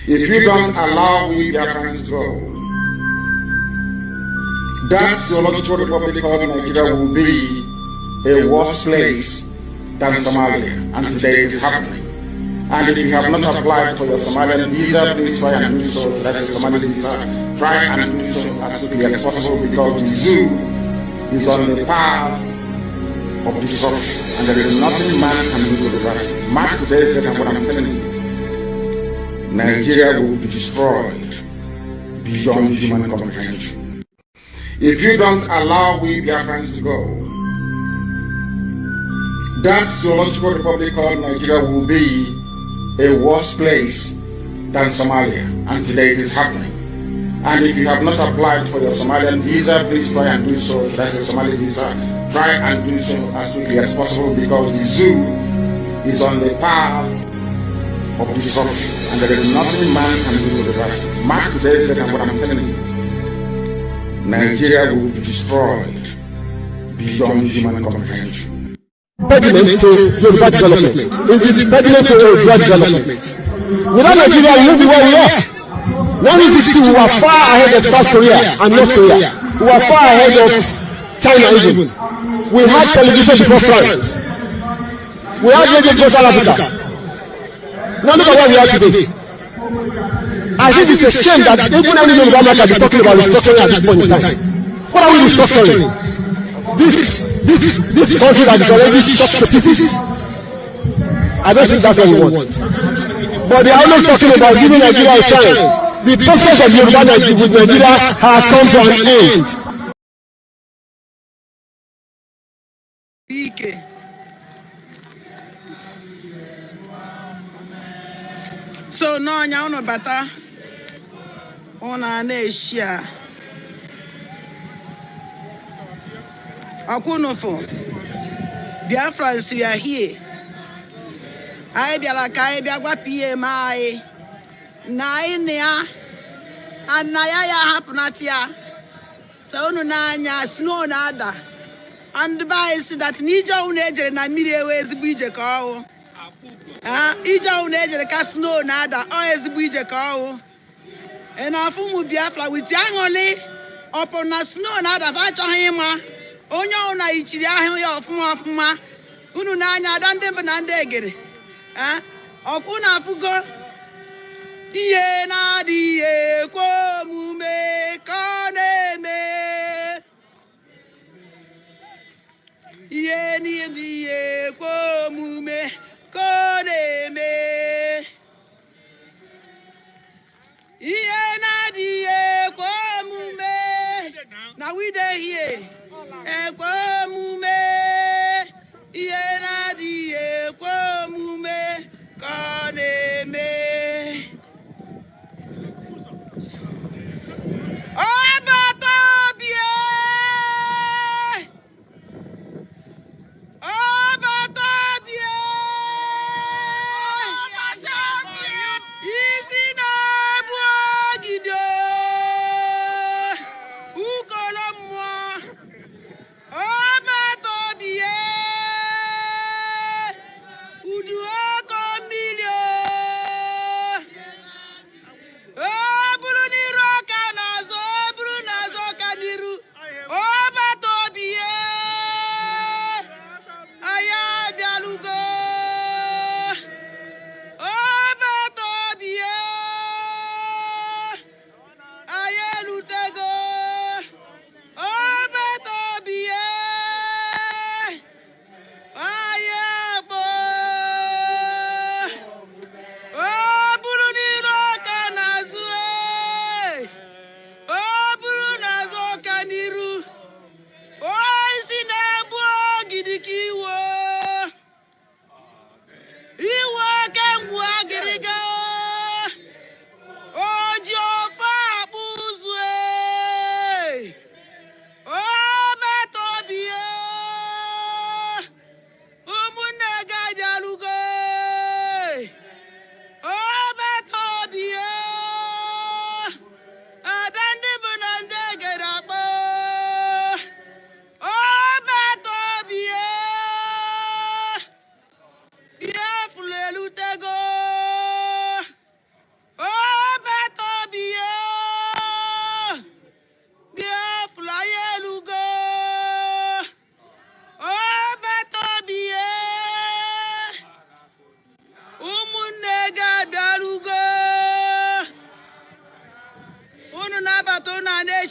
If you don't allow we Biafrans to go, that zoological republic called Nigeria will be a worse place than Somalia, and today it is happening. And if you have not applied for your Somalian visa, please try and do so. That's a Somali visa. Try and do so as quickly as possible, because the zoo is on the path of destruction, and there is nothing man can do to reverse it. Mark today's date and what I'm telling you. Nigeria will be destroyed beyond human comprehension. If you don't allow we Biafrans to go, that zoological republic called Nigeria will be a worse place than Somalia, and today it is happening. And if you have not applied for your Somalian visa, please try and do so. That's a Somali visa. Try and do so as quickly as possible, because the zoo is on the path of destruction, and there is nothing man can do to reverse it. Mark today's date and what I'm telling you. Nigeria will be destroyed beyond human comprehension. Impediment to Yoruba development is the impediment to Yoruba development. Without Nigeria, we won't be where we are. 1960, we were far ahead of South Korea and North Korea. We were far ahead of China even. We had television before France. We had radio before South Africa. Now look at where we are today. I think it's a shame that even any Yoruba man can be talking about restructuring at this point in time. What are we restructuring? This country that is already shot to pieces? I don't think that's what we want. But they are always talking about giving Nigeria a chance. The process of Yoruba with Nigeria has come to an end. So no, I know better. On an Asia. Akunofo. Biafrans, we are here. I be like I be a PMI. Naya and Naya hapnatia. So no nanya snow nada. And by that Nija unage and Amiria ways bridge cow. Ija unage the snow nada, always bridge cow. And our phone will Biafra with young only upon a snow nada, Vachahima. Onyo na ichiria ya ofuma unu na anya dande banande egere okuna afugo iye na di ekwo mume kaneme iye ni di ekwo mume kaneme iye na di ekwo mume na we dey here Ekwemume, iena di ekwemume, kaneme. Obatobie, obatobie, isina buagido, ukolomo.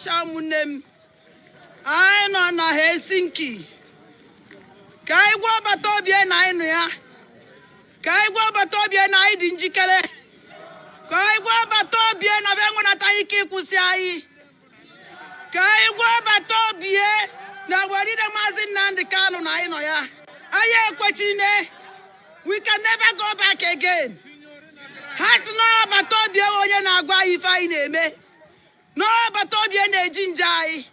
Shamunem. I know na Helsinki. Kaigwa Batobia Naina. Kaigwa Batobia Naidin Jikere. Kaigwa Batobia Navangona Taiki Kusiai. Kaigwa Batobia Nawadida Mazin Nandikano Nainoya. Aye Kwachine. We can never go back again. Has no Batobia Oyanagua if I name. No Batobia Nejinjai.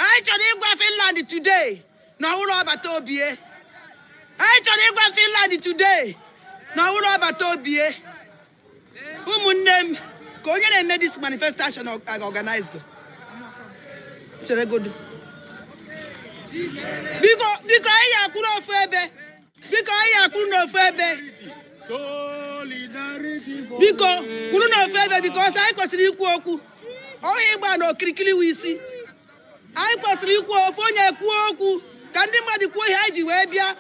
I shall go Finland today. No Batobia. I shall go Finland today. No Batobia. Whom name Konya made this manifestation organized. Very good. Because I could not febe. Because I could not febe. Because could not febe because I was Rikuoku. Oh, he no crickley we see. I was Riku for Yakuoku. Candimadi Kuhaji Webia.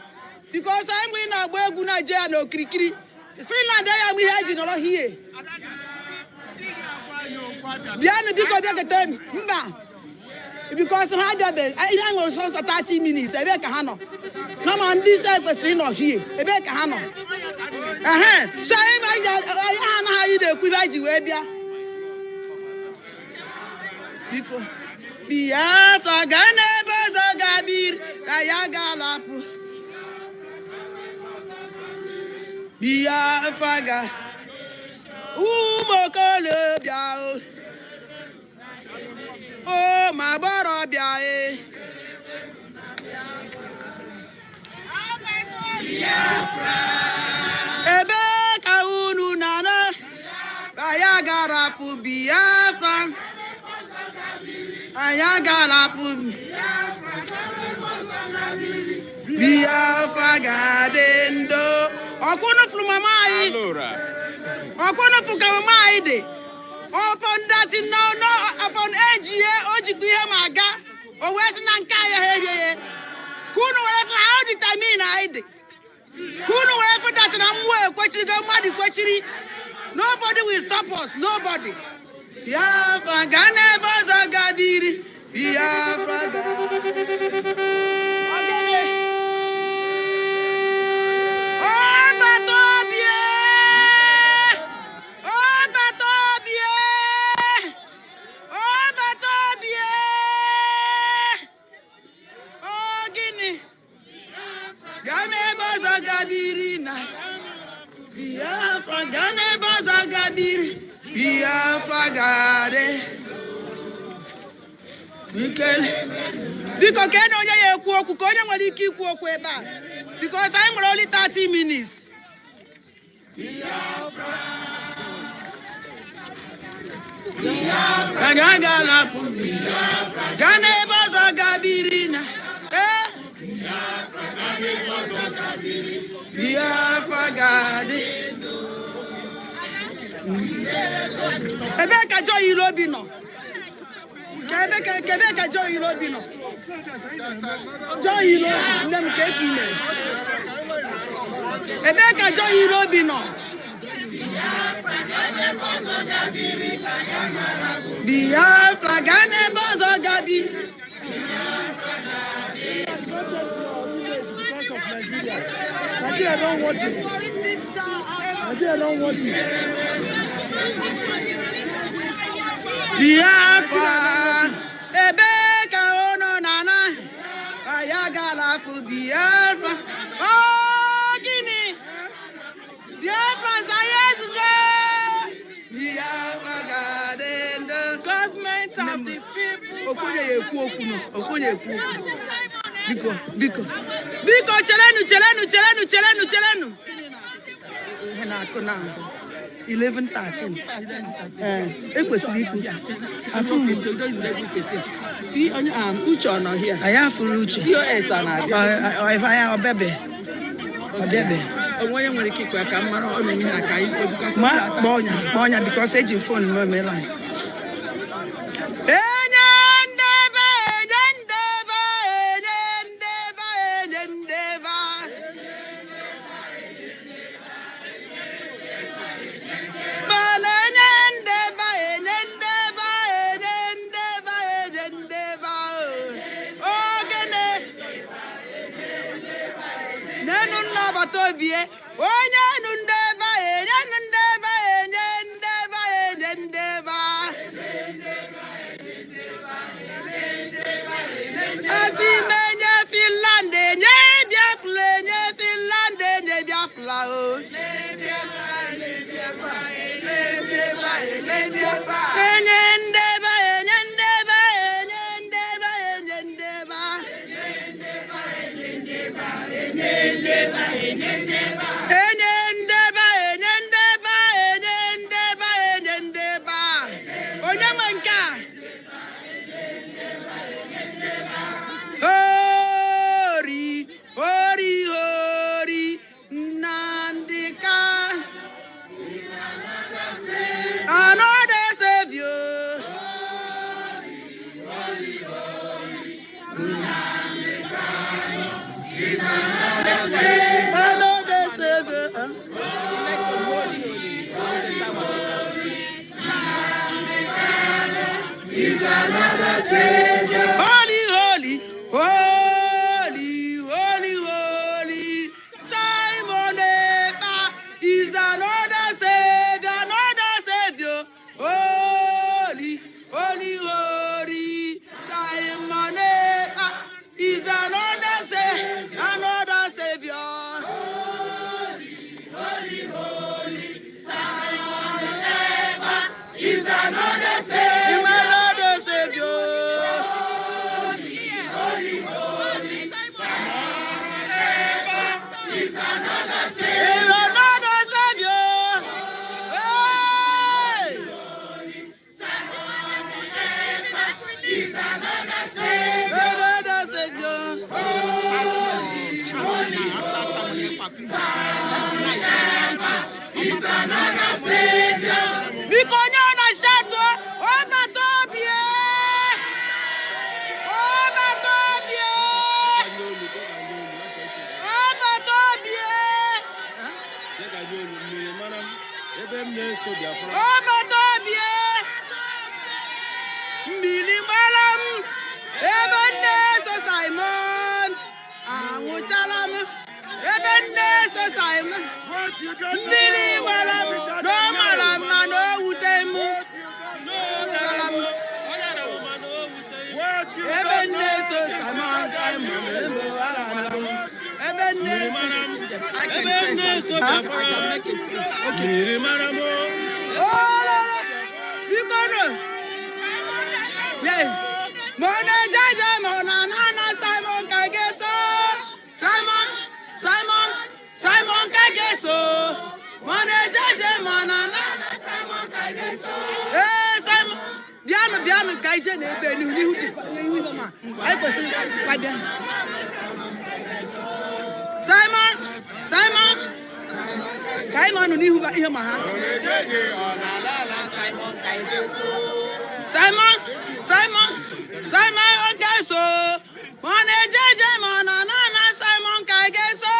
Because I'm in a Waguna Jay no crickley. Finland, I am we had in all here. Biana because they can turn. Because I was also 30 minutes. I beg a hano. No man, this side was not here. I beg a hano. So I know how you do Webia. Because Biafra Ganebas a Gabir, Ayagalapu. Biafra Umokole Biao. Oh, my Barabia. Ebeka unu nana. Ayagarapu Biafra. Ayagarapu Biafra Gadendo. Okuna Flumamai. Okuna Fukamai. Upon that, no, upon AGA, Ojikia Maga, or Western Ankaya Heavy. Kuno, how did I mean I did? Kuno, whatever that, and I'm well, question go muddy question. Nobody will stop us, nobody. Biafra Gane Baza Gadiri, Biafra. Biafra Gane Baza Gabiri, Biafra Gade. Because can only walk, Konya will keep walk way back. Because I'm only 30 minutes. Biafra Gane Baza Gabirina. Biafra Gade. Ebeka joy Irobino. Quebec joy Irobino. Joy Irobino. Them Koiki. Ebeka joy Irobino. Biafra Gane Baza Gabi. Because of Nigeria. Nigeria don't want it. Nigeria don't want it. Biafra, Ebeka ono nana, Ayagala fu Biafra. Oh, Guinea, Biafra Zayazuga, Biafra garden, the government of the people. Ofonye Biko, chelenu. Henakona. 11:13. See on Ucho no here. I have for Ucho. COS I baby. When you keep a camera on Monya because it's your phone in my life. onye nundeba enye nundeba enye ndeba enye ndeba asimenye Finland enye Biafra enye Finland enye Biafra o enye ndeba enye ndeba enye ndeba enye ndeba onye nwe nke a hori Nandika another savior another savior He's another savior. Holy, Simon Eba is another savior. Holy, Simon Eba is another savior. Holy, Simon Eba is another savior. Simon, Simon, Billy Malam, no Malam, no Udemu, no Malam, Ebenezer, Simon, Ebenezer, I can make it. Okay, you go. Yeah, Mona Jaja, Mona, Simon, Kageso, Simon Kageso, Mona Jaja, Mona, Simon Kageso. Eh, Simon, Diana Kaja, I was Simon, Simon, knew who him. Simon, okay, so Mona Jaja, Mona, Simon Kageso.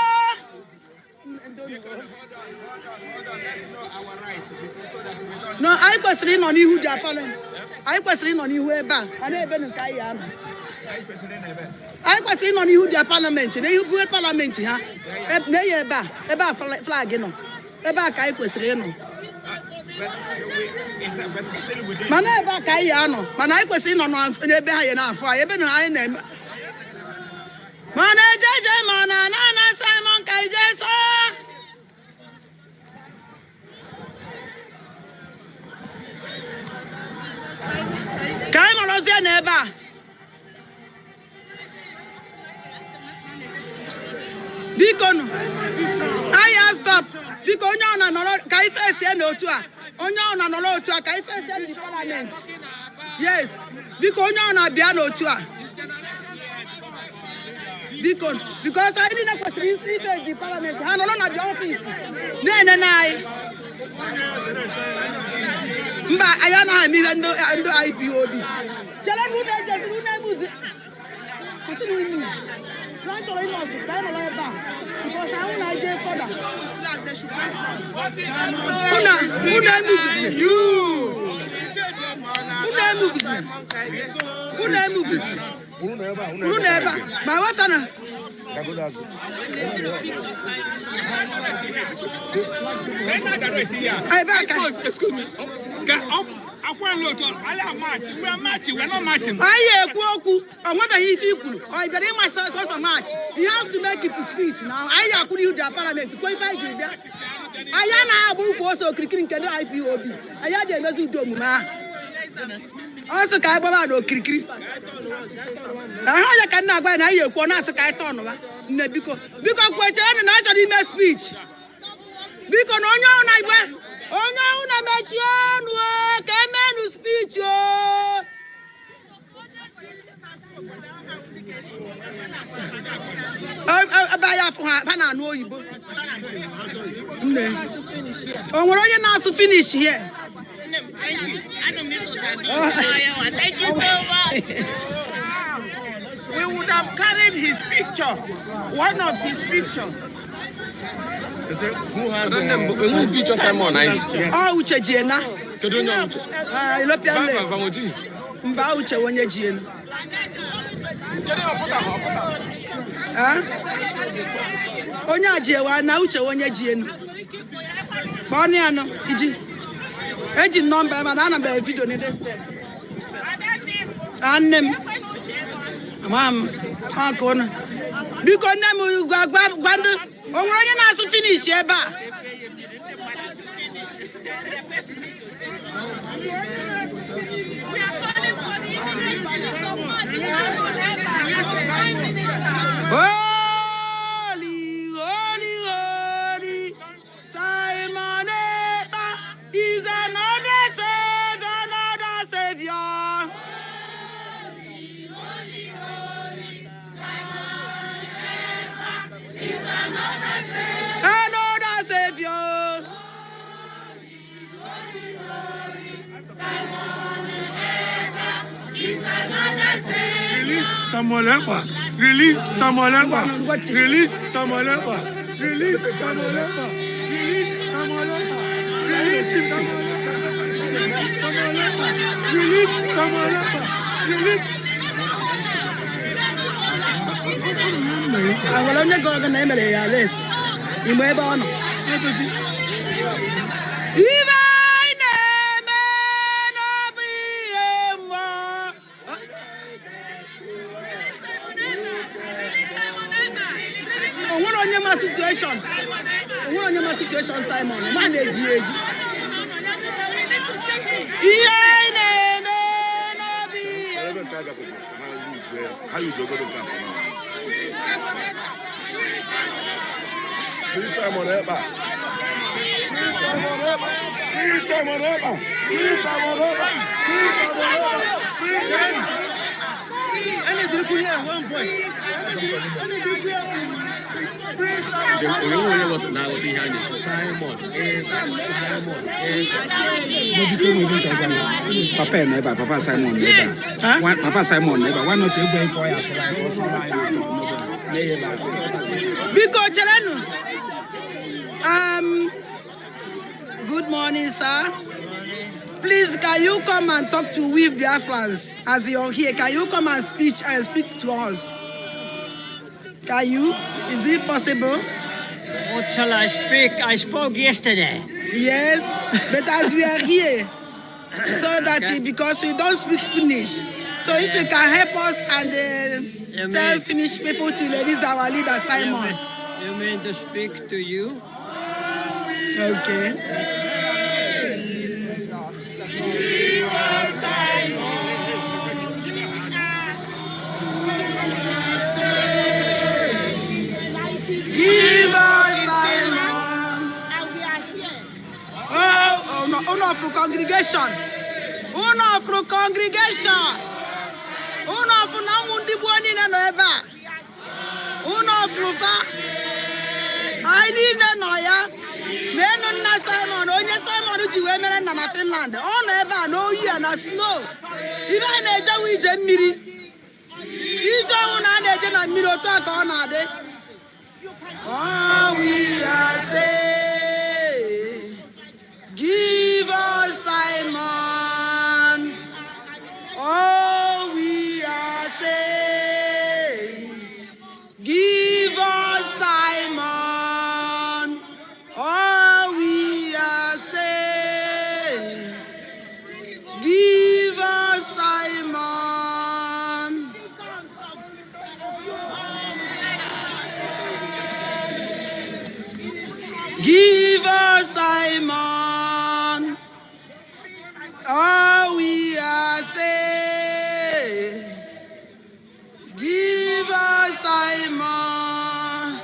No, I was reading on you who Japan. I was reading on you who are I never knew Kayam. I was reading on you their parliament. They were parliament, huh? They about flag, you know. About I was reading. Manaba Kayano, Manai was in on the Bayana for even I name. Mana Jaja, Mana, Simon Kageso. Kaimon was there never. Deacon, I stop. Because no, Kaifes and Otua. Onyo na no to ka ife send the parliament. Yes. Because onyo na bia no to. Because I didn't know to the parliament. Ha no na the office. Nai. Mba ayana mi ndo IPOD. Chala mu na just mu na mu. Continue. Try to learn us. Try to learn back. Because I want to get further. Who never? My wife, Excuse me. We are not marching. I match. You have to make it speech now. I could use the parliament to qualify it. I am also cricking IPOB. I had a message to also Kaibaba no crickery. I cannot buy a corner so Kaitonova. Because question and actually make speech. Because no, oh no, na mechian we kemenu speech yo. Abaya pana no oyibo. Nne. Onwere onye na asu finish here. Thank you so much. We would have carried his picture. One of his pictures. Who has who picture Simon? Oh, Uche Jiena. European Mba Uche Wonye Jiena. Onya Jiena na Uche Wonye Jiena. Boni ano iji. Eji number ma na be video ni this time. Anem. Mam. Akona. Biko nemu gwandu. Onwere na asu finish ebe a. Holy, holy, holy, Simon Eba is another savior. Holy, holy, holy, Simon Eba is another savior. Release Samuel Ekpa. Release Samuel Ekpa. Release Samuel Ekpa. Release Samuel Ekpa. Release Samuel Ekpa. Release Samuel Ekpa. Release Samuel Ekpa. Release. I will only go and name a list. In my bonnet. Situation. One of my situation, Simon. Man, age. How you so good at Please, Simon Ekpa. Please, Simon Ekpa. Please, Simon Ekpa. Please, Simon Ekpa. Please, any group here, one voice. Any group here. Papa Simon Papa Simon one not able for us. Because good morning, sir. Please, can you come and talk to we Biafrans as you're here? Can you come and speak to us? Can you? Is it possible? What shall I speak? I spoke yesterday. Yes, but as we are here, so that because we don't speak Finnish, so if you can help us and tell Finnish people to release our leader Simon. You mean to speak to you? Okay. Give us Simon. And we are here. Oh no, for congregation. No, for congregation. No, for Namundi Buani and Eva. No, for Fa. I didn't know ya. Men on Simon, only Simon to women and Finland. Oh, never, no year, no snow. Even a Jawi Jemiri. You don't want to middle talk on a day. Oh, we are saying, give us Simon. Oh, we are saying, give Give us Simon. All we are saying. Give us Simon.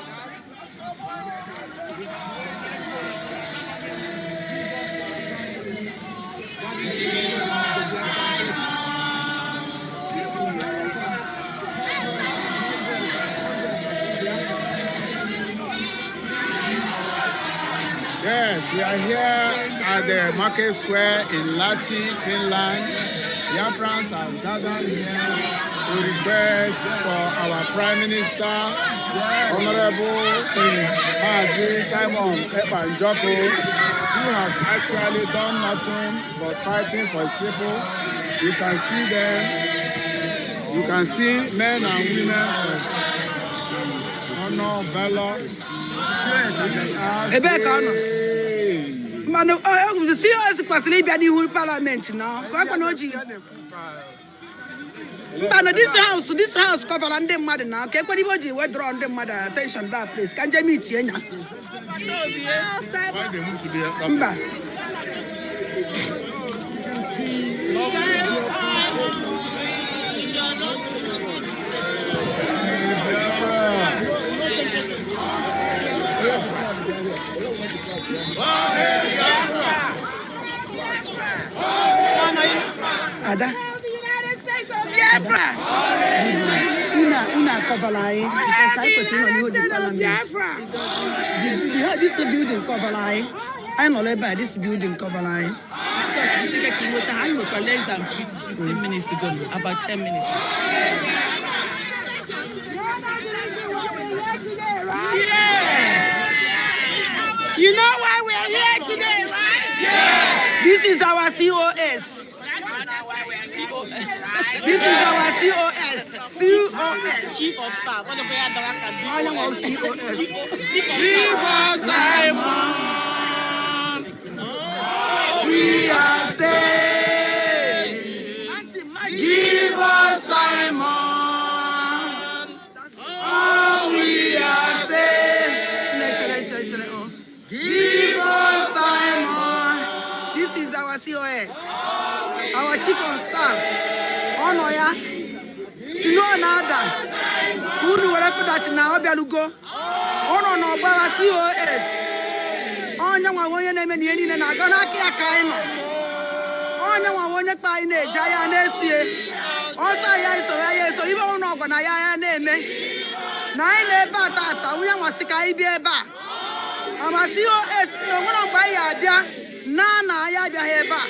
Yes, we are here at the market square in Lathi, Finland. Biafrans have gathered here to request for our Prime Minister, Honorable Simon Epanjoko, who has actually done nothing but fighting for his people. You can see them. You can see men and women of honor, valor. Man, the serious person be the whole parliament now. This house cover and them mother now. Okay, what do you withdraw on them mother attention that place? Can you meet here now? Ada. Biafra. Una cover line. This building cover line. I know about this building cover line. I will less than 15 minutes to go. About 10 minutes. You know why we're here today, right? Yeah. This is our COS. This is our COS. COS. Chief of Staff. What I am our COS. Give us Simon. We are saying, give us Simon. Oh, we are saying, give us Simon. This is our COS. Our chief of staff. Ono ya. Sino nada. Unu whatever that na obialugo. Ono no bara COS. Onya wa wonye na eme ni na ga na aka aka ino. Onya wa wonye pa ina eja ya na esie. Osa ya so ibe ono ogo na ya na eme. Na ina ebe atata unya wa sika ibi ebe a. Ama COS no gwara mgba ya abia na ya abia ebe a.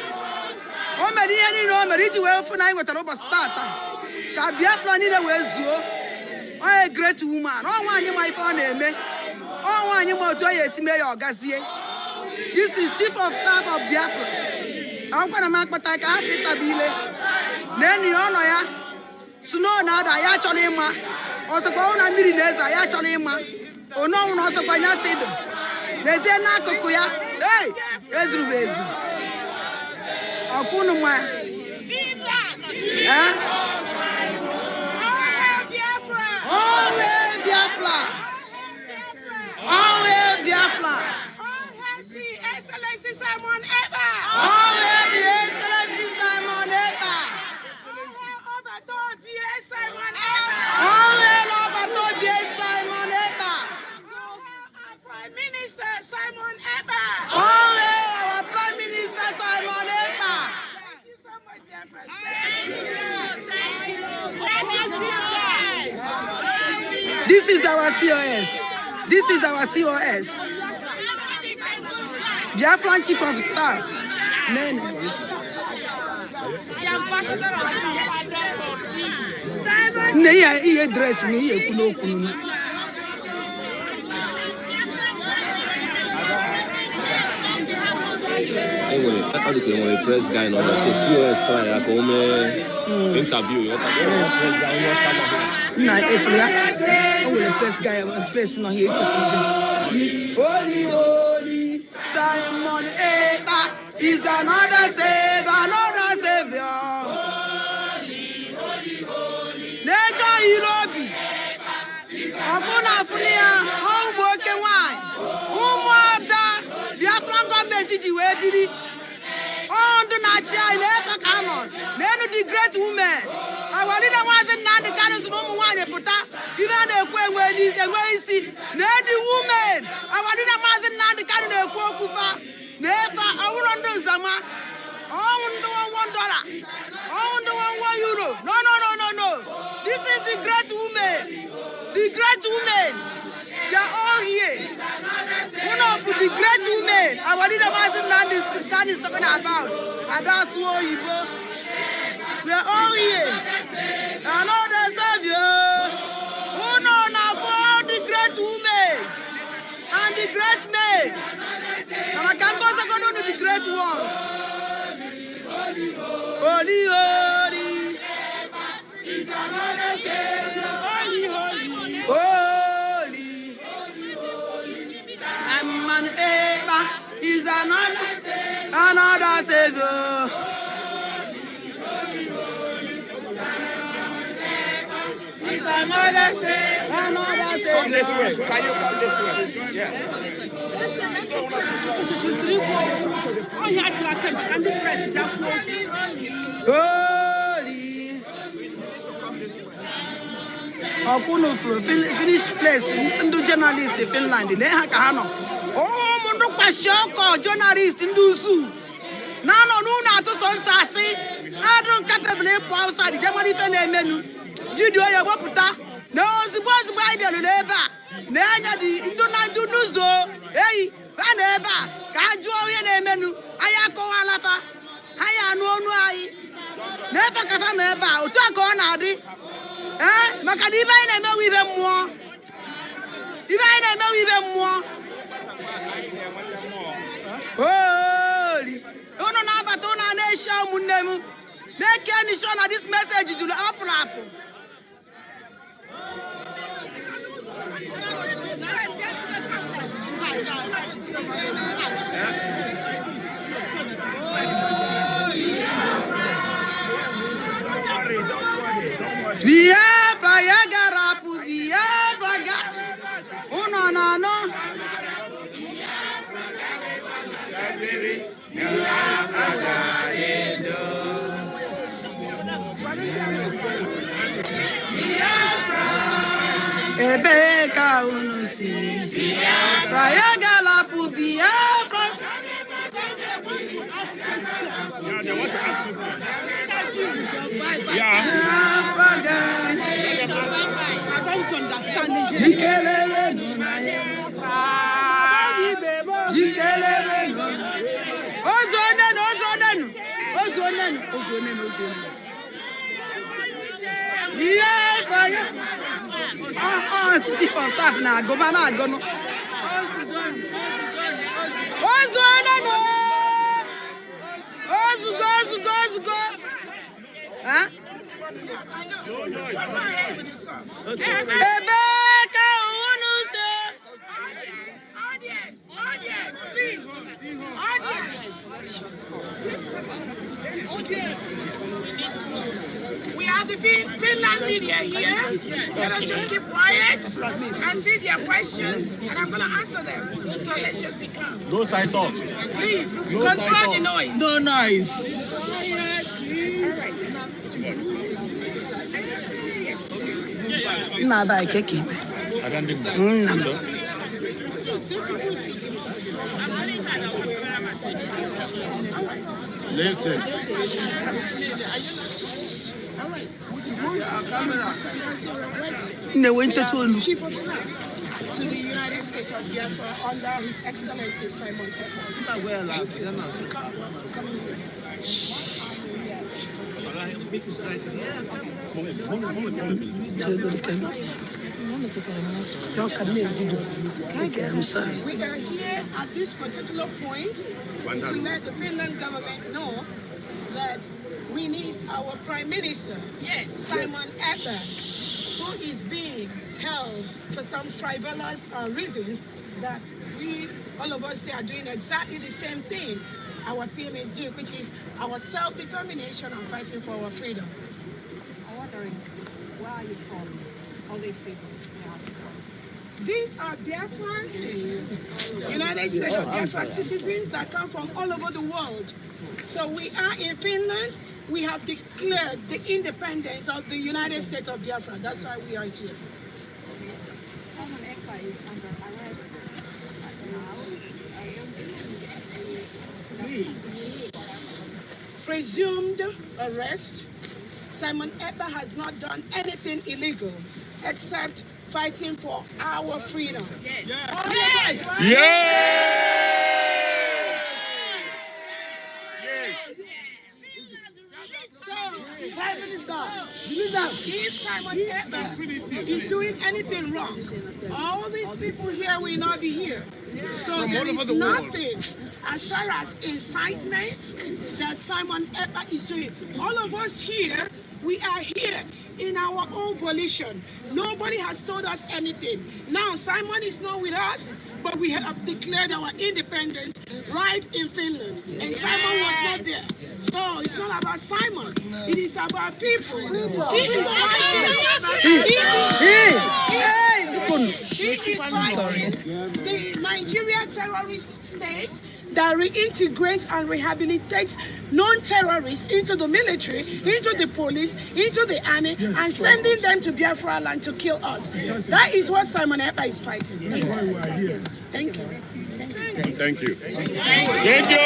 O mere ihe niile o mere iji wee fụ na anyị nwetara ụbọchị tata ka Biafra niile wee zuo. Onye great woman, ọ nwaanyị ma ife ọ na-eme, ọ nwaanyị ma otu ọ ya esi mee ya ọgazie. This is chief of staff of Biafra. Akwụkwara m akpata ka afọ ịtabile na enyi ya ọnọ ya snow na-ada ya chọrọ ịma, ọsọkwa ọ na mmiri na-eza ya chọrọ ịma, ono ọnwụ na ọsọkwa ya sido n'ezie n'akụkụ ya. Hey, ezuru bụ ezu. Okunu mwa. Always Biafra. Always Biafra. Excellency Simon ever. Always the Excellency Simon ever. Always Simon ever. Prime Minister Simon ever. Always our Prime Minister Simon ever. This is our COS. This is our COS. Biafran Chief of Staff. Men. He dress me. Anyway, press guy no so COS try ya come interview na efria o will press guy press no here holy Simon Eba is another savior nature ilobi ọbụna afụnia ọmụ oke nwanyị ụmụada government ji wee biri ọ ndụ na-achị anyị na-efe ka anọ n'elu the great women our leader Maazị Nnamdi Kanu so na ụmụ nwaanyị pụta ibe a na-ekwu enwe isi na the women our leader Maazị Nnamdi Kanu na-ekwu okwu fa na-efe ọwụrụ ndị nzama ọnwụ ndị $1 ọnwụ ndị €1 no this is the great women they are all here. One of the great women our leader Maazị Nnamdi Kanu is talking about Adasu Oyibo. We are all here. And all the savior who know now for the great women and the great men. And I can go to the great ones. Holy, holy. Is another savior. Holy. And Eva is another savior. Another say. Come this way. Can you come this way? Yeah. Holy. Okuno finish place ndu journalist Finland ne ha ka hano. Oh mundu kwashoko journalist ndusu. Na no nu na to so nsasi. Adun capable e po outside Germany fe na emenu. Video ya wapụta na ozugbo anyị bịara n'ebe a na-anya dị ndụ na ndụ n'ụzọ eyi ha na ebe a ka a jụọ onye na-emenu anyị akọwala fa ha ya anụ ọnụ anyị na-efe kafa na ebe a otu a ka ọ na-adị maka na ibe anyị na-emewu ibe mmụọ oli unu na-abata unu a na-eshi ụmụnne m na-eke nisho na this message juru apụ Biafra ya garapu Biafra ga uno na no Biafra ga edo ebe ka unu si Biafra ya garapu Biafra. Yeah, they want to ask Yeah. I don't understand it. Chief of staff now, governor, go. Huh? Audience, please. We have the Finland media here. Let us just keep quiet and see their questions, and I'm going to answer them. So let's just be calm. No side talk. Please, control the noise. No noise. Nah, bye, Koiki. Listen. They went to Chief of Staff to the United States of Biafra under His Excellency Simon F. I'm sorry. We are here at this particular point to let the Finland government know that we need our Prime Minister, Simon F. who is being held for some frivolous reasons that we, all of us, are doing exactly the same thing our PM is doing, which is our self-determination and fighting for our freedom. I'm wondering, where are you from? All these people. These are Biafrans, United States of Biafra citizens that come from all over the world. So we are in Finland. We have declared the independence of the United States of Biafra. That's why we are here. Simon Ekpa is under arrest now. Presumed arrest. Simon Ekpa has not done anything illegal except fighting for our freedom. Yes. Yes. If Simon Ekpa is doing anything wrong, all these people here will not be here. So there is nothing as far as incitement that Simon Ekpa is doing. All of us here, we are here in our own volition. Nobody has told us anything. Now Simon is not with us, but we have declared our independence right in Finland. And Simon was not there. So it's not about Simon. It is about people. He is fighting. He is fighting the Nigeria terrorist state that reintegrates and rehabilitates non-terrorists into the military, into the police, into the army, and sending them to Biafra land to kill us. That is what Simon Ekpa is fighting. Thank you. Thank you. Thank you.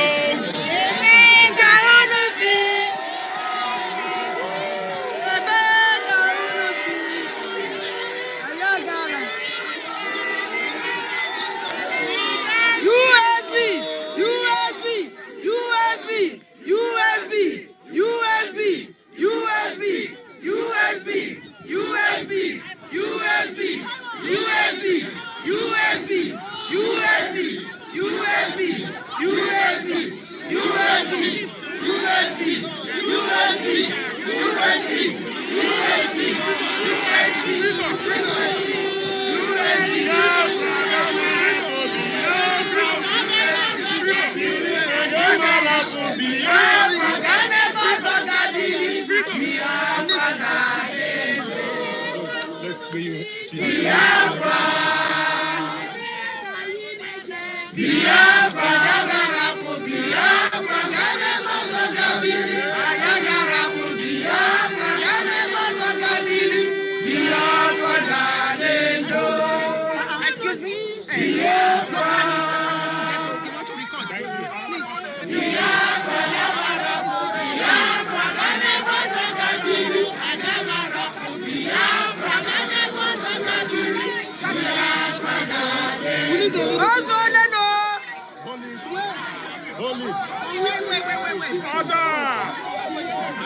Excuse me? Order!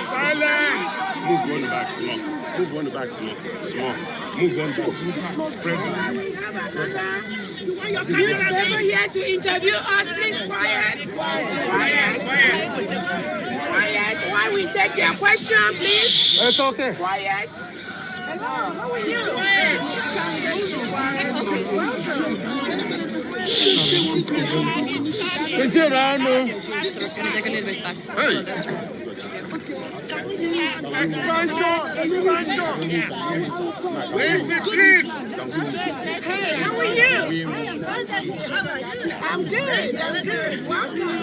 Silence! Move one back small. Move one back small. Small. Move one back. Spread back. Newspaper here to interview us, please. Quiet. Quiet. While we take their question, please. It's okay. Quiet. How are you? It's around. This is take a little bit back. Where's the trip? Hey, how are you? I'm good. Welcome.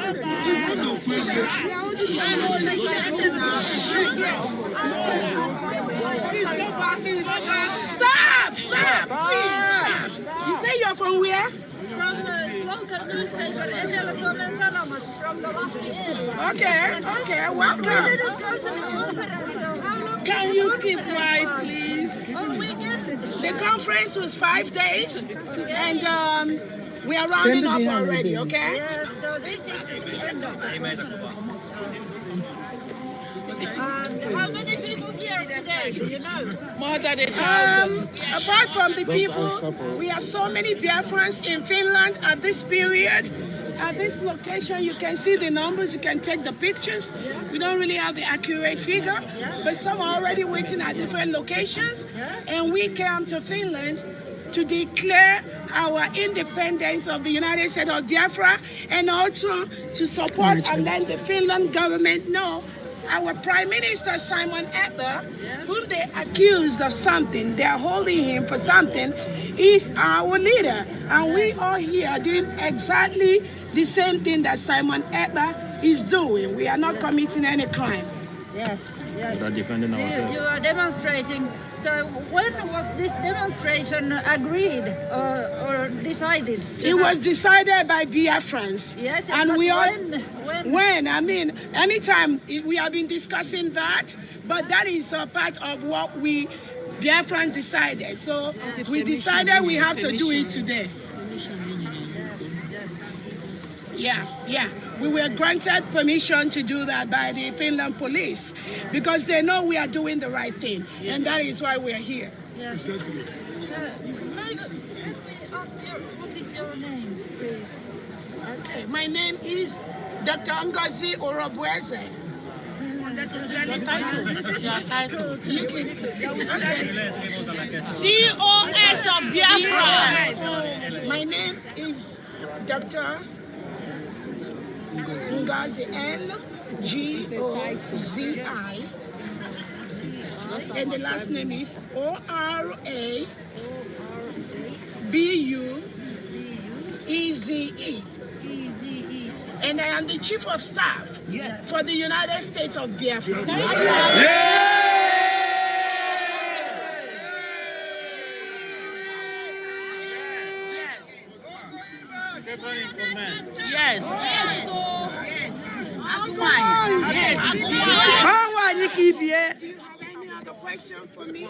Stop, please. You say you're from where? From the local newspaper, Ajala from the Lathi area. Okay, welcome. Can you keep quiet, please? The conference was 5 days, and we are rounding up already, okay? Yes, so this is the end of it. How many people here today, you know? More than 1,000. Apart from the people, we have so many Biafrans in Finland at this period. At this location, you can see the numbers, you can take the pictures. We don't really have the accurate figure, but some are already waiting at different locations. And we came to Finland to declare our independence of the United States of Biafra, and also to support and let the Finland government know our Prime Minister Simon Ekpa, whom they accuse of something, they are holding him for something, is our leader. And we are here doing exactly the same thing that Simon Ekpa is doing. We are not committing any crime. Yes, yes. We are defending ourselves. You are demonstrating. So when was this demonstration agreed or decided? It was decided by Biafrans. Yes, and we are. When? I mean, anytime we have been discussing that, but that is a part of what we Biafrans decided. So we decided we have to do it today. Yeah. We were granted permission to do that by the Finland police because they know we are doing the right thing, and that is why we are here. Yes. Maybe ask you, what is your name, please? Okay, my name is Dr. Ngozi Orobueze. Your title. COS of Biafra. My name is Dr. Ngozi, Ngozi, and the last name is ORILEEDE. And I am the Chief of Staff for the United States of Biafra. Yes. Any other question for me? So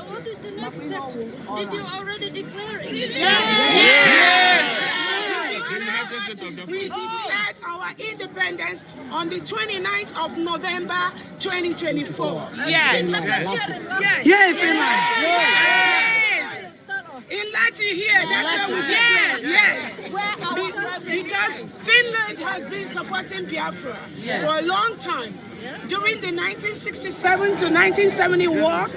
what is the next step? Did you already declare it? Yes. We declared our independence on the 29th of November 2024. Yes. Yeah, Finland. In Lathi here, that's where we did. Yes. Because Finland has been supporting Biafra for a long time. During the 1967 to 1970 war,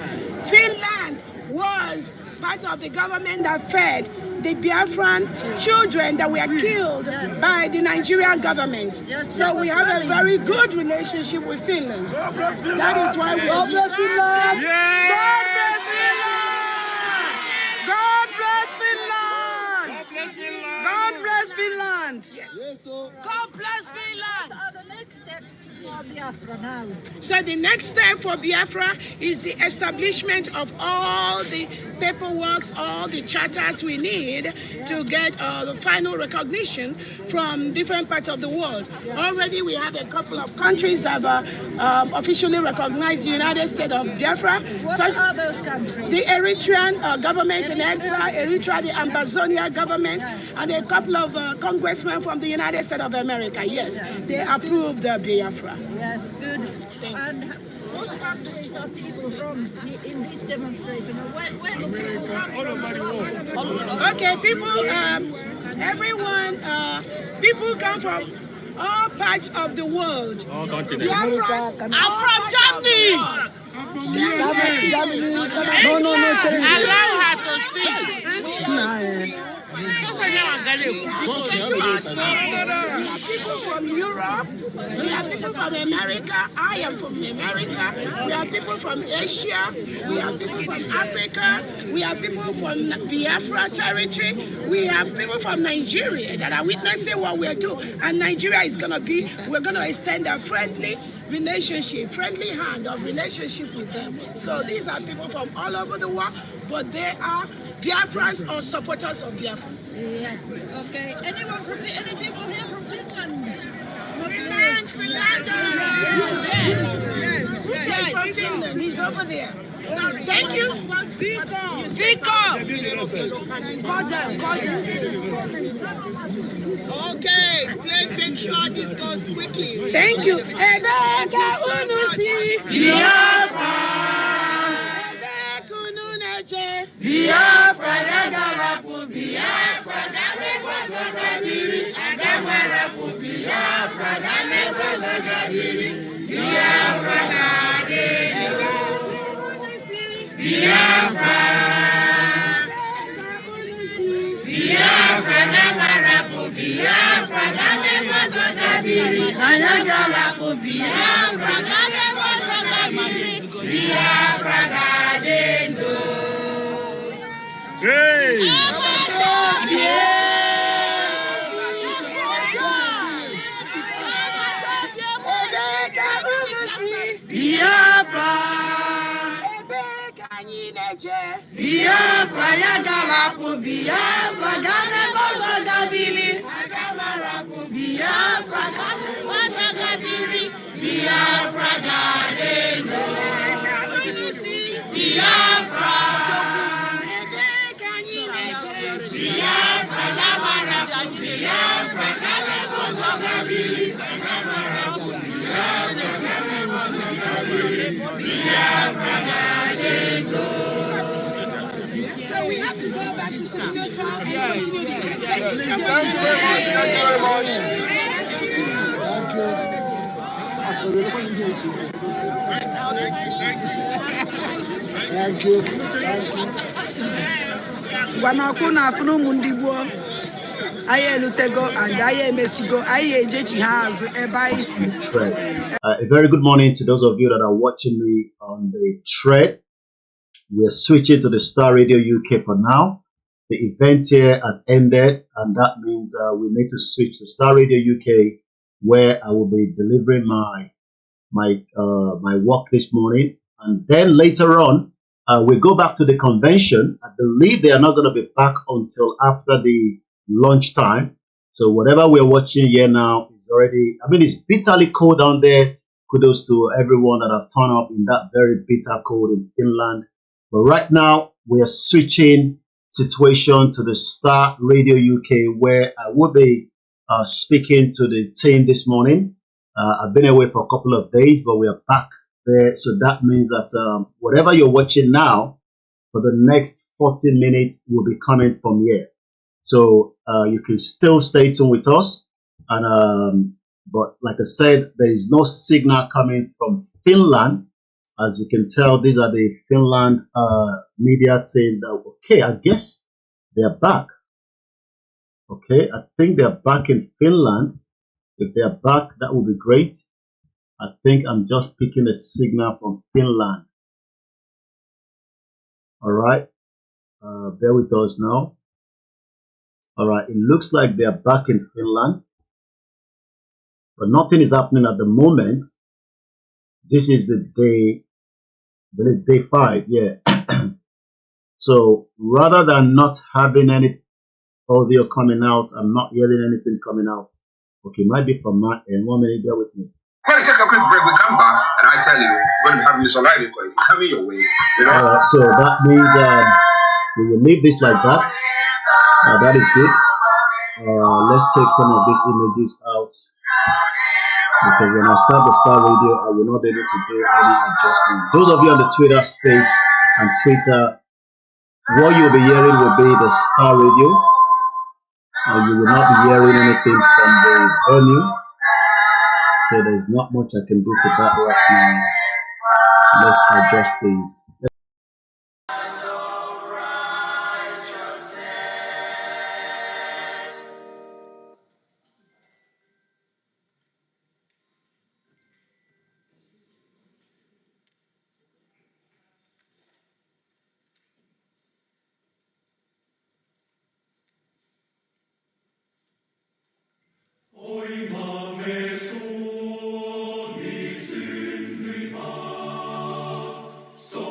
Finland was part of the government that fed the Biafran children that were killed by the Nigerian government. So we have a very good relationship with Finland. That is why we are here. God bless Finland! God bless Finland! God bless Finland! God bless Finland! What are the next steps for Biafra now? So the next step for Biafra is the establishment of all the paperwork, all the charters we need to get the final recognition from different parts of the world. Already we have a couple of countries that have officially recognized the United States of Biafra. What are those countries? The Eritrean government in exile, Eritrea, the Ambazonia government, and a couple of congressmen from the United States of America. Yes, they approved Biafra. Yes, good. And what countries are people from in this demonstration? Where do people come from? All over the world. Okay, people, everyone, people come from all parts of the world. All continents. I'm from Germany! Allow her to speak. We have people from Europe, we have people from America, I am from America, we have people from Asia, we have people from Africa, we have people from Biafra territory, we have people from Nigeria that are witnessing what we're doing. And Nigeria is going to be, we're going to extend a friendly relationship, friendly hand of relationship with them. So these are people from all over the world, but they are Biafrans or supporters of Biafra. Yes. Okay. Anyone from any people here from Finland? Finland! Yes, from Finland. He's over there. Thank you. Speak up! Call them. Okay, please make sure this goes quickly. Thank you. Biafra yagalapu Biafra galegwaza gabiri agamwarapu Biafra galegwaza gabiri Biafra gade Biafra Biafra gamwarapu Biafra galegwaza gabiri ayagalapu Biafra galegwaza gabiri Biafra gadendo. Hey! Biafra. Biafra ya galapu. Biafra gane bozo gabili. Biafra gane bozo gabili. Biafra gadendo. Biafra. Biafra gamara. Biafra gane bozo gabili. Biafra gadendo. So we have to go back to Sokoto and continue the Thank you so much. Thank you very much. Thank you. Wanakuna afunu mundibo. Aye lutego and aye mesigo aye jechi has ebaisi. A very good morning to those of you that are watching me on the thread. We're switching to the Star Radio UK for now. The event here has ended, and that means we need to switch to Star Radio UK, where I will be delivering my work this morning, and then later on we go back to the convention. I believe they are not going to be back until after the lunchtime. So whatever we're watching here now is already, I mean, it's bitterly cold down there. Kudos to everyone that have turned up in that very bitter cold in Finland. But right now we are switching situation to the Star Radio UK, where I will be speaking to the team this morning. I've been away for a couple of days, but we are back there. So that means that whatever you're watching now for the next 40 minutes will be coming from here. So you can still stay tuned with us. And but like I said, there is no signal coming from Finland. As you can tell, these are the Finland media team. That, okay, I guess they're back. Okay, I think they're back in Finland. If they're back, that would be great. I think I'm just picking a signal from Finland. All right, bear with us now. All right, it looks like they're back in Finland, but nothing is happening at the moment. This is the day 5, yeah. So rather than not having any audio coming out, I'm not hearing anything coming out. Okay, might be from my end. 1 minute, bear with me. We're going to take a quick break. We come back, and I tell you, we're going to be having this ORILEEDE coming your way. You know? All right, so that means we will leave this like that. That is good. Let's take some of these images out, because when I start the Star Radio, I will not be able to do any adjustment. Those of you on the Twitter space and Twitter, what you'll be hearing will be the Star Radio. You will not be hearing anything from the venue. So there's not much I can do to that right now. Let's adjust things. So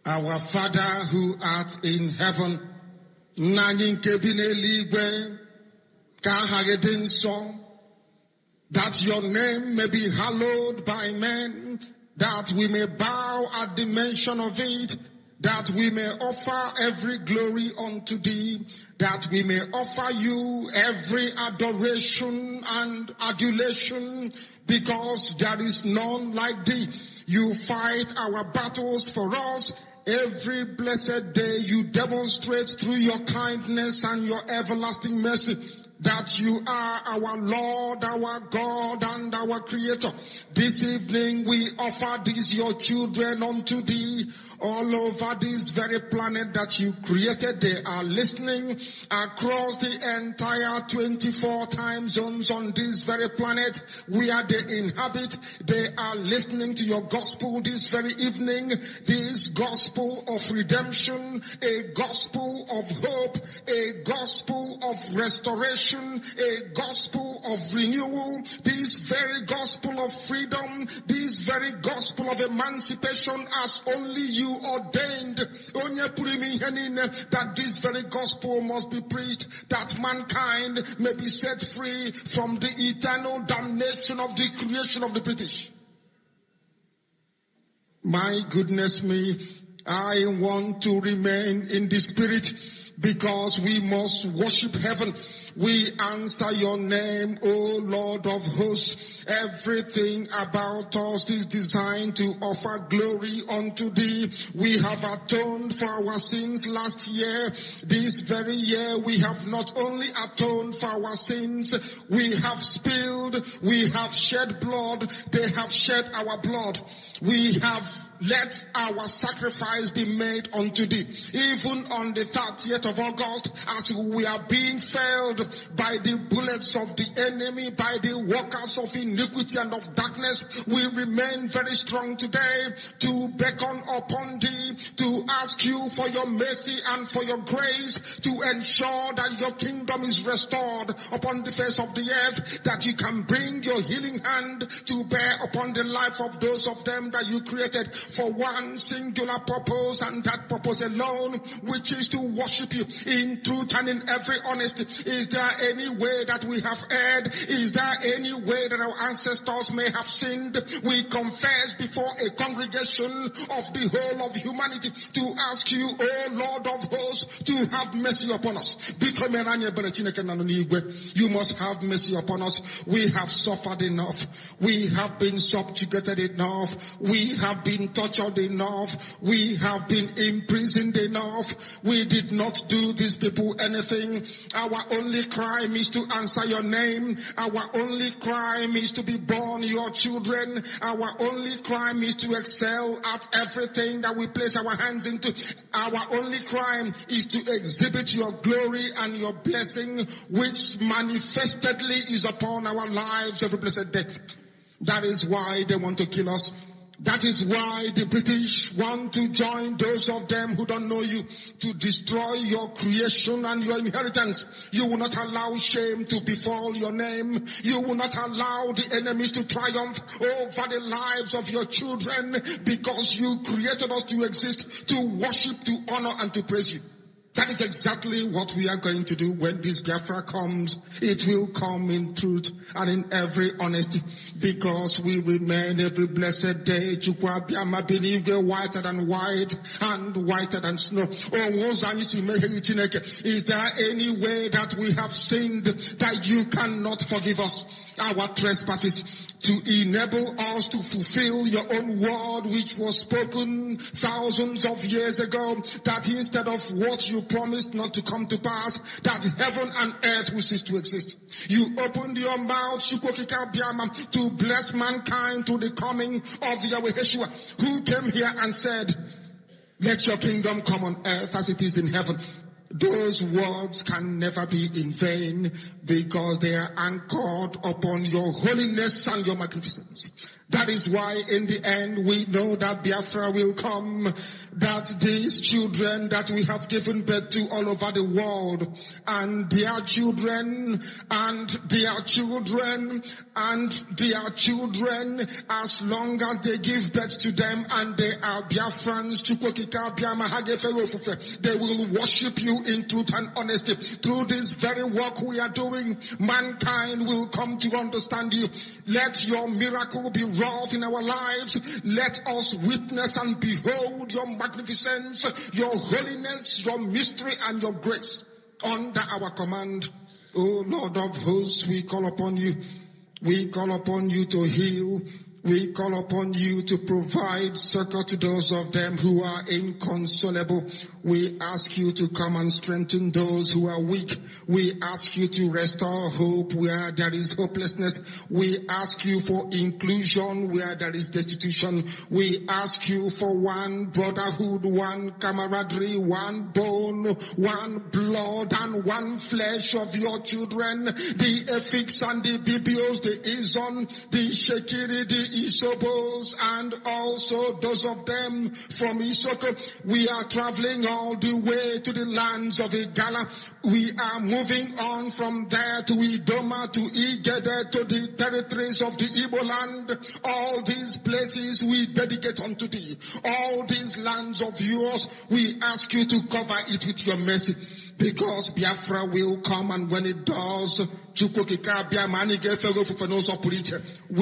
Our Father who art in heaven, that your name may be hallowed by men, that we may bow at the mention of it, that we may offer every glory unto thee, that we may offer you every adoration and adulation, because there is none like thee. You fight our battles for us. Every blessed day you demonstrate through your kindness and your everlasting mercy that you are our Lord, our God, and our Creator. This evening we offer these your children unto thee. All over this very planet that you created, they are listening across the entire 24 time zones on this very planet where they inhabit. They are listening to your gospel this very evening, this gospel of redemption, a gospel of hope, a gospel of restoration, a gospel of renewal, this very gospel of freedom, this very gospel of emancipation as only you ordained, that this very gospel must be preached, that mankind may be set free from the eternal damnation of the creation of the British. My goodness me, I want to remain in the spirit, because we must worship heaven. We answer your name, O Lord of hosts. Everything about us is designed to offer glory unto thee. We have atoned for our sins last year. This very year we have not only atoned for our sins, we have spilled, we have shed blood, they have shed our blood. We have let our sacrifice be made unto thee. Even on the 30th of August, as we are being felled by the bullets of the enemy, by the workers of iniquity and of darkness, we remain very strong today to beckon upon thee, to ask you for your mercy and for your grace, to ensure that your kingdom is restored upon the face of the earth, that you can bring your healing hand to bear upon the life of those of them that you created for one singular purpose, and that purpose alone, which is to worship you in truth and in every honesty. Is there any way that we have erred? Is there any way that our ancestors may have sinned? We confess before a congregation of the whole of humanity to ask you, O Lord of hosts, to have mercy upon us. You must have mercy upon us. We have suffered enough. We have been subjugated enough. We have been tortured enough. We have been imprisoned enough. We did not do these people anything. Our only crime is to answer your name. Our only crime is to be born your children. Our only crime is to excel at everything that we place our hands into. Our only crime is to exhibit your glory and your blessing, which manifestedly is upon our lives every blessed day. That is why they want to kill us. That is why the British want to join those of them who don't know you to destroy your creation and your inheritance. You will not allow shame to befall your name. You will not allow the enemies to triumph over the lives of your children, because you created us to exist, to worship, to honor, and to praise you. That is exactly what we are going to do when this Biafra comes. It will come in truth and in every honesty, because we remain every blessed day whiter than white and whiter than snow. Is there any way that we have sinned that you cannot forgive us our trespasses, to enable us to fulfill your own word which was spoken thousands of years ago, that instead of what you promised not to come to pass, that heaven and earth will cease to exist. You opened your mouth to bless mankind to the coming of Yahweh Yeshua, who came here and said, let your kingdom come on earth as it is in heaven. Those words can never be in vain, because they are anchored upon your holiness and your magnificence. That is why in the end we know that Biafra will come, that these children that we have given birth to all over the world, and their children, and their children, and their children, as long as they give birth to them and they are Biafrans, they will worship you in truth and honesty. Through this very work we are doing, mankind will come to understand you. Let your miracle be wrought in our lives. Let us witness and behold your magnificence, your holiness, your mystery, and your grace under our command. O Lord of hosts, we call upon you. We call upon you to heal. We call upon you to provide succor to those of them who are inconsolable. We ask you to come and strengthen those who are weak. We ask you to restore hope where there is hopelessness. We ask you for inclusion where there is destitution. We ask you for one brotherhood, one camaraderie, one bone, one blood, and one flesh of your children. The Efiks and the Bibios, the Izon, the Shekiri, the Isobos, and also those of them from Isoko. We are traveling all the way to the lands of Igala. We are moving on from there to Idoma, to Igede, to the territories of the Igbo land. All these places we dedicate unto thee. All these lands of yours, we ask you to cover it with your mercy. Because Biafra will come, and when it does, we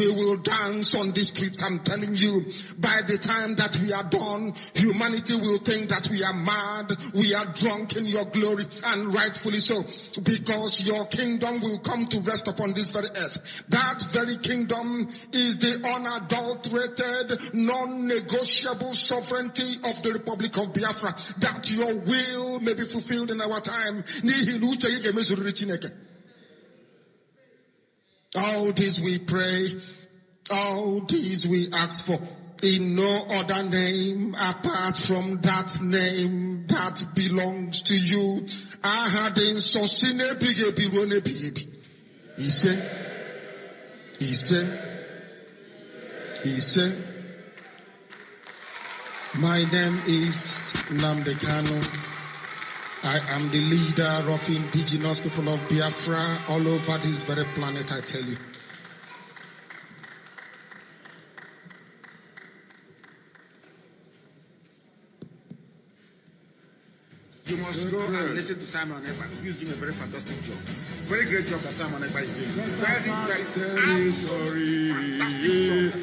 will dance on the streets. I'm telling you, by the time that we are done, humanity will think that we are mad, we are drunk in your glory, and rightfully so, because your kingdom will come to rest upon this very earth. That very kingdom is the unadulterated, non-negotiable sovereignty of the Republic of Biafra, that your will may be fulfilled in our time. All this we pray, all this we ask for, in no other name apart from that name that belongs to you. He said, my name is Namdekano. I am the leader of indigenous people of Biafra all over this very planet, I tell you. You must go and listen to Simon Ekpa, who is doing a very fantastic job. Very great job that Simon Ekpa is doing. Very, absolutely fantastic job.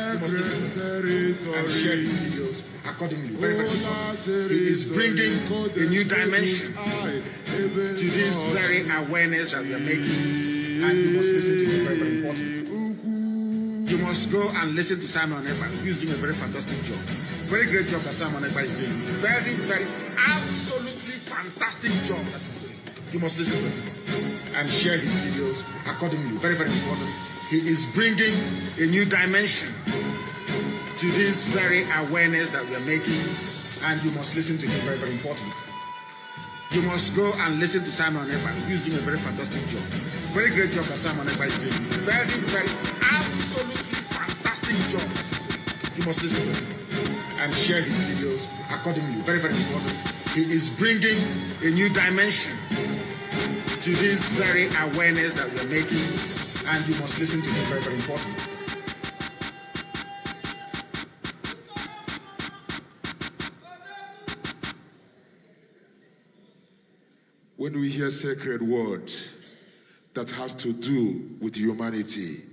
You must listen to him and share his videos accordingly. Very, very important. He is bringing a new dimension to this very awareness that we are making, and you must listen to him. Very, very important. You must go and listen to Simon Ekpa, who is doing a very fantastic job. Very great job that Simon Ekpa is doing. Very, very, absolutely fantastic job that he's doing. You must listen to him and share his videos accordingly. Very, very important. He is bringing a new dimension to this very awareness that we are making, and you must listen to him. Very, very important. You must go and listen to Simon Ekpa, who is doing a very fantastic job. Very great job that Simon Ekpa is doing. Very, very, absolutely fantastic job that he's doing. You must listen to him and share his videos accordingly. Very, very important. He is bringing a new dimension to this very awareness that we are making, and you must listen to him. Very, very important. When we hear sacred words that has to do with humanity,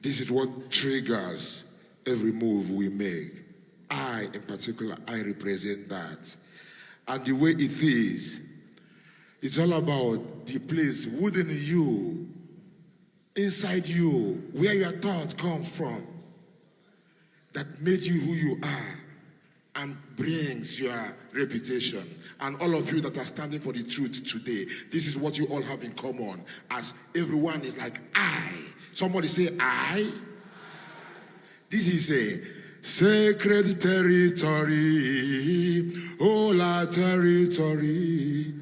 this is what triggers every move we make. I, in particular, I represent that. And the way it is, it's all about the place within you, inside you, where your thoughts come from, that made you who you are and brings your reputation. And all of you that are standing for the truth today, this is what you all have in common, as everyone is like, I. Somebody say, I. This is a sacred territory, holy territory,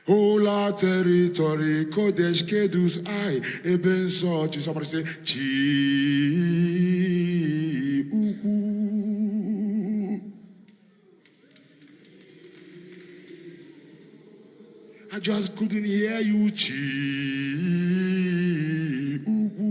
holy territory, Kodesh Kedus I, Eben Sochi. Somebody say, Chi. ukwu. I just couldn't hear you, chi ukwu.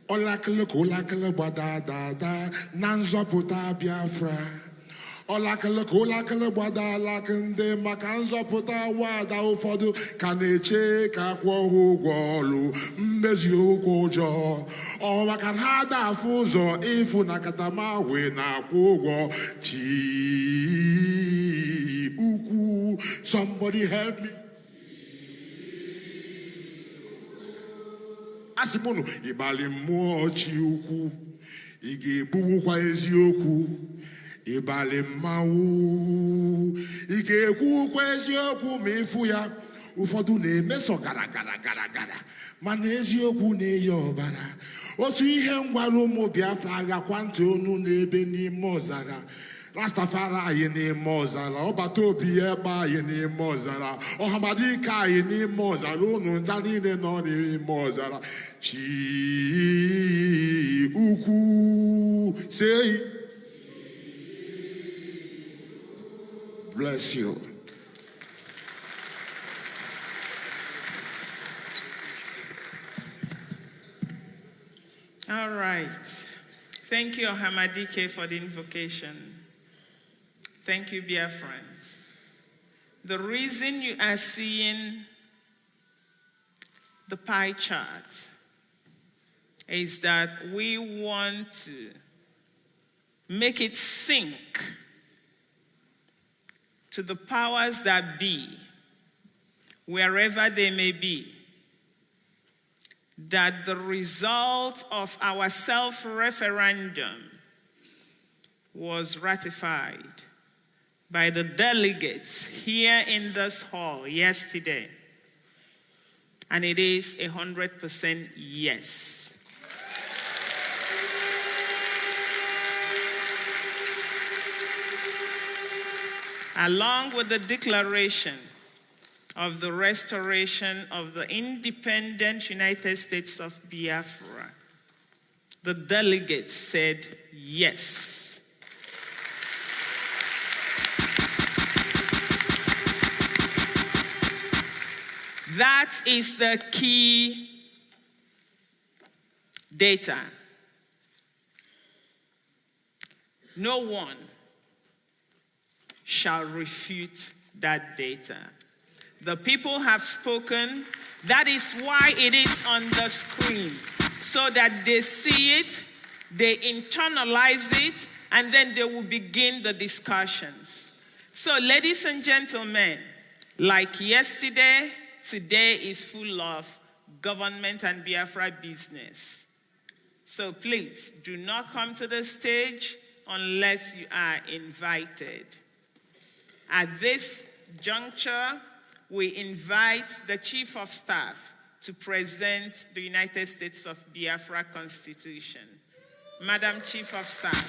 Olakele badada nanzọpụta Biafra. Olakele badala kende maka nzọpụta wada ụfọdụ ka na-eche ka akwụọ ha ụgwọ ọlụ mmezi okwu ọjọọ. Ọ maka ha da-afụ ụzọ ịfụ na katama wee na-akwụ ụgwọ chi ukwu. Somebody help me. Asimunu ịbalị mmụọ chi ukwu, ị ga-ebuwukwa eziokwu. Ịbalị mmanwụ, ị ga-ekwukwa eziokwu ma ịfụ ya. Ụfọdụ na-emeso gara mana eziokwu na-eyi ọbara. Otu ihe ngwara ụmụ Biafra agakwa ntị onu n'ebe n'ime ọzara. Rastafari anyị n'ime ọzara, ọbata obi ya ebe anyị n'ime ọzara, ọhamadike anyị n'ime ọzara, unu nta niile nọ n'ime ọzara. Chi ukwu, say, bless you. All right. Thank you, Hamadike, for the invocation. Thank you, Biafrans. The reason you are seeing the pie chart is that we want to make it sink to the powers that be, wherever they may be, that the result of our self-referendum was ratified by the delegates here in this hall yesterday. And it is 100% yes. Along with the declaration of the restoration of the independent United States of Biafra, the delegates said yes. That is the key data. No one shall refute that data. The people have spoken. That is why it is on the screen, so that they see it, they internalize it, and then they will begin the discussions. So, ladies and gentlemen, like yesterday, today is full of government and Biafra business. So please, do not come to the stage unless you are invited. At this juncture, we invite the Chief of Staff to present the United States of Biafra Constitution. Madam Chief of Staff.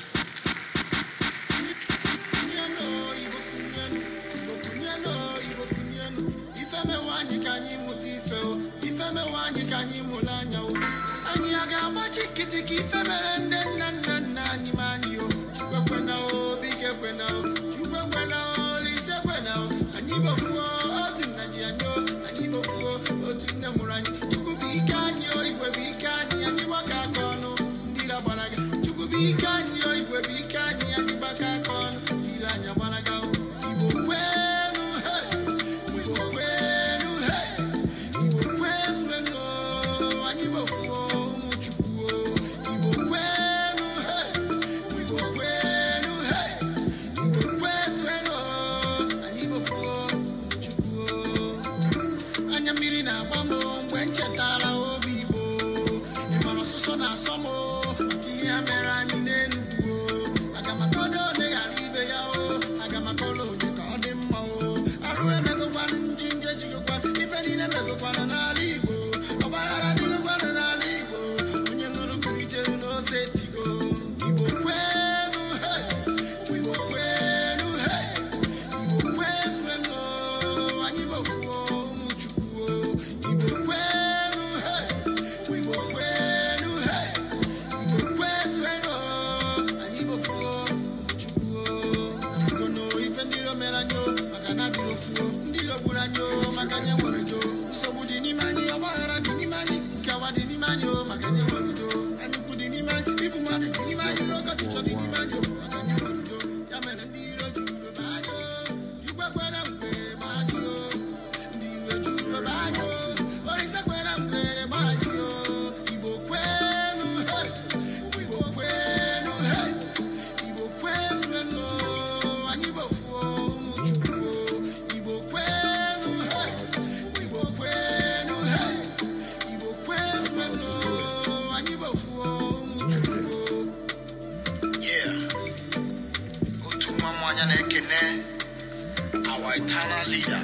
Our eternal leader,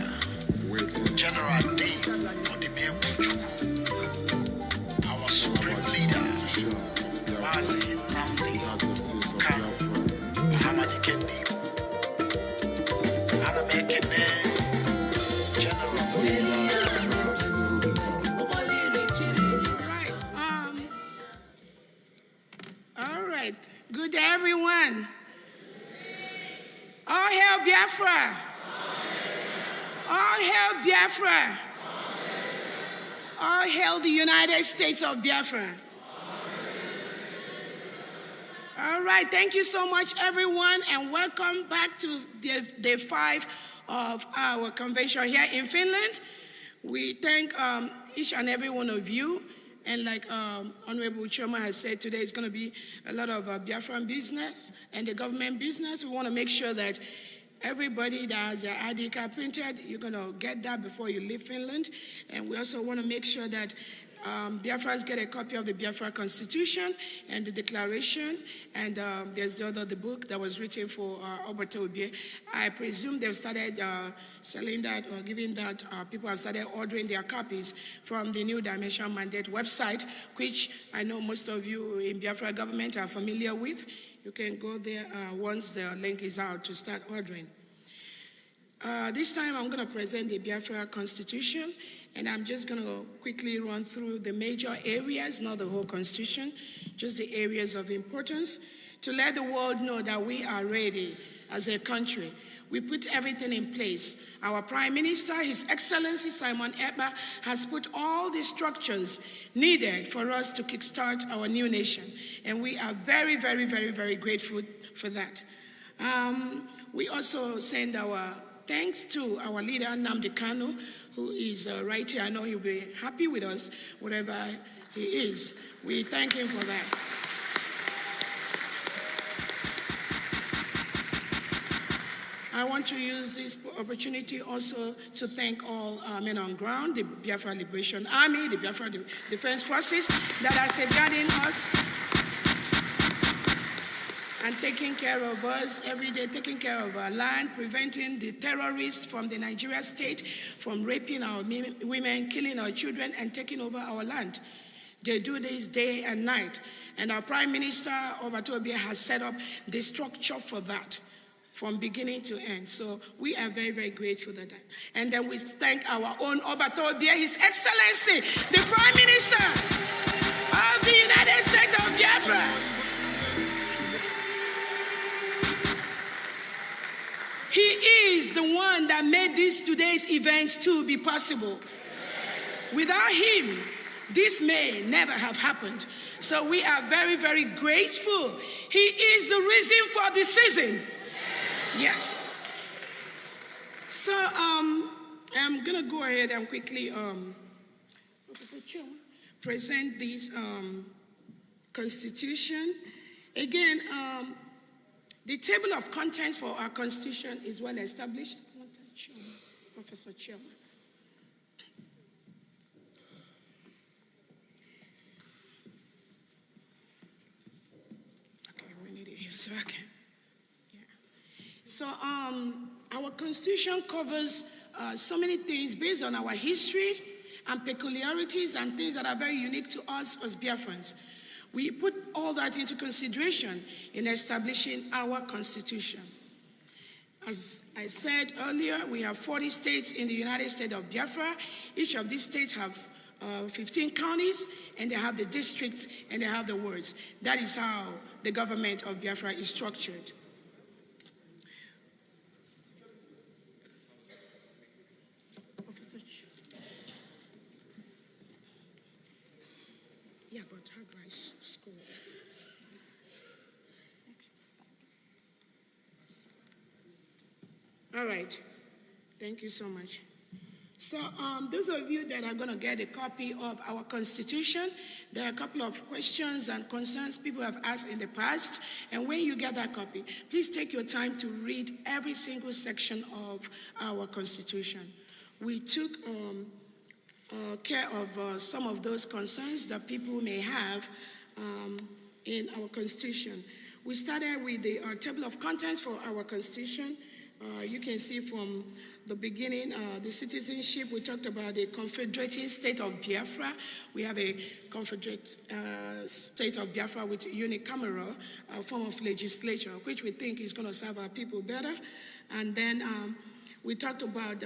General D. Our supreme leader, Mazi Namdi Kano, Muhammad Kendi, Anamekene, All right. Good day, everyone. All hail Biafra. All hail Biafra. All hail the United States of Biafra. All right, thank you so much, everyone, and welcome back to day 5 of our convention here in Finland. We thank each and every one of you. And like Honorable Choma has said, today is going to be a lot of Biafran business and the government business. We want to make sure that everybody that has their ID card printed, you're going to get that before you leave Finland. And we also want to make sure that Biafrans get a copy of the Biafra Constitution and the Declaration. And there's the book that was written for Obatobie. I presume they've started selling that or giving that. People have started ordering their copies from the New Dimension Mandate website, which I know most of you in Biafra government are familiar with. You can go there once the link is out to start ordering. This time I'm going to present the Biafra Constitution, and I'm just going to quickly run through the major areas, not the whole Constitution, just the areas of importance, to let the world know that we are ready as a country. We put everything in place. Our Prime Minister, His Excellency Simon Ekpa, has put all the structures needed for us to kickstart our new nation. And we are very, very, very, very grateful for that. We also send our thanks to our leader, Nnamdi Kanu, who is right here. I know he'll be happy with us, wherever he is. We thank him for that. I want to use this opportunity also to thank all men on ground, the Biafra Liberation Army, the Biafra Defense Forces that are safeguarding us and taking care of us every day, taking care of our land, preventing the terrorists from the Nigeria state from raping our women, killing our children, and taking over our land. They do this day and night. And our Prime Minister, Obatobie, has set up the structure for that from beginning to end. So we are very, very grateful for that. And then we thank our own Obatobie, His Excellency, the Prime Minister of the United States of Biafra. He is the one that made today's events to be possible. Without him, this may never have happened. So we are very, very grateful. He is the reason for the season. Yes. So I'm going to go ahead and quickly present this Constitution. Again, the table of contents for our Constitution is well established. Professor Chairman. Okay, we need it here so I can. Yeah. So our Constitution covers so many things based on our history and peculiarities and things that are very unique to us as Biafrans. We put all that into consideration in establishing our Constitution. As I said earlier, we have 40 states in the United States of Biafra. Each of these states have 15 counties, and they have the districts, and they have the wards. That is how the government of Biafra is structured. Yeah, but how do I score? All right. Thank you so much. So those of you that are going to get a copy of our Constitution, there are a couple of questions and concerns people have asked in the past. And when you get that copy, please take your time to read every single section of our Constitution. We took care of some of those concerns that people may have in our Constitution. We started with the table of contents for our Constitution. You can see from the beginning, the citizenship, we talked about the confederating state of Biafra. We have a confederate state of Biafra with unicameral form of legislature, which we think is going to serve our people better. And then we talked about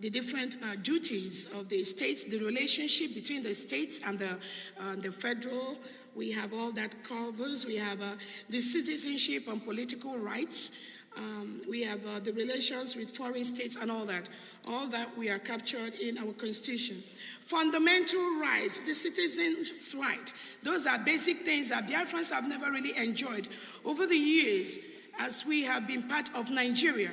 the different duties of the states, the relationship between the states and the federal. We have all that covers. We have the citizenship and political rights. We have the relations with foreign states and all that. All that we are captured in our Constitution. Fundamental rights, the citizens' right. Those are basic things that Biafrans have never really enjoyed. Over the years, as we have been part of Nigeria,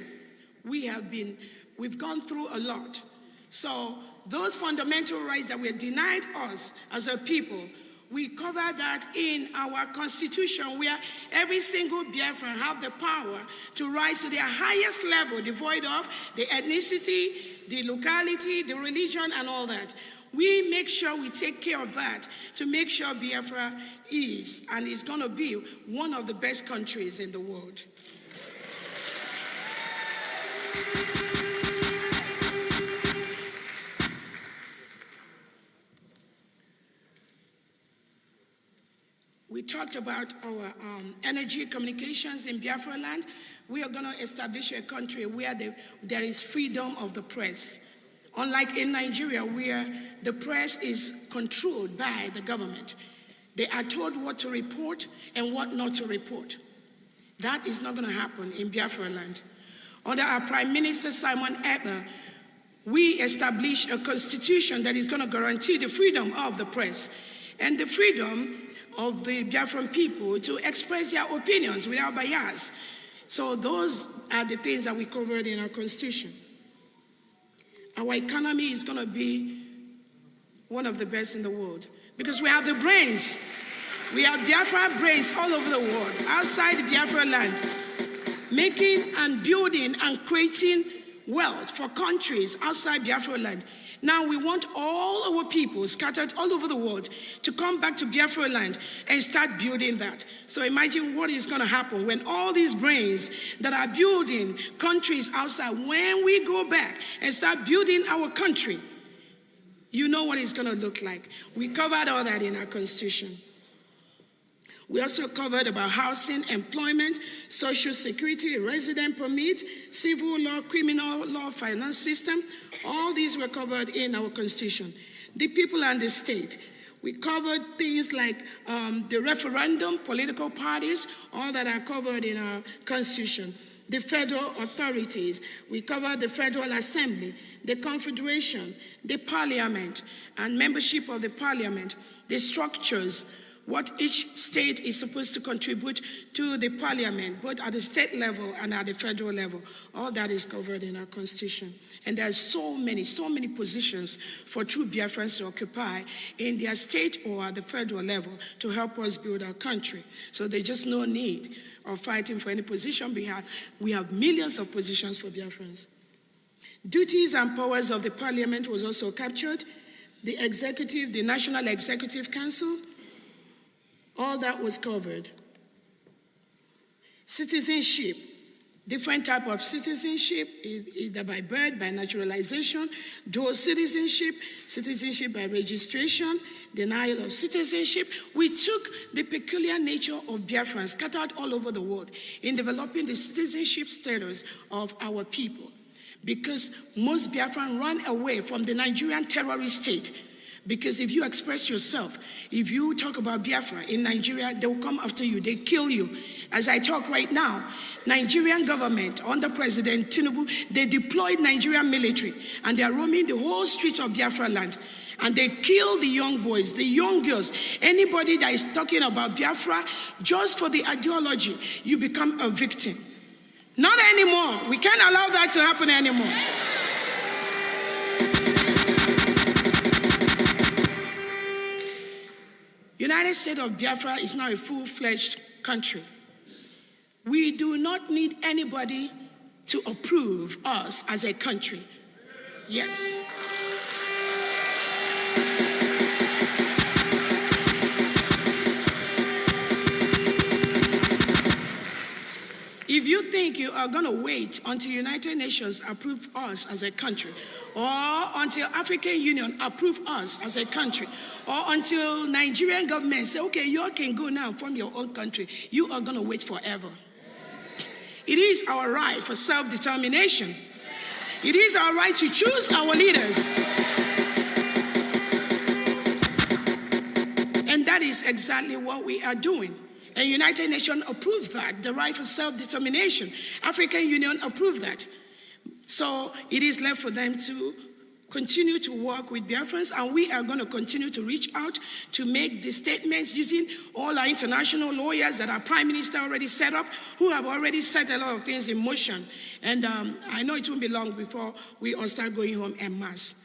we've gone through a lot. So those fundamental rights that were denied us as a people, we cover that in our Constitution, where every single Biafran have the power to rise to their highest level, devoid of the ethnicity, the locality, the religion, and all that. We make sure we take care of that to make sure Biafra is and is going to be one of the best countries in the world. We talked about our energy communications in Biafra land. We are going to establish a country where there is freedom of the press. Unlike in Nigeria, where the press is controlled by the government. They are told what to report and what not to report. That is not going to happen in Biafra land. Under our Prime Minister, Simon Ekpa, we established a constitution that is going to guarantee the freedom of the press and the freedom of the Biafran people to express their opinions without bias. So those are the things that we covered in our Constitution. Our economy is going to be one of the best in the world because we have the brains. We have Biafra brains all over the world, outside the Biafra land, making and building and creating wealth for countries outside Biafra land. Now we want all our people scattered all over the world to come back to Biafra land and start building that. So imagine what is going to happen when all these brains that are building countries outside, when we go back and start building our country, you know what it's going to look like. We covered all that in our Constitution. We also covered about housing, employment, social security, resident permit, civil law, criminal law, finance system. All these were covered in our Constitution. The people and the state. We covered things like the referendum, political parties, all that are covered in our Constitution. The federal authorities. We covered the Federal Assembly, the Confederation, the Parliament, and membership of the Parliament, the structures, what each state is supposed to contribute to the Parliament, both at the state level and at the federal level. All that is covered in our Constitution. And there's so many positions for true Biafrans to occupy in their state or at the federal level to help us build our country. So there's just no need of fighting for any position. We have millions of positions for Biafrans. Duties and powers of the Parliament was also captured. The executive, the National Executive Council, all that was covered. Citizenship, different type of citizenship, either by birth, by naturalization, dual citizenship, citizenship by registration, denial of citizenship. We took the peculiar nature of Biafrans scattered all over the world in developing the citizenship status of our people. Because most Biafrans run away from the Nigerian terrorist state. Because if you express yourself, if you talk about Biafra in Nigeria, they will come after you, they kill you. As I talk right now, Nigerian government under President Tinubu, they deployed Nigerian military and they are roaming the whole streets of Biafra land. And they kill the young boys, the young girls. Anybody that is talking about Biafra, just for the ideology, you become a victim. Not anymore. We can't allow that to happen anymore. United States of Biafra is now a full-fledged country. We do not need anybody to approve us as a country. Yes. If you think you are going to wait until United Nations approve us as a country, or until African Union approve us as a country, or until Nigerian government say, okay, you all can go now from your own country, you are going to wait forever. It is our right for self-determination. It is our right to choose our leaders. And that is exactly what we are doing. And United Nations approved that, the right for self-determination. African Union approved that. So it is left for them to continue to work with Biafrans, and we are going to continue to reach out to make the statements using all our international lawyers that our Prime Minister already set up, who have already set a lot of things in motion. And I know it won't be long before we all start going home en masse.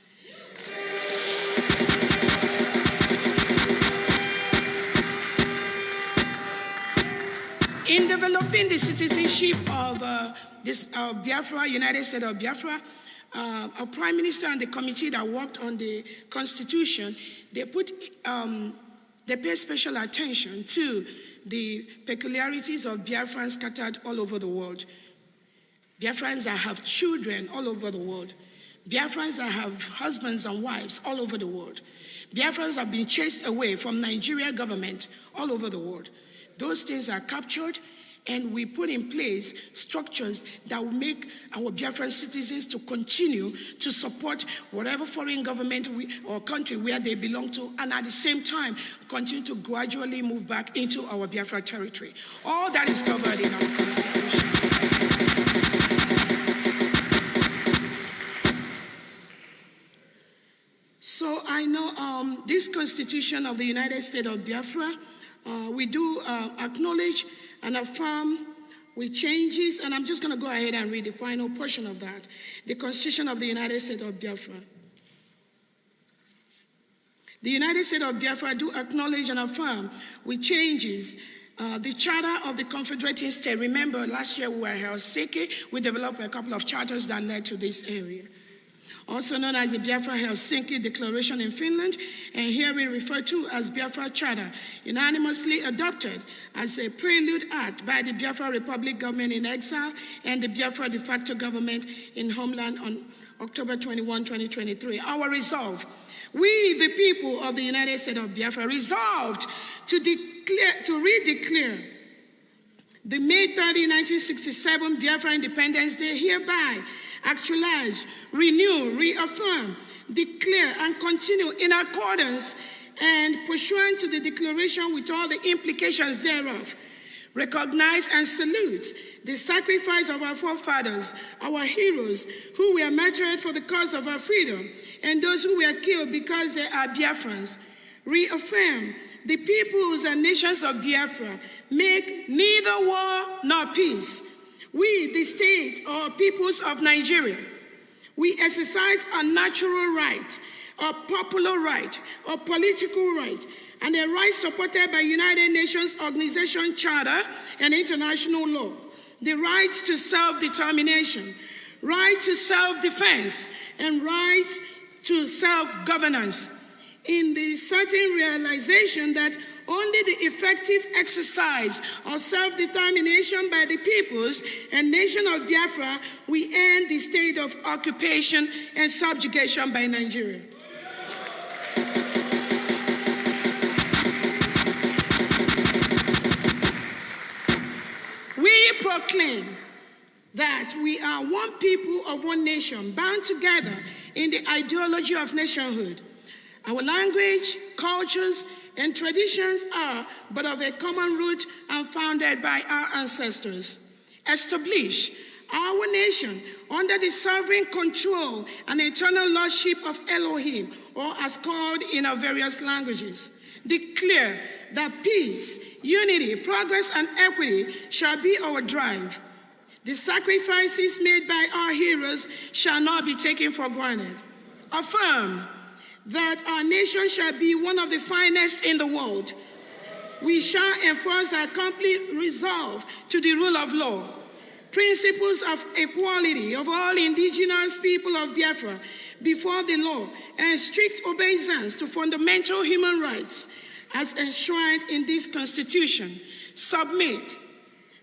In developing the citizenship of Biafra, United States of Biafra, our Prime Minister and the committee that worked on the Constitution, they pay special attention to the peculiarities of Biafrans scattered all over the world. Biafrans that have children all over the world. Biafrans that have husbands and wives all over the world. Biafrans have been chased away from Nigerian government all over the world. Those things are captured, and we put in place structures that will make our Biafran citizens to continue to support whatever foreign government or country where they belong to, and at the same time continue to gradually move back into our Biafra territory. All that is covered in our Constitution. So I know this Constitution of the United States of Biafra, we do acknowledge and affirm with changes, and I'm just going to go ahead and read the final portion of that. The Constitution of the United States of Biafra. The United States of Biafra do acknowledge and affirm with changes the Charter of the Confederating State. Remember, last year we were in Helsinki. We developed a couple of charters that led to this area. Also known as the Biafra-Helsinki Declaration in Finland, and herein referred to as Biafra Charter, unanimously adopted as a prelude act by the Biafra Republic government in exile and the Biafra de facto government in homeland on October 21, 2023. Our resolve, we, the people of the United States of Biafra, resolved to redeclare the May 30, 1967 Biafra Independence Day hereby actualize, renew, reaffirm, declare, and continue in accordance and pursuant to the declaration with all the implications thereof. Recognize and salute the sacrifice of our forefathers, our heroes, who were martyred for the cause of our freedom, and those who were killed because they are Biafrans. Reaffirm the peoples and nations of Biafra make neither war nor peace. We, the state or peoples of Nigeria, we exercise a natural right, a popular right, a political right, and a right supported by United Nations Organization Charter and international law. The right to self-determination, right to self-defense, and right to self-governance, in the certain realization that only the effective exercise of self-determination by the peoples and nation of Biafra will end the state of occupation and subjugation by Nigeria. We proclaim that we are one people of one nation, bound together in the ideology of nationhood. Our language, cultures, and traditions are but of a common root and founded by our ancestors. Establish our nation under the sovereign control and eternal lordship of Elohim, or as called in our various languages. Declare that peace, unity, progress, and equity shall be our drive. The sacrifices made by our heroes shall not be taken for granted. Affirm that our nation shall be one of the finest in the world. We shall enforce our complete resolve to the rule of law, principles of equality of all indigenous people of Biafra before the law, and strict obeisance to fundamental human rights as enshrined in this Constitution. Submit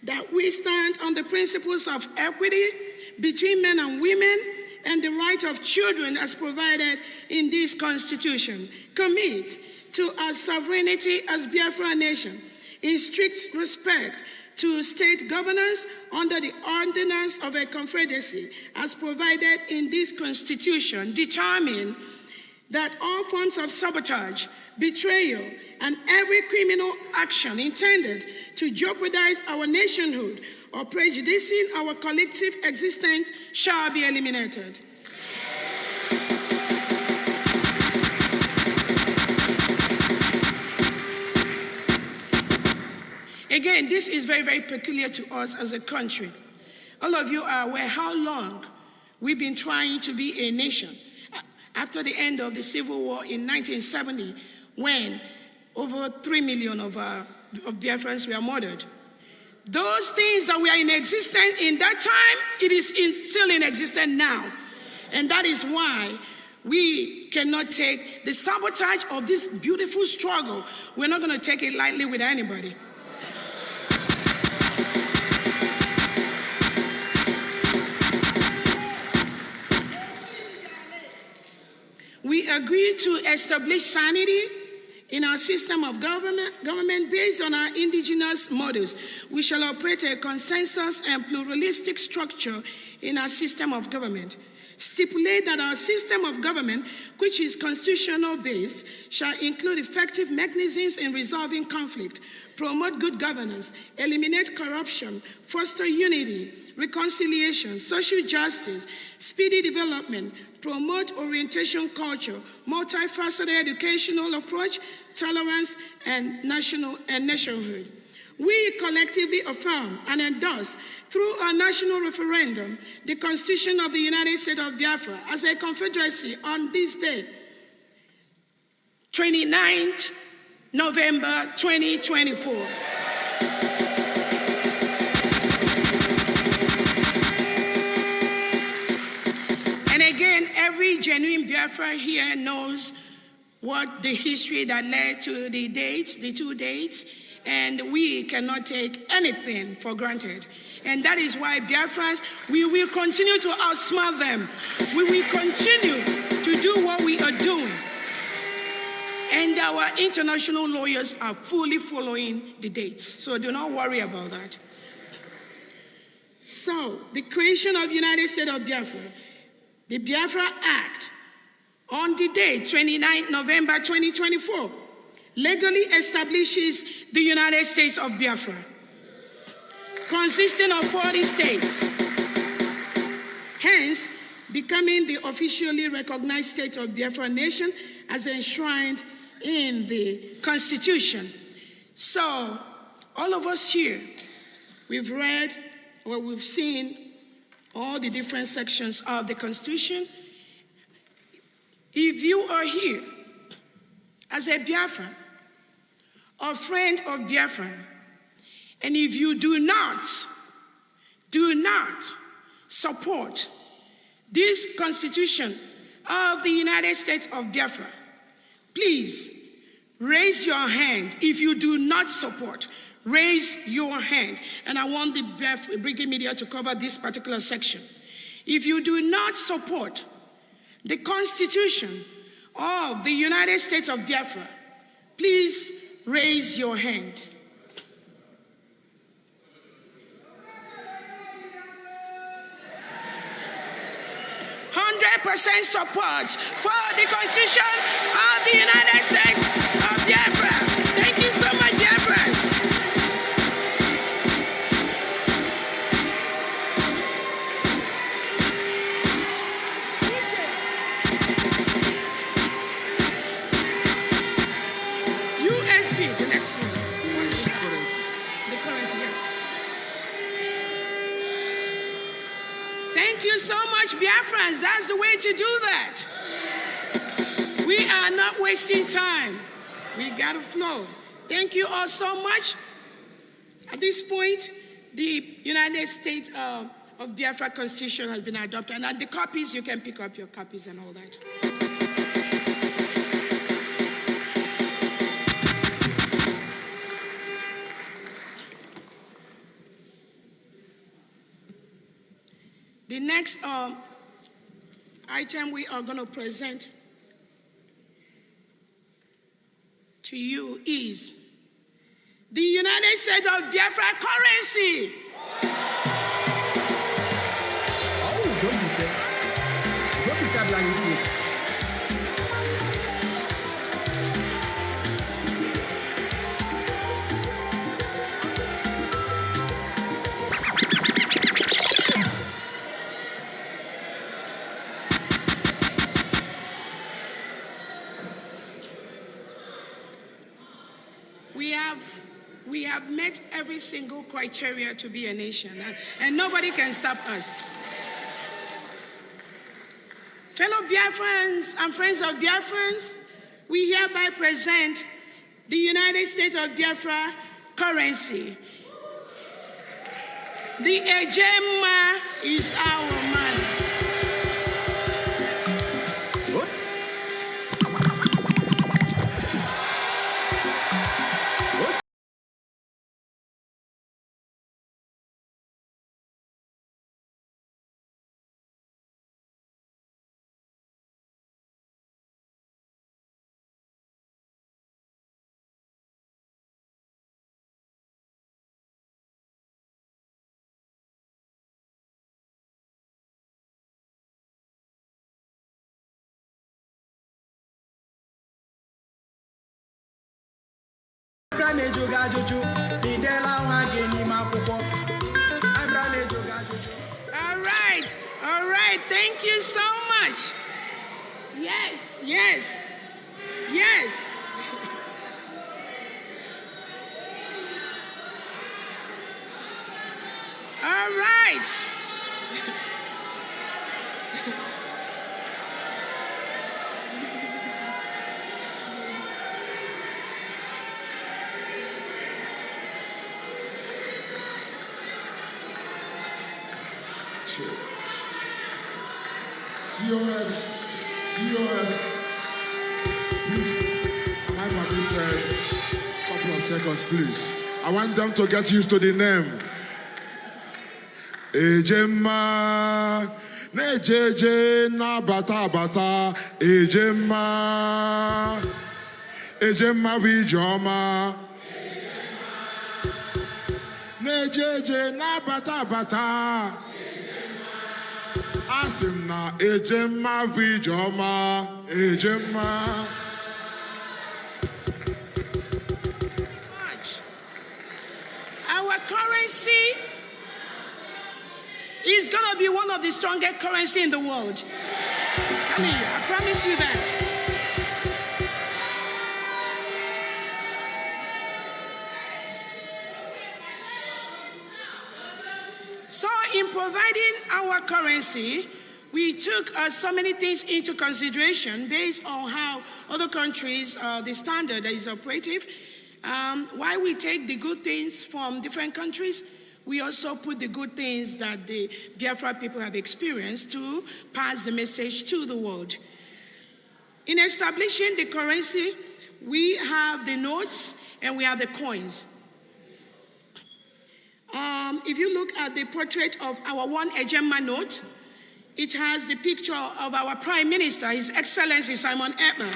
that we stand on the principles of equity between men and women and the right of children as provided in this Constitution. Commit to our sovereignty as Biafra nation in strict respect to state governance under the ordinance of a confederacy as provided in this Constitution. Determine that all forms of sabotage, betrayal, and every criminal action intended to jeopardize our nationhood or prejudicing our collective existence shall be eliminated. Again, this is very, very peculiar to us as a country. All of you are aware how long we've been trying to be a nation. After the end of the Civil War in 1970, when over 3 million of Biafrans were murdered. Those things that were in existence in that time, it is still in existence now. And that is why we cannot take the sabotage of this beautiful struggle. We're not going to take it lightly with anybody. We agree to establish sanity in our system of government based on our indigenous models. We shall operate a consensus and pluralistic structure in our system of government. Stipulate that our system of government, which is constitutional based, shall include effective mechanisms in resolving conflict, promote good governance, eliminate corruption, foster unity, reconciliation, social justice, speedy development, promote orientation culture, multifaceted educational approach, tolerance, and nationhood. We collectively affirm and endorse through our national referendum the Constitution of the United States of Biafra as a confederacy on this day, 29th November 2024. And again, every genuine Biafra here knows what the history that led to the dates, the two dates, and we cannot take anything for granted. And that is why Biafrans, we will continue to outsmart them. We will continue to do what we are doing. And our international lawyers are fully following the dates. So do not worry about that. So, the creation of the United States of Biafra, the Biafra Act, on the day, 29 November 2024, legally establishes the United States of Biafra, consisting of 40 states, hence becoming the officially recognized state of Biafra nation as enshrined in the Constitution. So, all of us here, we've read or we've seen all the different sections of the Constitution. If you are here as a Biafran, a friend of Biafran, and if you do not support this Constitution of the United States of Biafra, please raise your hand. If you do not support, raise your hand. And I want the Koikimedia to cover this particular section. If you do not support the Constitution of the United States of Biafra, please raise your hand. % support for the Constitution of the United States of Biafra. Thank you so much, Biafrans. Biafrans, that's the way to do that. We are not wasting time. We got to flow. Thank you all so much. At this point, the United States of Biafra Constitution has been adopted. And the copies, you can pick up your copies and all that. The next item we are going to present to you is the United States of Biafra currency. Oh, don't be sad. Don't be sad, Lathi. We have met every single criteria to be a nation, and nobody can stop us. Fellow Biafrans and friends of Biafrans, we hereby present the United States of Biafra currency. The Ejema is our money. All right, thank you so much. Yes. All right. COS. Please, am I permitted? A couple of seconds, please. I want them to get used to the name. Ejema, nejeje na bata. Ejema wijoma. Nejeje na bata. Asim na ejema wijoma. Ejema. Our currency is going to be one of the strongest currency in the world. I promise you that. So in providing our currency, we took so many things into consideration based on how other countries, the standard that is operative. While we take the good things from different countries, we also put the good things that the Biafra people have experienced to pass the message to the world. In establishing the currency, we have the notes and we have the coins. If you look at the portrait of our one Ejema note, it has the picture of our Prime Minister, His Excellency Simon Ekpa.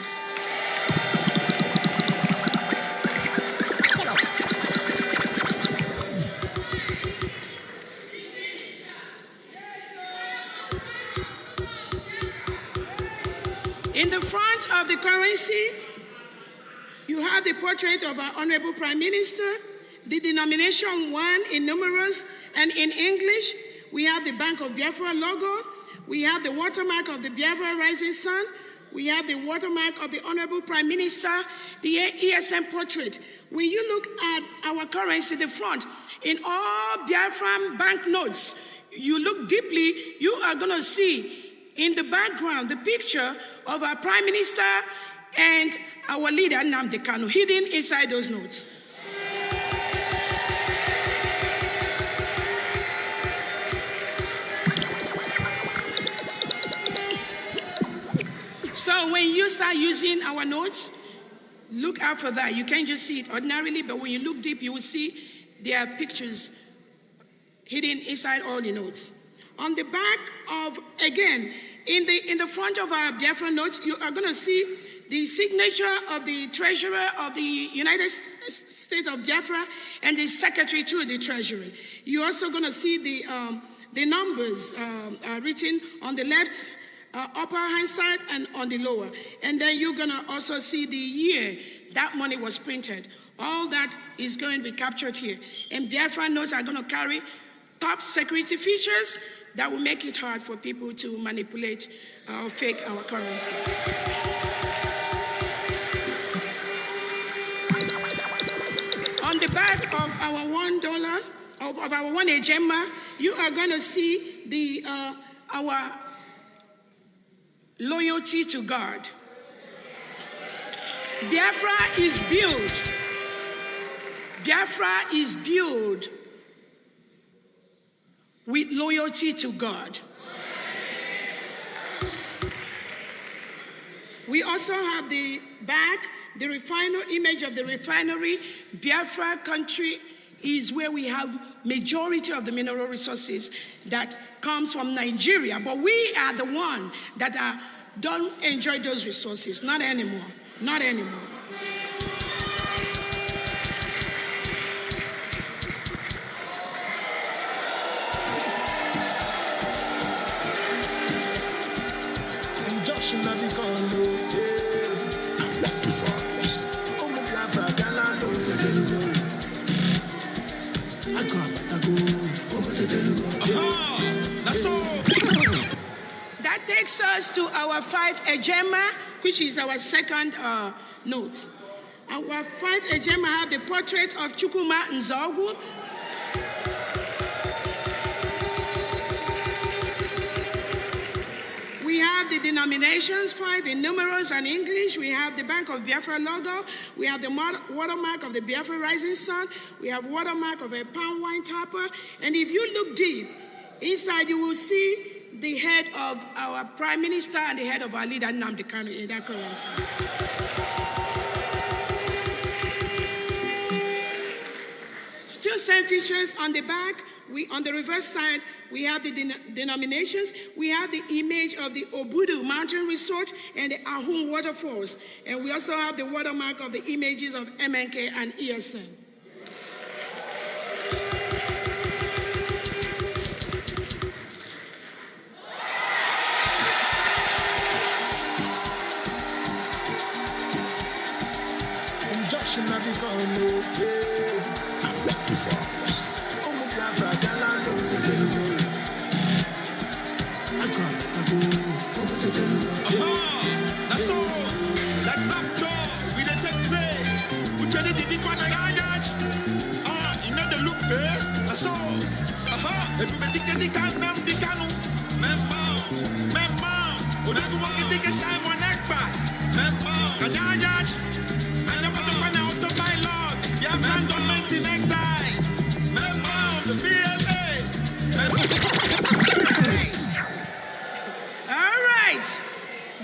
In the front of the currency, you have the portrait of our Honorable Prime Minister, the denomination 1 in numerals and in English. We have the Bank of Biafra logo. We have the watermark of the Biafra Rising Sun. We have the watermark of the Honorable Prime Minister, the ESM portrait. When you look at our currency, the front, in all Biafran banknotes, you look deeply, you are going to see in the background, the picture of our Prime Minister and our leader, Nnamdi Kanu, hidden inside those notes. So when you start using our notes, look out for that. You can't just see it ordinarily, but when you look deep, you will see there are pictures hidden inside all the notes. On the back of, again, in the front of our Biafra notes, you are going to see the signature of the Treasurer of the United States of Biafra and the Secretary to the Treasury. You're also going to see the numbers written on the left upper hand side and on the lower. And then you're going to also see the year that money was printed. All that is going to be captured here. And Biafra notes are going to carry top security features that will make it hard for people to manipulate or fake our currency. On the back of our $1, of our 1 ejema, you are going to see our loyalty to God. Biafra is built. Biafra is built with loyalty to God. We also have the back, the image of the refinery. Biafra country is where we have majority of the mineral resources that comes from Nigeria, but we are the one that don't enjoy those resources. Not anymore. Not anymore. That takes us to our 5 ejema, which is our second note. Our 5 ejema have the portrait of Chukwuma Nzogu. We have the denominations, 5 in numerals and English. We have the Bank of Biafra logo. We have the watermark of the Biafra Rising Sun. We have watermark of a palm wine topper. And if you look deep, inside you will see the head of our Prime Minister and the head of our leader, Nnamdi Kanu, in that currency. Still same features on the back. On the reverse side, we have the denominations. We have the image of the Obudu Mountain Resort and the Ahun Waterfalls. And we also have the watermark of the images of MNK and ESN.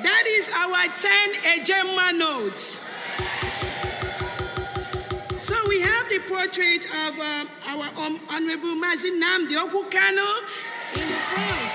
That is our 10 ejema notes. So we have the portrait of our Honorable Mazi Nnamdi Kanu in the front.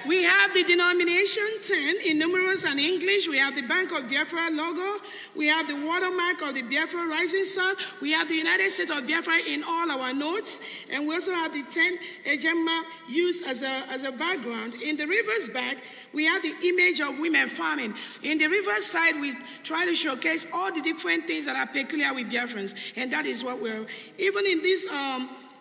We have the denomination 10 in numerals and English. We have the Bank of Biafra logo. We have the watermark of the Biafra Rising Sun. We have the United States of Biafra in all our notes. And we also have the 10 ejema used as a background. In the reverse back, we have the image of women farming. In the reverse side, we try to showcase all the different things that are peculiar with Biafrans. And that is what we're, even in this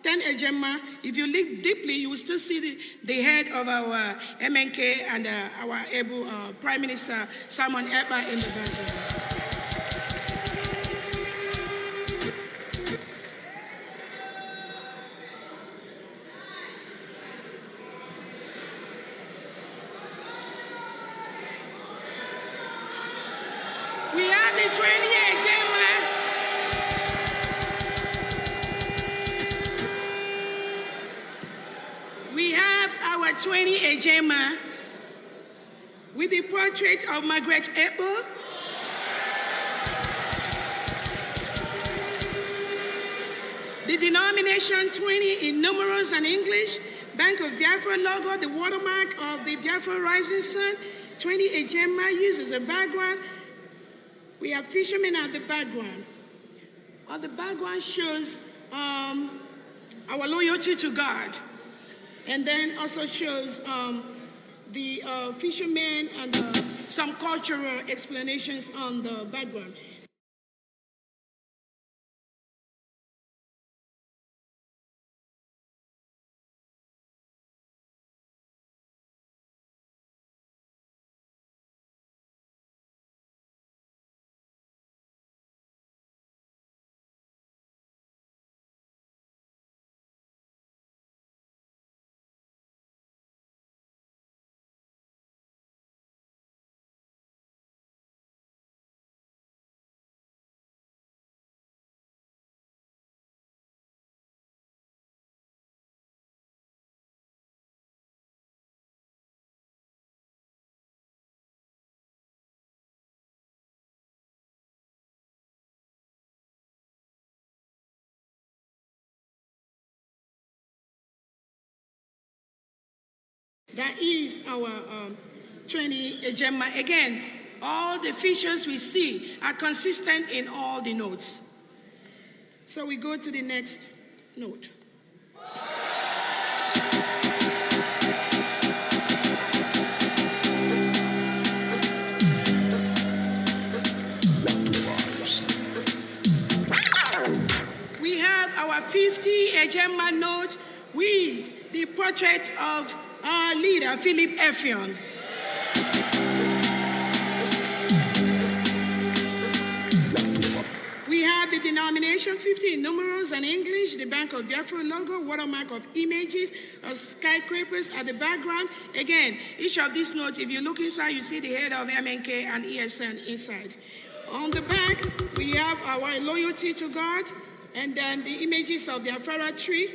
10 ejema, if you look deeply, you will still see the head of our MNK and our able Prime Minister Simon Ekpa in the background. 20 Ejema. We have our 20 Ejema with the portrait of Margaret Ebo. The denomination 20 in numerals and English, Bank of Biafra logo, the watermark of the Biafra Rising Sun, 20 Ejema used as a background. We have fishermen at the background. On the background shows our loyalty to God. And then also shows the fishermen and some cultural explanations on the background. That is our 20 Ejema. Again, all the features we see are consistent in all the notes. So we go to the next note. We have our 50 Ejema note with the portrait of our leader, Philip Effion. We have the denomination 50 in numerals and English, the Bank of Biafra logo, watermark of images of skyscrapers at the background. Again, each of these notes, if you look inside, you see the head of MNK and ESN inside. On the back, we have our loyalty to God, and then the images of the Afara tree,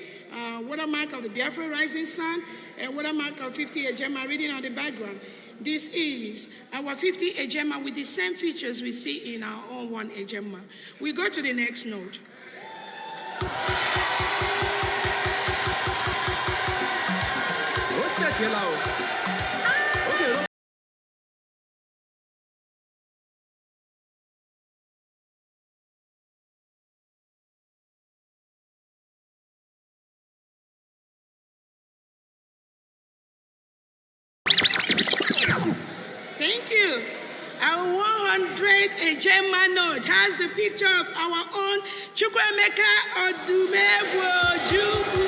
watermark of the Biafra Rising Sun, and watermark of 50 Ejema reading on the background. This is our 50 Ejema with the same features we see in our own 1 Ejema. We go to the next note. Thank you. Our 100 Ejema note has the picture of our own Chukwemeka Odumegwu Ojukwu.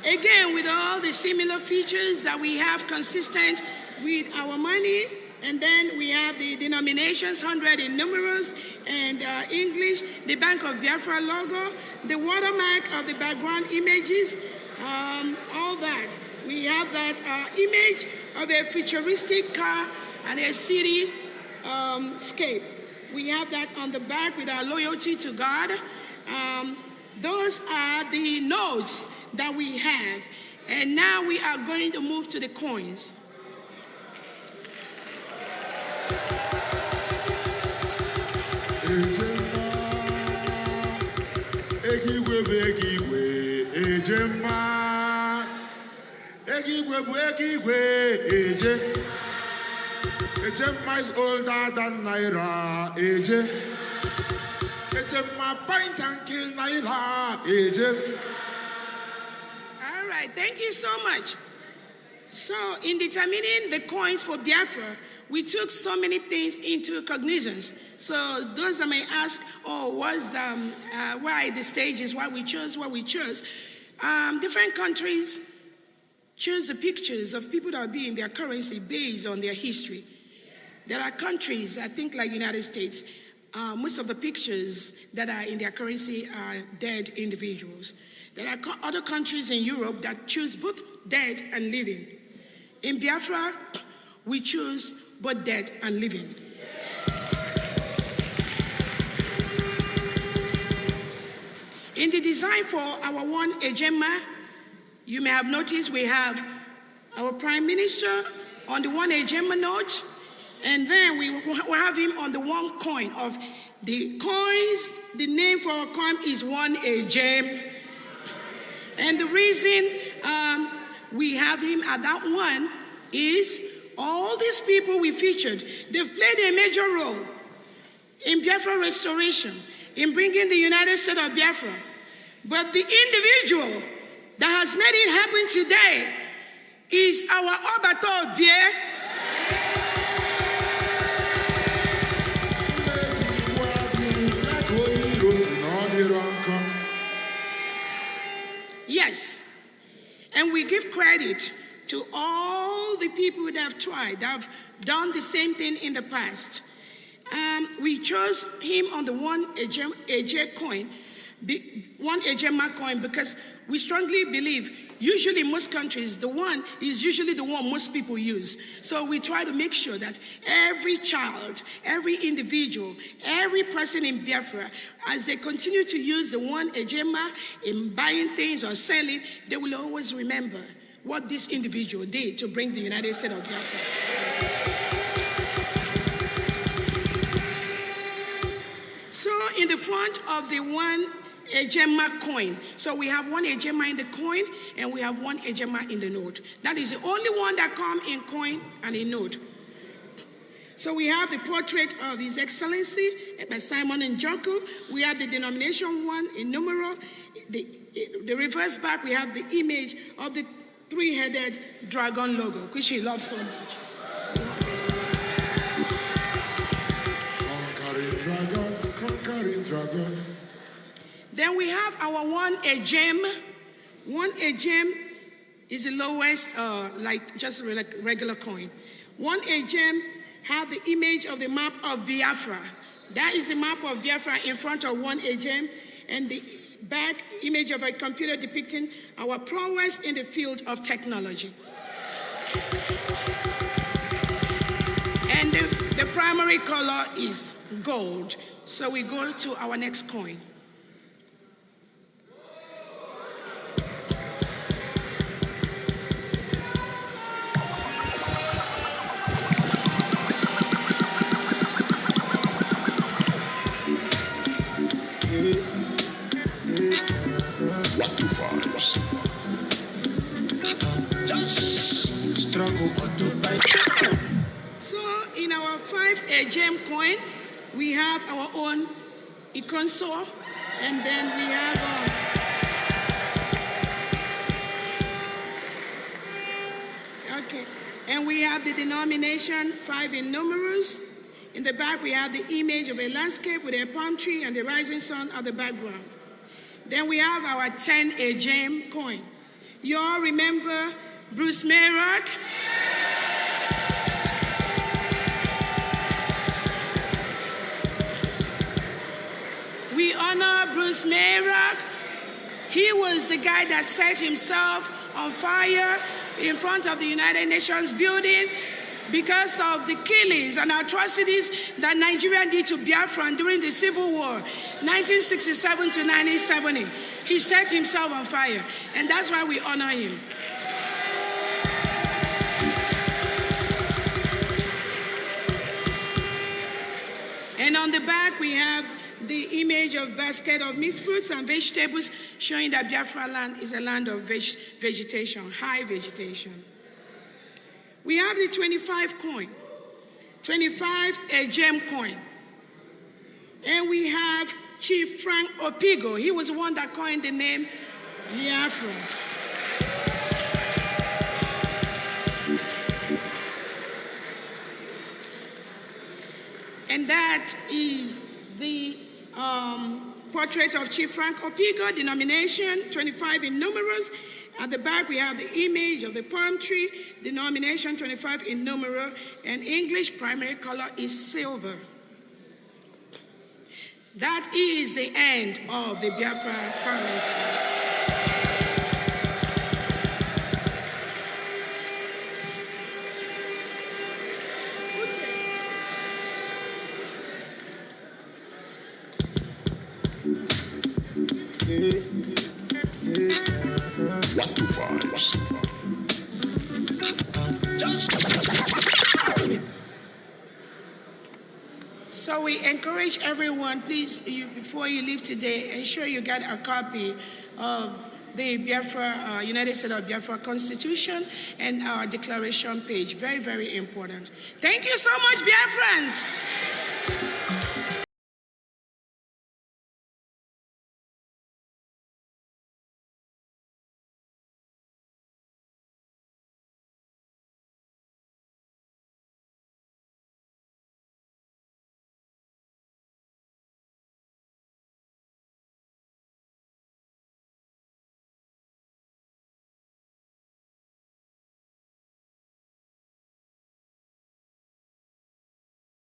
Again, with all the similar features that we have consistent with our money. And then we have the denominations, 100 in numerals and English, the Bank of Biafra logo, the watermark of the background images, all that. We have that image of a futuristic car and a city scape. We have that on the back with our loyalty to God. Those are the notes that we have. And now we are going to move to the coins. Ejema is older than Naira. Ejema pint and kill Naira. All right, thank you so much. So, in determining the coins for Biafra, we took so many things into cognizance. So, those that may ask, oh, why the stages, why we chose what we chose. Different countries choose the pictures of people that will be in their currency based on their history. There are countries, I think like United States, most of the pictures that are in their currency are dead individuals. There are other countries in Europe that choose both dead and living. In Biafra, we choose both dead and living. In the design for our one Ejema, you may have noticed we have our Prime Minister on the one Ejema note, and then we have him on the one coin of the coins. The name for our coin is one Ejem. And the reason we have him at that one is all these people we featured, they've played a major role in Biafra restoration, in bringing the United States of Biafra. But the individual that has made it happen today is our Obato Bie. Yes, and we give credit to all the people that have tried, that have done the same thing in the past. We chose him on the one AJ coin, one Ejema coin, because we strongly believe, usually in most countries, the one is usually the one most people use. So we try to make sure that every child, every individual, every person in Biafra, as they continue to use the one Ejema in buying things or selling, they will always remember what this individual did to bring the United States of Biafra. So in the front of the one Ejema coin, so we have one Ejema in the coin and we have one Ejema in the note. That is the only one that comes in coin and in note. So we have the portrait of His Excellency by Simon Njoku. We have the denomination one in numeral. The reverse back, we have the image of the three-headed dragon logo, which he loves so much. Conquering dragon. Then we have our one Ejem. One Ejem is the lowest, like just like regular coin. One Ejem have the image of the map of Biafra. That is the map of Biafra in front of one Ejem, and the back image of a computer depicting our prowess in the field of technology. And the primary color is gold. So we go to our next coin. So in our 5 Ejem coin, we have our own Ikonso, and then we have and we have the denomination 5 in numerals. In the back, we have the image of a landscape with a palm tree and the rising sun at the background. Then we have our 10 Ejem coin. You all remember Bruce Mayrock? We honor Bruce Mayrock. He was the guy that set himself on fire in front of the United Nations building because of the killings and atrocities that Nigeria did to Biafra during the Civil War, 1967 to 1970. He set himself on fire, and that's why we honor him. And on the back, we have the image of basket of mixed fruits and vegetables, showing that Biafra land is a land of vegetation, high vegetation. We have the 25 coin, 25 Ejem coin. And we have Chief Frank Opigo. He was the one that coined the name Biafra. And that is the portrait of Chief Frank Opigo, denomination 25 in numerals. At the back, we have the image of the palm tree, denomination 25 in numeral, and English primary color is silver. That is the end of the Biafra currency. What to vibes? So we encourage everyone, please, before you leave today, ensure you get a copy of the Biafra, United States of Biafra Constitution and our declaration page. Very, very important. Thank you so much, Biafrans.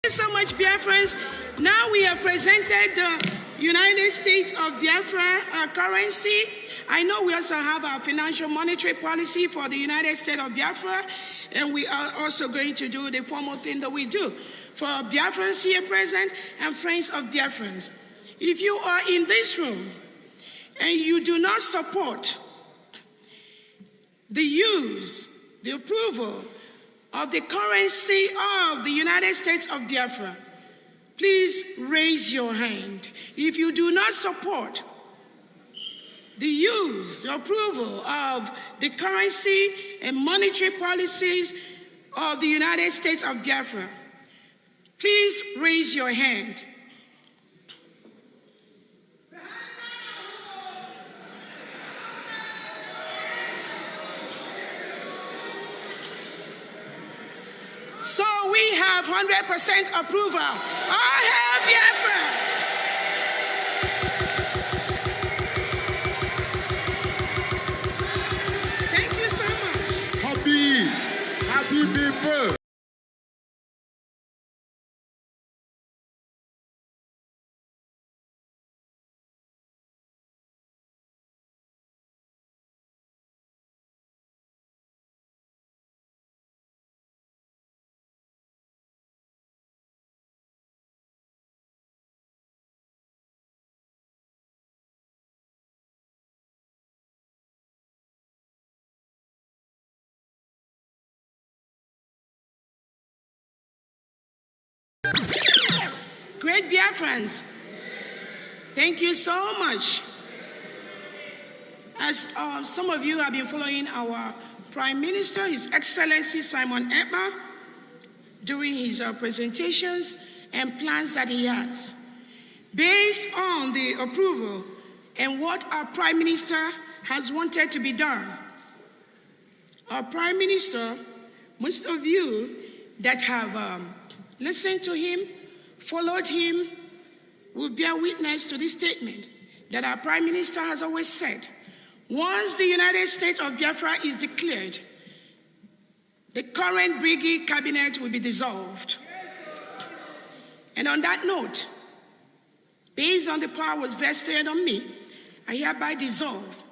Thank you so much, Biafrans. Now we have presented the United States of Biafra currency. I know we also have our financial monetary policy for the United States of Biafra, and we are also going to do the formal thing that we do for Biafrans here present and friends of Biafrans. If you are in this room and you do not support the use, the approval of the currency of the United States of Biafra, please raise your hand. If you do not support the use, the approval of the currency and monetary policies of the United States of Biafra, please raise your hand. So we have 100% approval. All hail Biafra! Thank you so much. Happy people. Great Biafrans, thank you so much. As some of you have been following our Prime Minister, His Excellency Simon Ekpa, during his presentations and plans that he has. Based on the approval and what our Prime Minister has wanted to be done, our Prime Minister, most of you that have listened to him, followed him, will bear witness to this statement that our Prime Minister has always said. Once the United States of Biafra is declared, the current Brigade cabinet will be dissolved. And on that note, based on the powers vested on me, I hereby dissolve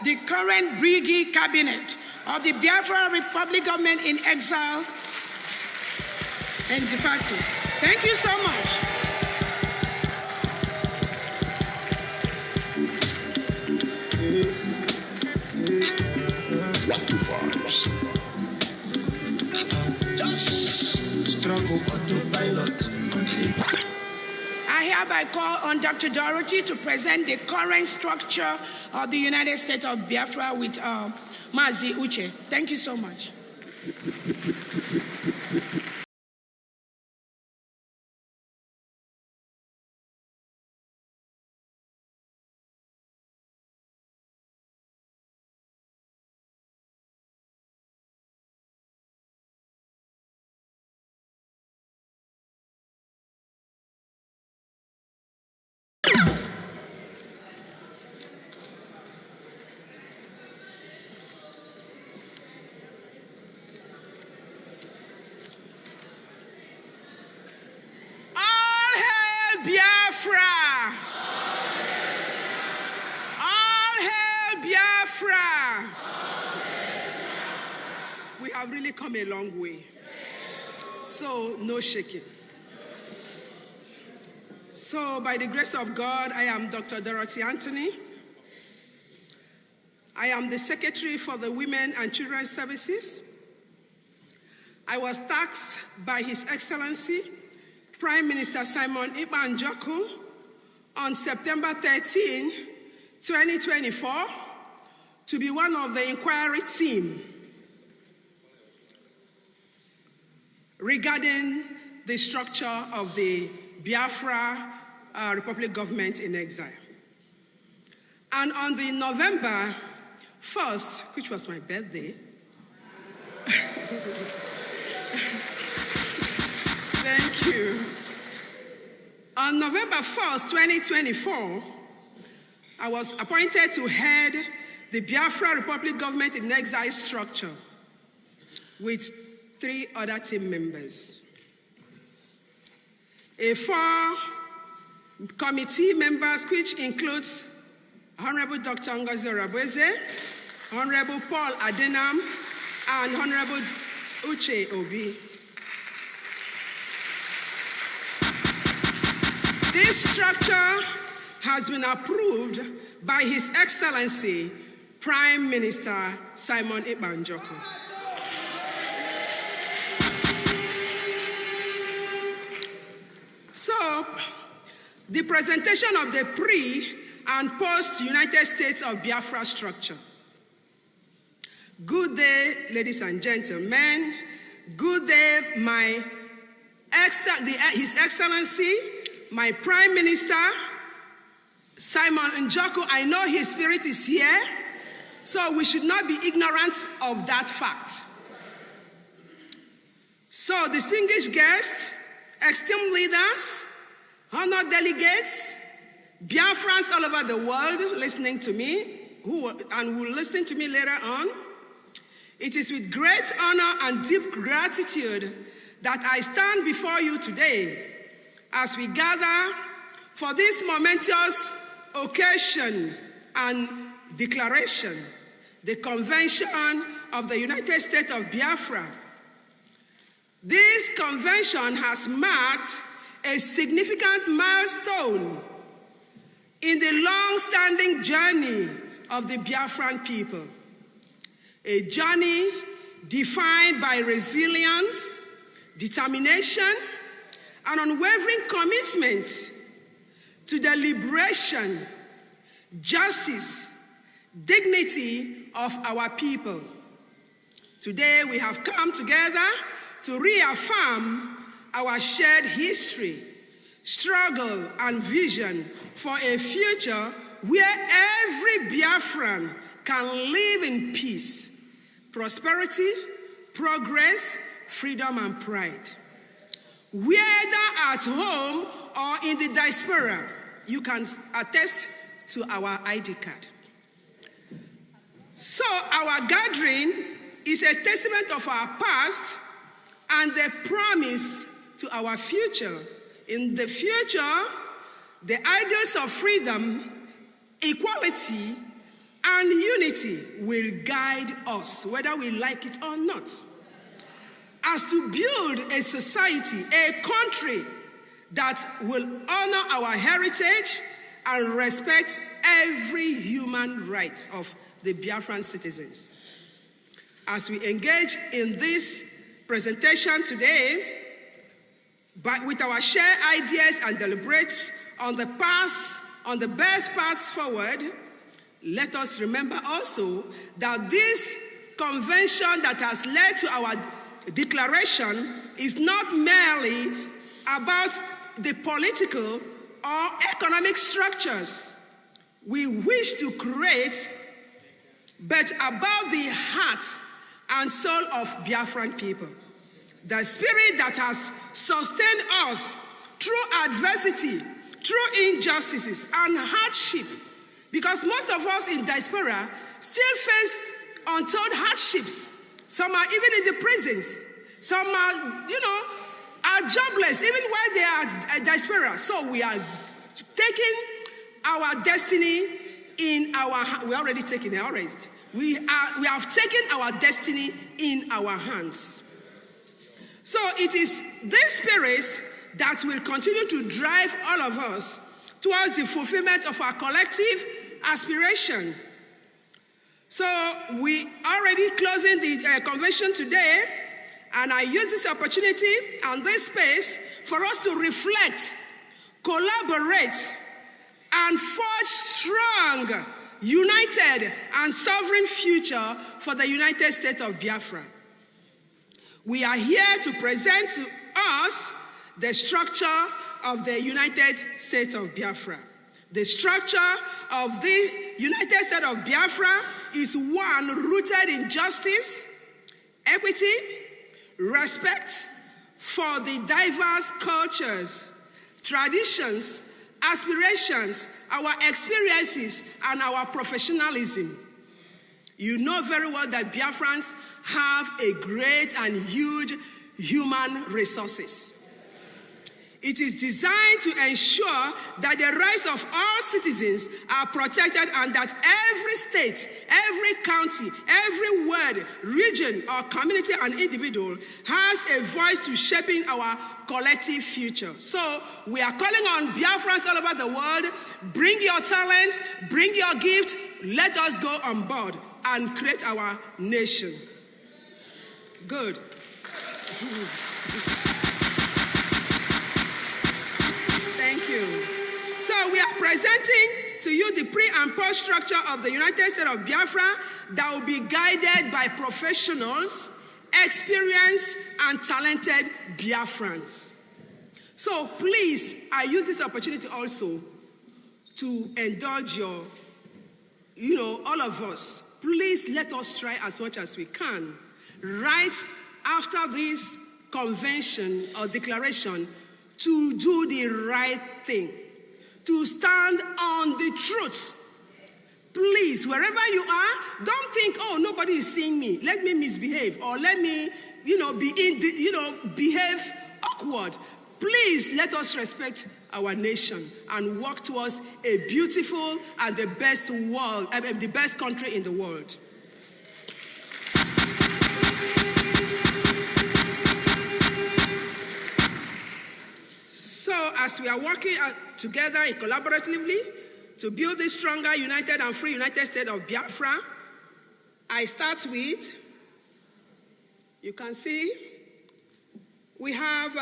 the current Brigade cabinet of the Biafra Republic government in exile and de facto. Thank you so much. What to vibes? Just struggle autopilot until I hereby call on Dr. Dorothy to present the current structure of the United States of Biafra with Mazi Uche. Thank you so much. Biafra! really come a long way. So, no shaking. So, by the grace of God, I am Dr. Dorothy Anthony. I am the Secretary for the Women and Children's Services. I was tasked by His Excellency, Prime Minister Simon Ekpa Njoku, on September 13, 2024, to be one of the inquiry team regarding the structure of the Biafra Republic government in exile. And on the November 1st, which was my birthday, thank you. On November 1st, 2024, I was appointed to head the Biafra Republic government in exile structure with 3 other team members. 4 committee members, which includes Honorable Dr. Ngozi Orabweze, Honorable Paul Adenam, and Honorable Uche Obi. This structure has been approved by His Excellency, Prime Minister Simon Ekpa Njoku. So, the presentation of the pre- and post-United States of Biafra structure. Good day, ladies and gentlemen. Good day, His Excellency, my Prime Minister, Simon Njoku. I know his spirit is here, so we should not be ignorant of that fact. So, distinguished guests, esteemed leaders, honored delegates, Biafrans all over the world listening to me, and will listen to me later on, it is with great honor and deep gratitude that I stand before you today as we gather for this momentous occasion and declaration, the Convention of the United States of Biafra. This convention has marked a significant milestone in the long-standing journey of the Biafran people, a journey defined by resilience, determination, and unwavering commitment to the liberation, justice, dignity of our people. Today we have come together to reaffirm our shared history, struggle, and vision for a future where every Biafran can live in peace, prosperity, progress, freedom, and pride. Whether at home or in the diaspora, you can attest to our ID card. So our gathering is a testament of our past and a promise to our future. In the future, the ideals of freedom, equality, and unity will guide us, whether we like it or not. As to build a society, a country that will honor our heritage and respect every human right of the Biafran citizens. As we engage in this presentation today, but with our shared ideas and deliberate on the past, on the best paths forward, let us remember also that this convention that has led to our declaration is not merely about the political or economic structures we wish to create, but about the heart and soul of Biafran people. The spirit that has sustained us through adversity, through injustices and hardship, because most of us in diaspora still face untold hardships. Some are even in the prisons. Some are, are jobless even while they are diaspora. So we are taking our destiny in our, we're already taking it already. We have taken our destiny in our hands. So it is this spirit that will continue to drive all of us towards the fulfillment of our collective aspiration. So we already closing the convention today, and I use this opportunity and this space for us to reflect, collaborate, and forge strong, united, and sovereign future for the United States of Biafra. We are here to present to us the structure of the United States of Biafra. The structure of the United States of Biafra is one rooted in justice, equity, respect for the diverse cultures, traditions, aspirations, our experiences, and our professionalism. You know very well that Biafrans have a great and huge human resources. It is designed to ensure that the rights of all citizens are protected and that every state, every county, every ward, region, or community and individual has a voice to shaping our collective future. So we are calling on Biafrans all over the world, bring your talents, bring your gift, let us go on board and create our nation. Good. Thank you. So we are presenting to you the pre and post structure of the United States of Biafra that will be guided by professionals, experienced, and talented Biafrans. So please, I use this opportunity also to indulge your, all of us. Please let us try as much as we can, right after this convention or declaration, to do the right thing, to stand on the truth. Please, wherever you are, don't think, oh, nobody is seeing me. Let me misbehave, or let me, behave awkward. Please let us respect our nation and work towards a beautiful and the best country in the world. So as we are working together collaboratively to build this stronger, united, and free United States of Biafra, I start with, you can see, we have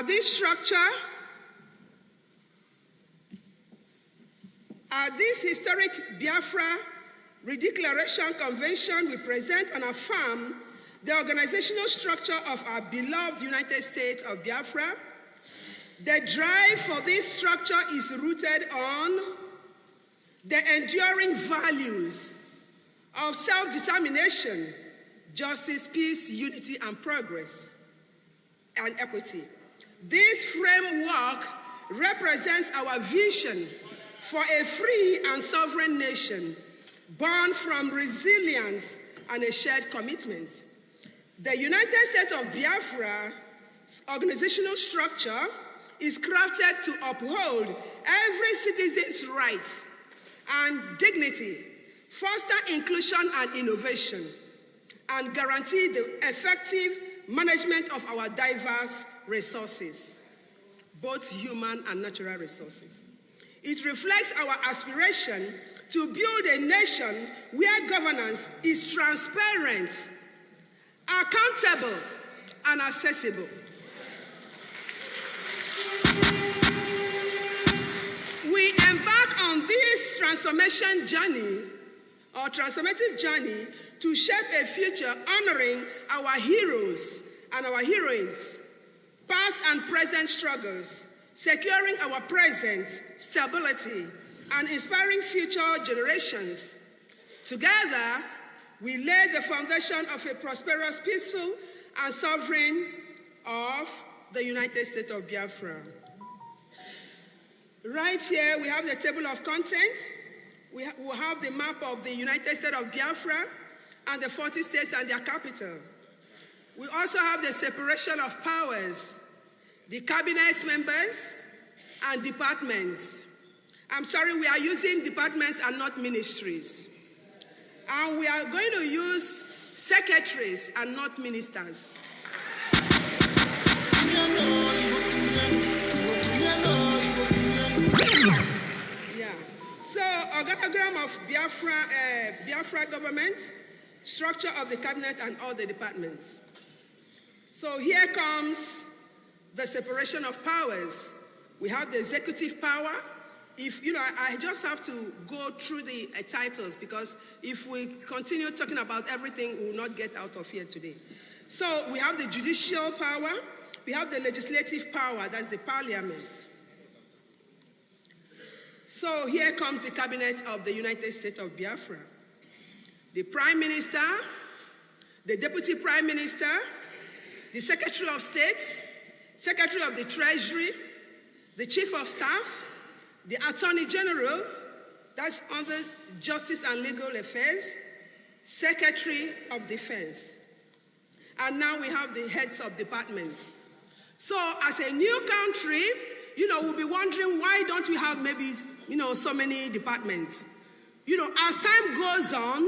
this structure, this historic Biafra Redeclaration Convention, we present and affirm the organizational structure of our beloved United States of Biafra. The drive for this structure is rooted on the enduring values of self-determination, justice, peace, unity, and progress, and equity. This framework represents our vision for a free and sovereign nation born from resilience and a shared commitment. The United States of Biafra's organizational structure is crafted to uphold every citizen's rights and dignity, foster inclusion and innovation, and guarantee the effective management of our diverse resources, both human and natural resources. It reflects our aspiration to build a nation where governance is transparent, accountable, and accessible. We embark on this transformation journey, or transformative journey, to shape a future honoring our heroes and our heroines, past and present struggles, securing our present stability, and inspiring future generations. Together, we lay the foundation of a prosperous, peaceful, and sovereign of the United States of Biafra. Right here, we have the table of contents. We have the map of the United States of Biafra and the 40 states and their capital. We also have the separation of powers, the cabinet members, and departments. I'm sorry, we are using departments and not ministries. And we are going to use secretaries and not ministers. Yeah. So, organogram of Biafra government, structure of the cabinet and all the departments. So here comes the separation of powers. We have the executive power. If, I just have to go through the titles because if we continue talking about everything, we will not get out of here today. So we have the judicial power. We have the legislative power, that's the parliament. So here comes the cabinet of the United States of Biafra. The prime minister, the deputy prime minister, the secretary of state, secretary of the treasury, the chief of staff, the attorney general, that's under justice and legal affairs, secretary of defense. And now we have the heads of departments. So as a new country, we'll be wondering why don't we have maybe, so many departments. As time goes on,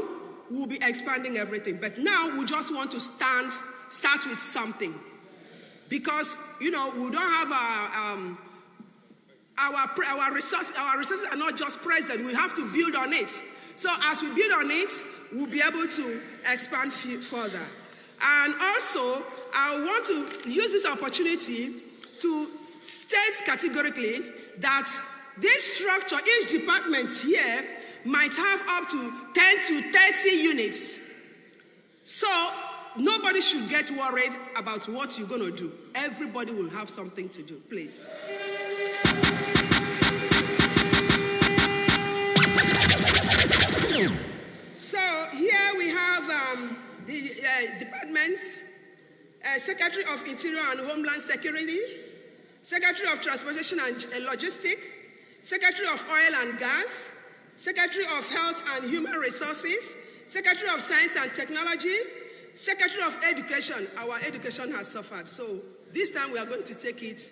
we'll be expanding everything. But now we just want to start with something. Because, we don't have our resources are not just present. We have to build on it. So as we build on it, we'll be able to expand further. And also, I want to use this opportunity to state categorically that this structure, each department here, might have up to 10 to 30 units. So nobody should get worried about what you're going to do. Everybody will have something to do, please. So here we have the departments, Secretary of Interior and Homeland Security, Secretary of Transportation and Logistics, Secretary of Oil and Gas, Secretary of Health and Human Resources, Secretary of Science and Technology, Secretary of Education. Our education has suffered, so this time we are going to take it,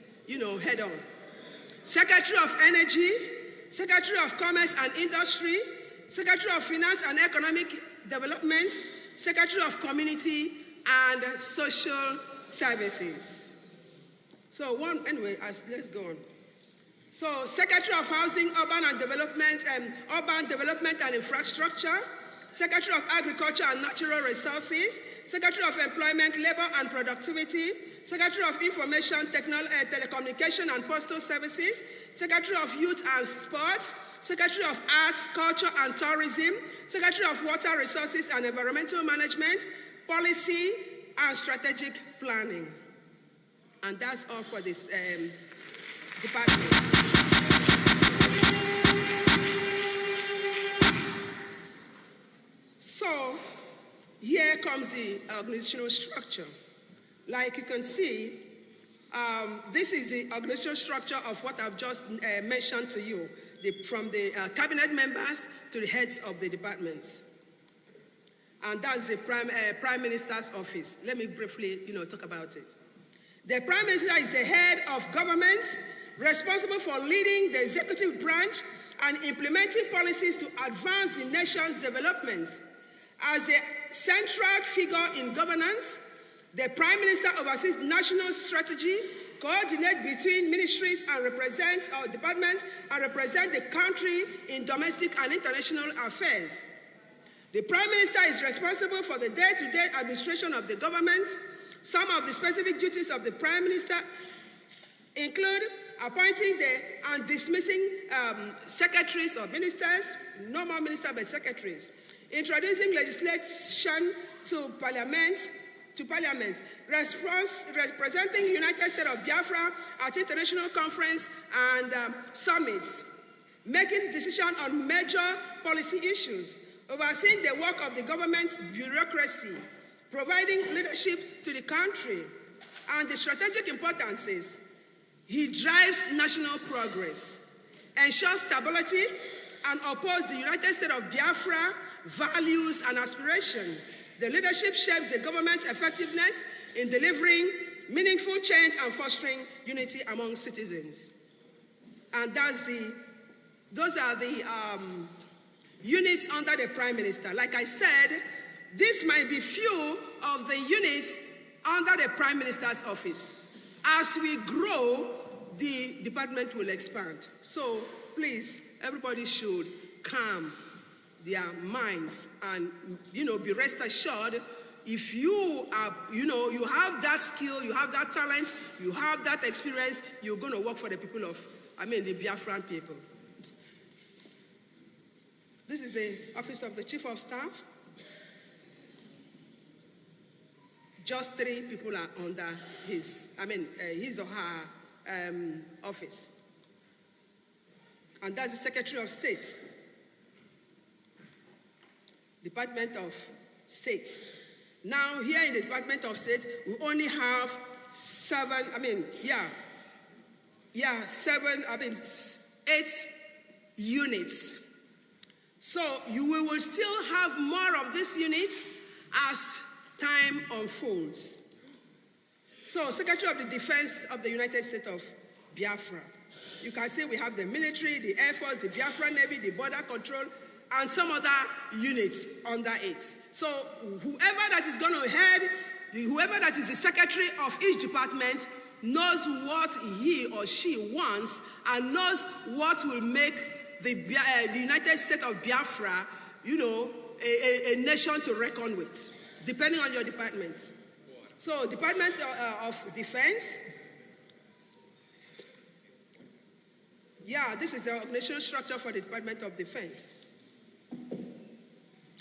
head on. Secretary of Energy, Secretary of Commerce and Industry, Secretary of Finance and Economic Development, Secretary of Community and Social Services. So let's go on. So Secretary of Housing, Urban Development and Infrastructure, Secretary of Agriculture and Natural Resources, Secretary of Employment, Labor and Productivity, Secretary of Information, Telecommunication and Postal Services, Secretary of Youth and Sports, Secretary of Arts, Culture and Tourism, Secretary of Water Resources and Environmental Management, Policy and Strategic Planning. And that's all for this department. So here comes the organizational structure. Like you can see, this is the organizational structure of what I've just mentioned to you, from the cabinet members to the heads of the departments. And that's the Prime Minister's office. Let me briefly, talk about it. The Prime Minister is the head of government, responsible for leading the executive branch and implementing policies to advance the nation's development. As the central figure in governance, the Prime Minister oversees national strategy, coordinates between ministries and represents our departments and represents the country in domestic and international affairs. The Prime Minister is responsible for the day-to-day administration of the government. Some of the specific duties of the Prime Minister include appointing and dismissing secretaries or ministers, no more ministers but secretaries, introducing legislation to Parliament, representing the United States of Biafra at international conference and summits, making decisions on major policy issues, overseeing the work of the government's bureaucracy, providing leadership to the country, and the strategic importances. He drives national progress, ensures stability, and opposes the United States of Biafra values and aspirations. The leadership shapes the government's effectiveness in delivering meaningful change and fostering unity among citizens. And those are the units under the Prime Minister. Like I said, this might be few of the units under the Prime Minister's office. As we grow, the department will expand. So please, everybody should calm their minds and, be rest assured, if you are, you have that skill, you have that talent, you have that experience, you're going to work for the people of, the Biafran people. This is the office of the Chief of Staff. Just 3 people are under his or her office. And that's the Secretary of State. Department of State. Now, here in the Department of State, we only have 8 units. So we will still have more of these units as time unfolds. So, Secretary of the Defense of the United States of Biafra. You can say we have the military, the Air Force, the Biafra Navy, the Border Control, and some other units under it. So, whoever that is going to head, whoever that is the secretary of each department knows what he or she wants and knows what will make the United States of Biafra, a nation to reckon with, depending on your department. So, Department of Defense. Yeah, this is the organizational structure for the Department of Defense.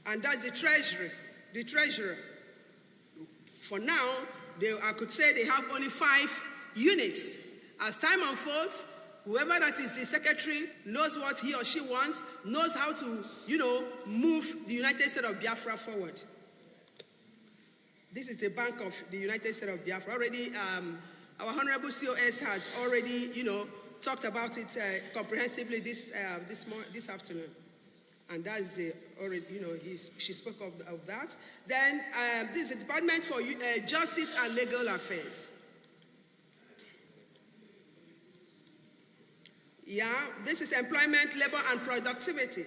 And that's the Treasury, the Treasurer. For now, I could say they have only 5 units. As time unfolds, whoever that is the secretary knows what he or she wants, knows how to, move the United States of Biafra forward. This is the Bank of the United States of Biafra. Already, our Honorable COS has already, talked about it comprehensively this afternoon. And that's she spoke of that. Then this is the Department for Justice and Legal Affairs. Yeah, this is employment, labor, and productivity.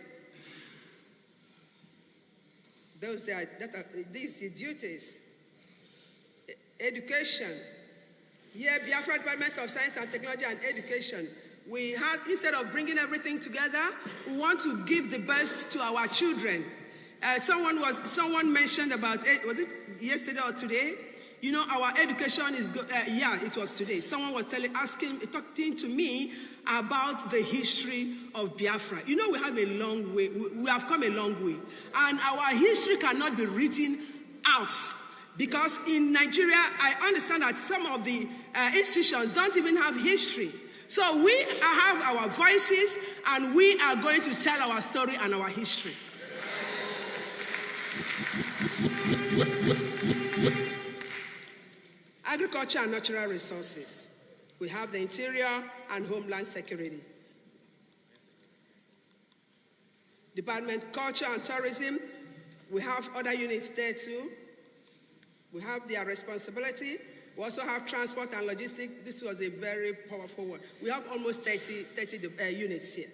These are the duties. Education. Here, Biafra Department of Science and Technology and Education. We have, instead of bringing everything together, we want to give the best to our children. Someone mentioned about it, was it yesterday or today? Our education is good. It was today. Someone was talking to me about the history of Biafra. We have a long way. We have come a long way. And our history cannot be written out. Because in Nigeria, I understand that some of the institutions don't even have history. So we have our voices, and we are going to tell our story and our history. Agriculture and natural resources. We have the Interior and Homeland Security. Department Culture and Tourism. We have other units there too. We have their responsibility. We also have transport and logistics. This was a very powerful one. We have almost 30 units here.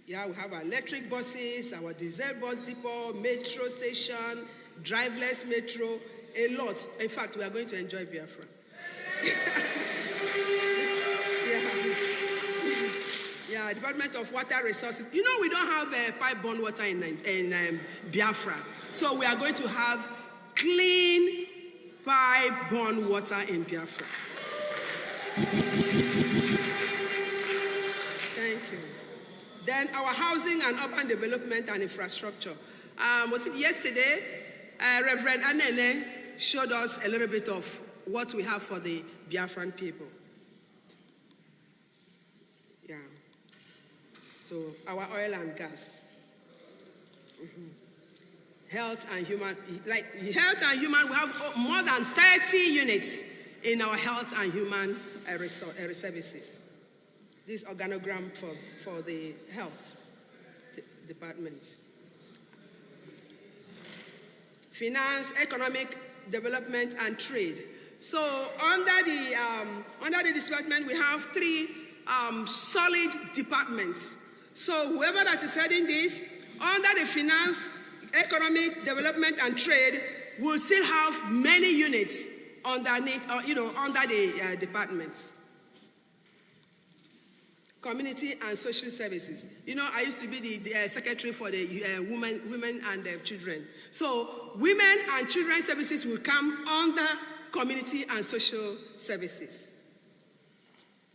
Yeah, we have our electric buses, our diesel bus depot, metro station, driverless metro, a lot. In fact, we are going to enjoy Biafra. Yeah, Department of Water Resources. We don't have pipe-borne water in Biafra. So we are going to have clean pipe-borne water in Biafra. Thank you. Then our housing and urban development and infrastructure. Was it yesterday? Reverend Anene showed us a little bit of what we have for the Biafran people. Yeah. So our oil and gas. Health and human, we have more than 30 units in our health and human services. This organogram for the health department. Finance, economic development, and trade. So under the department, we have 3 solid departments. So whoever that is heading this, under the finance, economic development and trade, will still have many units underneath, under the departments. Community and social services. I used to be the secretary for the women and children. So women and children services will come under community and social services.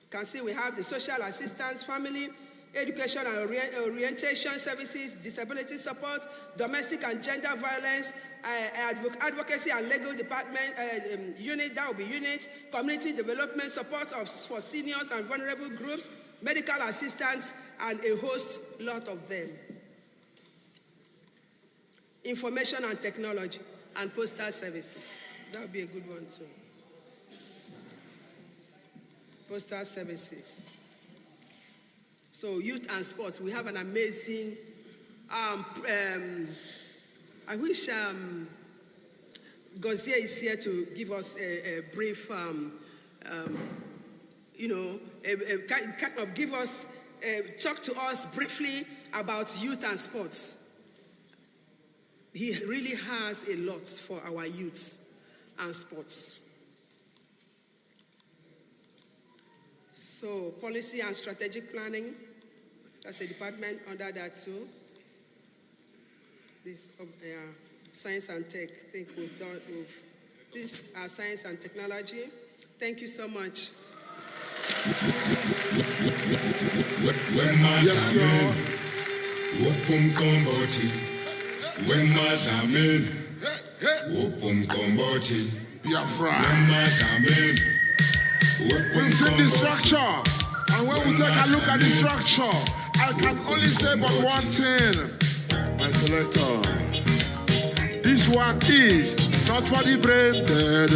You can see we have the social assistance, family, education and orientation services, disability support, domestic and gender violence, advocacy and legal department unit, that will be unit, community development support for seniors and vulnerable groups, medical assistance, and a lot of them. Information and technology and postal services. That would be a good one too. Postal services. So youth and sports, we have an amazing, I wish Gozier is here to give us a brief, talk to us briefly about youth and sports. He really has a lot for our youths and sports. So policy and strategic planning, that's a department under that too. This science and tech, I think we've done. This are science and technology. Thank you so much. Biafra. We've seen the structure, and when we take a look at the structure, I can only say but one thing, my selector. This one is not for the brain dead,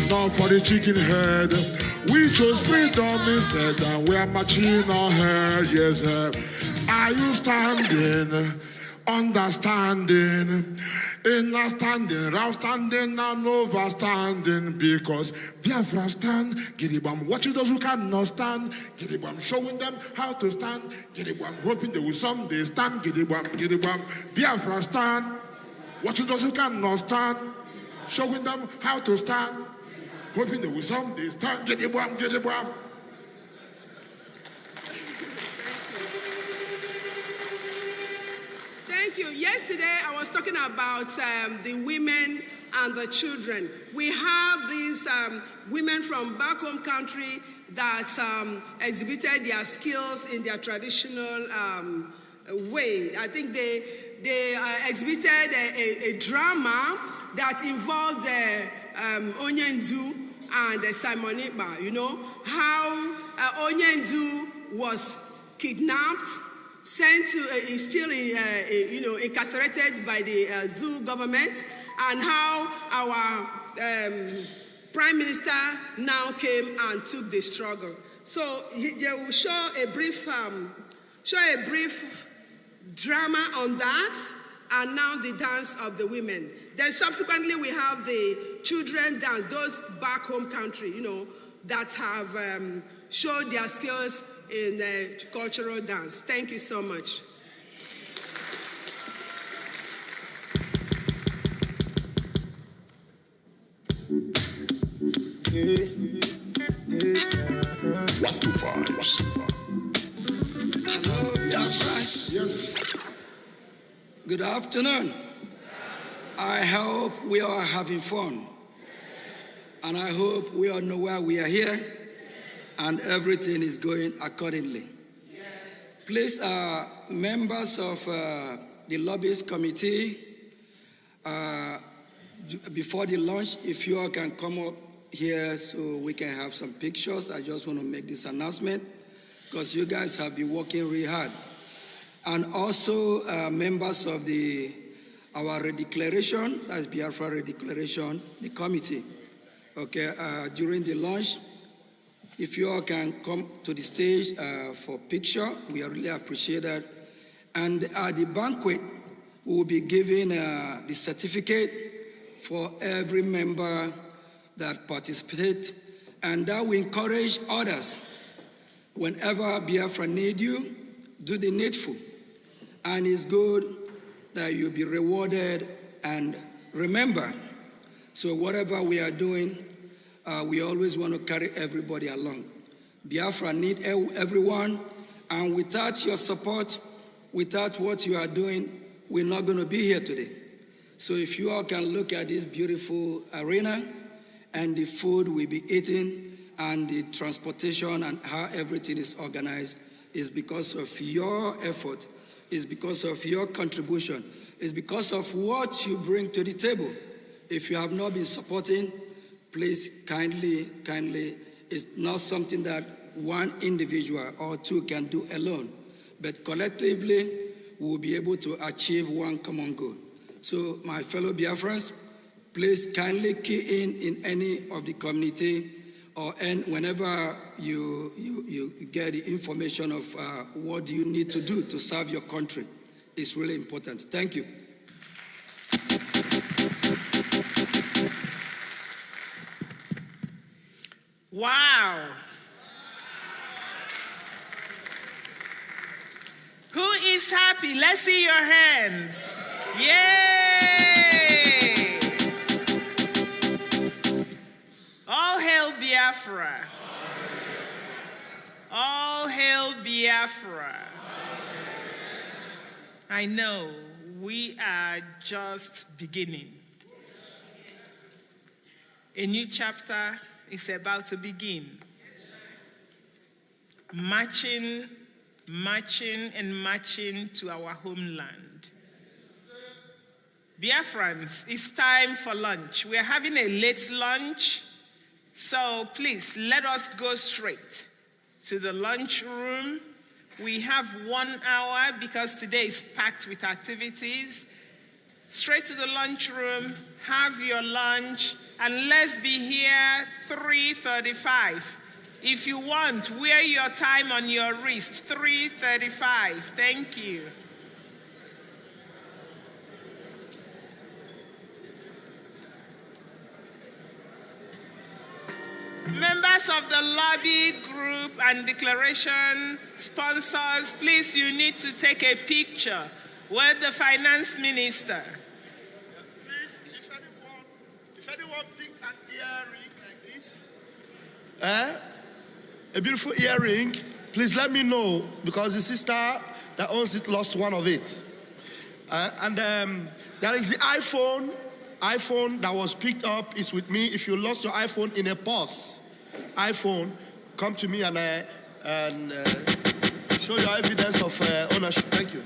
not for the chicken head. We chose freedom instead, and we are marching ahead. Yes, sir. Are you standing? Understanding, understanding, outstanding and overstanding, because Biafra stand, Giribam watching those who cannot stand, Giribam showing them how to stand, Giribam hoping they will someday stand, Giribam, Biafra stand, watching those who cannot stand, showing them how to stand, hoping they will someday stand, Giribam. Thank you. Yesterday, I was talking about the women and the children. We have these women from back home country that exhibited their skills in their traditional way. I think they exhibited a drama that involved Onyendu and Simoniba. How Onyendu was kidnapped, sent to, is still incarcerated by the zoo government, and how our prime minister now came and took the struggle. So they will show a brief drama on that, and now the dance of the women. Then subsequently we have the children dance, those back home country, that have showed their skills in cultural dance. Thank you so much. What to vibes? Yes. Good afternoon. I hope we are having fun. And I hope we all know why we are here. And everything is going accordingly. Yes. Please, members of the lobbyist committee, before the lunch, if you all can come up here so we can have some pictures. I just want to make this announcement because you guys have been working really hard. And also members of our redeclaration, that's Biafra redeclaration, the committee. Okay, during the lunch, if you all can come to the stage for picture, we really appreciate that. And at the banquet, we will be giving the certificate for every member that participated, and that will encourage others whenever Biafra need you, do the needful. And it's good that you'll be rewarded and remembered. So whatever we are doing, we always want to carry everybody along. Biafra need everyone, and without your support, without what you are doing, we're not going to be here today. So if you all can look at this beautiful arena and the food we'll be eating and the transportation and how everything is organized, is because of your effort, is because of your contribution, is because of what you bring to the table. If you have not been supporting, please kindly, it's not something that one individual or two can do alone, but collectively, we'll be able to achieve one common goal. So my fellow Biafrans, please kindly key in any of the community or whenever you get the information of what you need to do to serve your country. It's really important. Thank you. Wow. Who is happy? Let's see your hands. Yay! All hail Biafra. All hail Biafra. I know we are just beginning. A new chapter is about to begin. Marching to our homeland. Biafrans, it's time for lunch. We're having a late lunch, so please let us go straight to the lunch room. We have 1 hour because today is packed with activities. Straight to the lunch room, have your lunch, and let's be here 3:35. If you want, wear your time on your wrist, 3:35. Thank you. Members of the lobby group and declaration sponsors, please, you need to take a picture with the finance minister. Please, if anyone picked an earring like this, a beautiful earring, please let me know, because the sister that owns it lost one of it. And there is the iPhone that was picked up is with me. If you lost your iPhone in a pause, come to me and show your evidence of ownership. Thank you.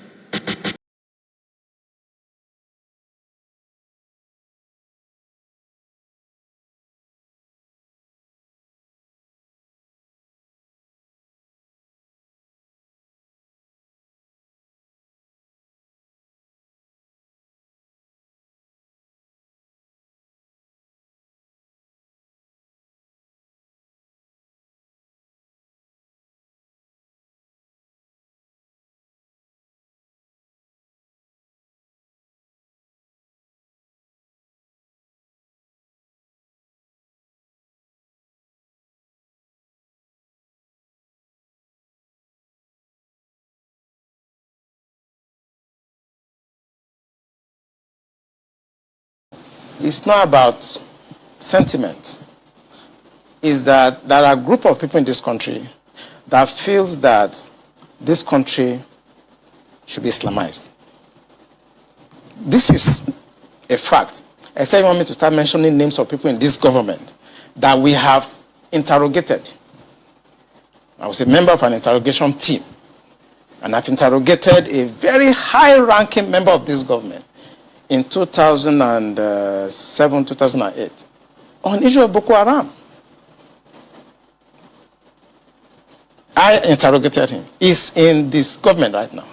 It's not about sentiment. It's that there are a group of people in this country that feels that this country should be Islamized. This is a fact. Except you want me to start mentioning names of people in this government that we have interrogated. I was a member of an interrogation team, and I've interrogated a very high-ranking member of this government in 2007, 2008, on issue of Boko Haram. I interrogated him. He's in this government right now.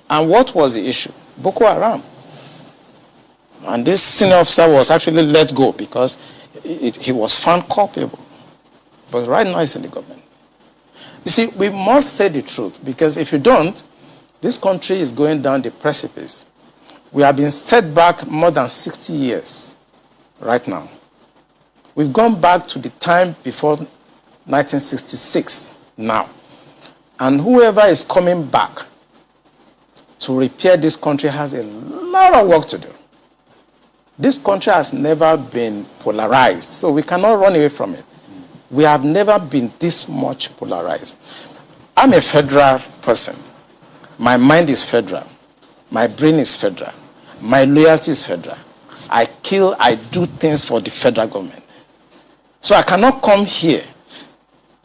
And what was the issue? Boko Haram. And this senior officer was actually let go because he was found culpable. But right now he's in the government. You see, we must say the truth, because if you don't, this country is going down the precipice. We have been set back more than 60 years right now. We've gone back to the time before 1966 now. And whoever is coming back to repair this country has a lot of work to do. This country has never been polarized, so we cannot run away from it. We have never been this much polarized. I'm a federal person. My mind is federal. My brain is federal. My loyalty is federal. I do things for the federal government. So I cannot come here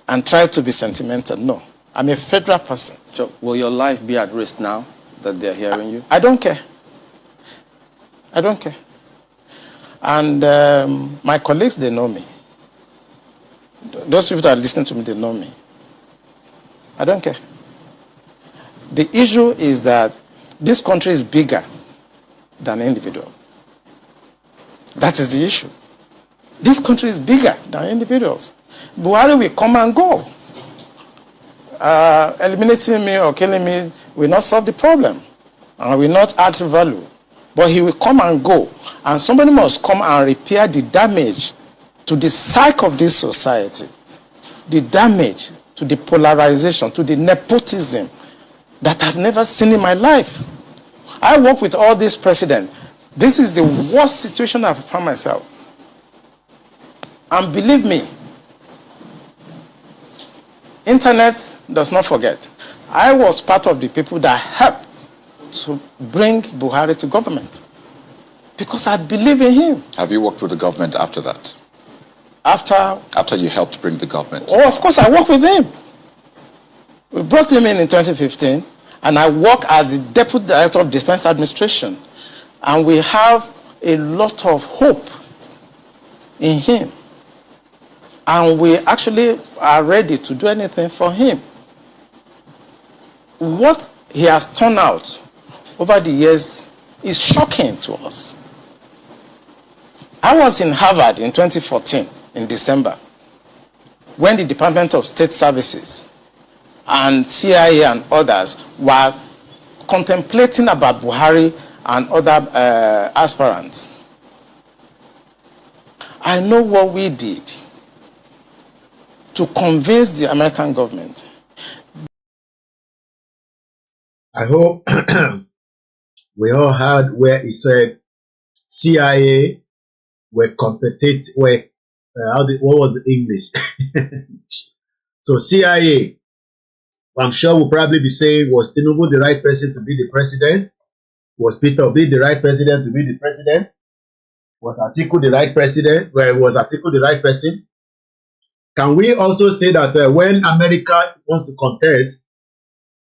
and try to be sentimental. No, I'm a federal person. So will your life be at risk now that they're hearing you? I don't care. I don't care. And my colleagues, they know me. Those people that listen to me, they know me. I don't care. The issue is that this country is bigger than individual. That is the issue. This country is bigger than individuals. Buhari will come and go. Eliminating me or killing me will not solve the problem and will not add value. But he will come and go. And somebody must come and repair the damage to the psyche of this society, the damage to the polarization, to the nepotism that I've never seen in my life. I work with all these presidents. This is the worst situation I've found myself. And believe me, internet does not forget. I was part of the people that helped to bring Buhari to government because I believe in him. Have you worked with the government after that? After you helped bring the government? Oh, of course, I worked with him. We brought him in 2015, and I work as the Deputy Director of Defense Administration. And we have a lot of hope in him. And we actually are ready to do anything for him. What he has turned out over the years is shocking to us. I was in Harvard in 2014, in December, when the Department of State Services and CIA and others were contemplating about Buhari and other aspirants. I know what we did to convince the American government. I hope we all heard where he said CIA were competent, what was the English? So CIA, I'm sure will probably be saying, was Tinubu the right person to be the president? Was Peter Obi the right president to be the president? Was Atiku the right president? Was Atiku the right person? Can we also say that when America wants to contest,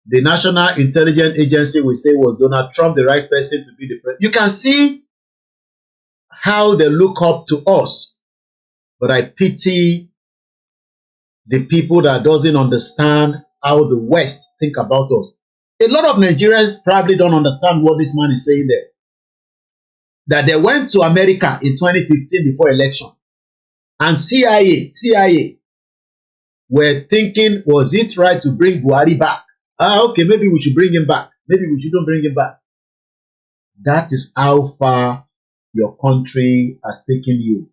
the National Intelligence Agency will say, was Donald Trump the right person to be the president? You can see how they look up to us. But I pity the people that doesn't understand how the West think about us. A lot of Nigerians probably don't understand what this man is saying there. That they went to America in 2015 before election. And CIA were thinking, was it right to bring Buhari back? Okay, maybe we should bring him back. Maybe we shouldn't bring him back. That is how far your country has taken you.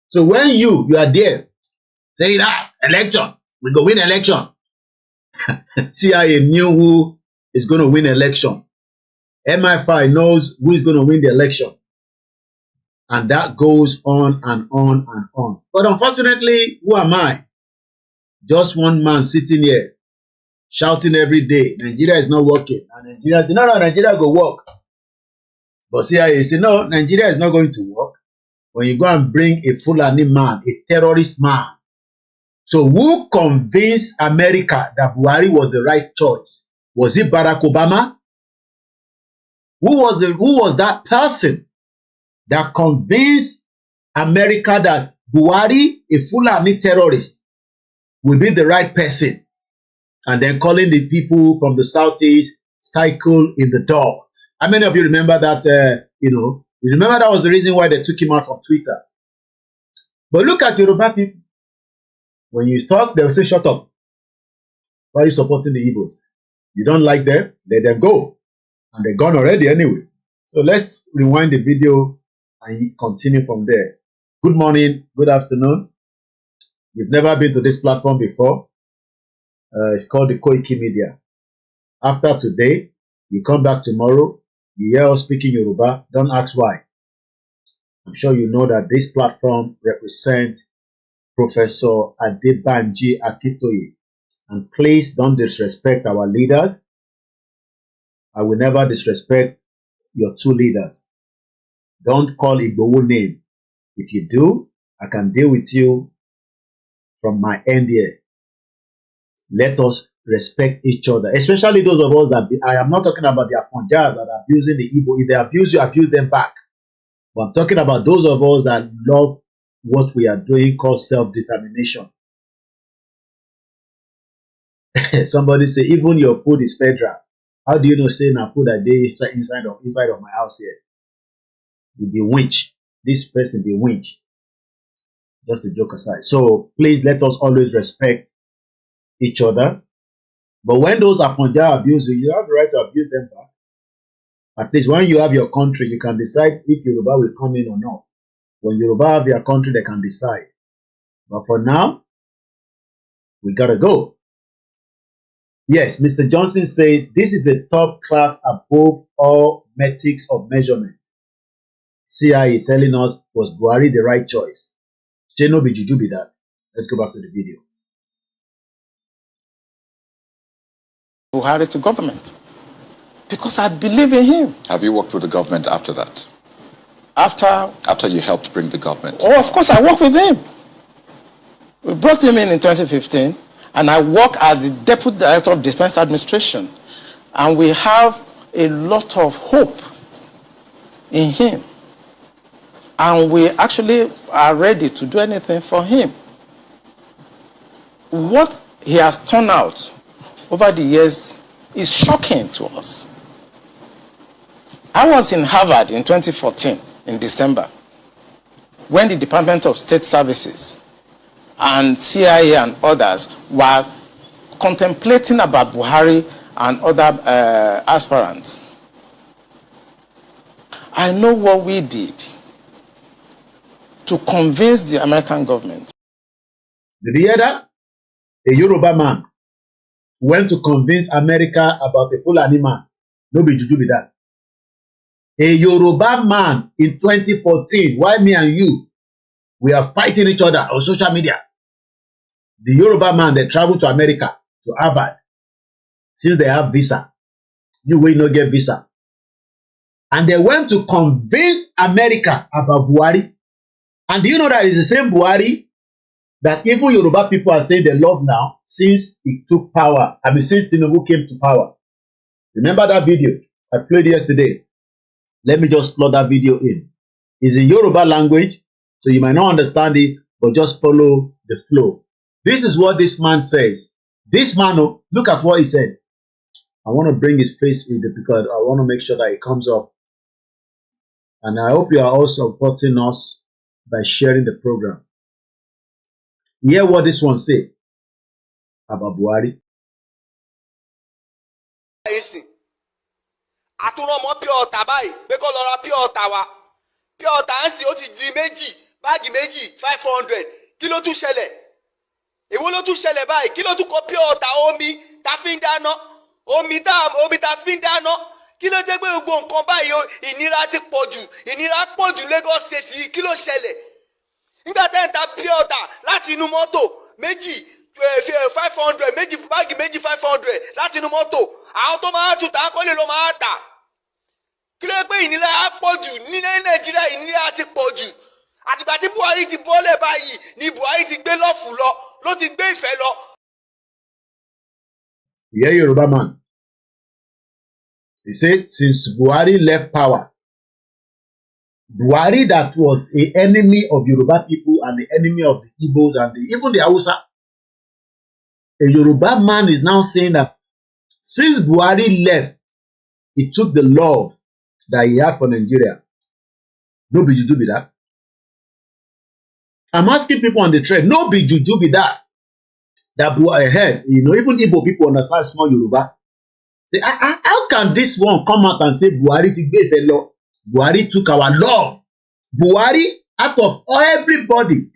So when you are there saying, election, we go win election. CIA knew who is going to win election. MI5 knows who is going to win the election. And that goes on and on and on. But unfortunately, who am I? Just one man sitting here shouting every day, Nigeria is not working. And Nigeria say, no, Nigeria go work. But CIA say, no, Nigeria is not going to work. When you go and bring a Fulani man, a terrorist man. So who convinced America that Buhari was the right choice? Was it Barack Obama? Who was that person that convinced America that Buhari, a Fulani terrorist, will be the right person? And then calling the people from the Southeast cycle in the dog. How many of you remember that, you remember that was the reason why they took him out from Twitter. But look at Yoruba people. When you talk, they'll say, shut up. Why are you supporting the Igbos? You don't like them? Let them go. And they're gone already anyway. So let's rewind the video and continue from there. Good morning, good afternoon. You've never been to this platform before. It's called the Koikimedia. After today, you come back tomorrow, you hear us speaking Yoruba, don't ask why. I'm sure you know that this platform represents Professor ADEBANJI Akintoye. And please don't disrespect our leaders. I will never disrespect your two leaders. Don't call Igbowo name. If you do, I can deal with you from my end here. Let us respect each other, especially those of us that I am not talking about the Afonjas that are abusing the Igbo. If they abuse you, abuse them back. But I'm talking about those of us that love what we are doing called self-determination. Somebody say, even your food is federal. How do you know saying a food that they inside of my house here? You be winch. This person be winch. Just a joke aside. So please let us always respect each other. But when those Afonja abuse you, you have the right to abuse them back. At least when you have your country, you can decide if Yoruba will come in or not. When Yoruba have their country, they can decide. But for now, we gotta go. Yes, Mr. Johnson said this is a top class above all metrics of measurement. CIA telling us, was Buhari the right choice? Sheno be juju be that. Let's go back to the video. Buhari to government. Because I believe in him. Have you worked with the government after that? After you helped bring the government? Oh, of course, I worked with him. We brought him in 2015, and I work as the Deputy Director of Defense Administration. And we have a lot of hope in him. And we actually are ready to do anything for him. What he has turned out over the years is shocking to us. I was in Harvard in 2014, in December, when the Department of State Services and CIA and others were contemplating about Buhari and other aspirants. I know what we did to convince the American government. Did you hear that? A Yoruba man went to convince America about a Fulani man. No be juju be that. A Yoruba man in 2014, why me and you, we are fighting each other on social media. The Yoruba man, they travel to America, to Harvard, since they have visa. You will not get visa. And they went to convince America about Buhari. And do you know that it's the same Buhari that even Yoruba people are saying they love now since he took power? I mean, since Tinubu came to power. Remember that video I played yesterday? Let me just plug that video in. It's in Yoruba language, so you might not understand it, but just follow the flow. This is what this man says. This man, oh, look at what he said. I want to bring his face in because I want to make sure that it comes up. And I hope you are also supporting us by sharing the program. Hear what this one say about Buhari. Àtúrọ̀mọ́ pure water báyìí pé kó lọ ra pure water wa pure water ń sìn ó ti di méjì báàgì méjì 500 kí ló tún ṣẹlẹ̀ èwo ló tún ṣẹlẹ̀ báyìí kí ló tún kọ pure water omi tá fi ń dáná omi tá fi ń dáná kí ló dé pé gbogbo nǹkan báyìí ìnira ti pọ̀ jù Lagos State yìí kí ló ṣẹlẹ̀ nígbà tẹ́ ń ta pure water láti inú mọ́tò méjì 500 méjì báàgì méjì 500 láti inú mọ́tò àwọn tó máa tún tà kó lè lọ máa tà kí ló pé ìnira á pọ̀ jù ní Nàìjíríà ìnira ti pọ̀ jù àtìgbà tí Buhari ti bọ́lẹ̀ báyìí ni Buhari ti gbé lọ́fù ló ti gbé ìfẹ́ lọ. Yeah, Yoruba man. He said since Buhari left power, Buhari that was an enemy of Yoruba people and the enemy of the Igbos and even the Hausa, a Yoruba man is now saying that since Buhari left, he took the love that he had for Nigeria. No be juju be that. I'm asking people on the thread, no be juju be that. That Buhari head, even Igbo people understand small Yoruba. Say, how can this one come out and say Buhari ti gbe the law? Buhari took our love. Buhari, out of everybody,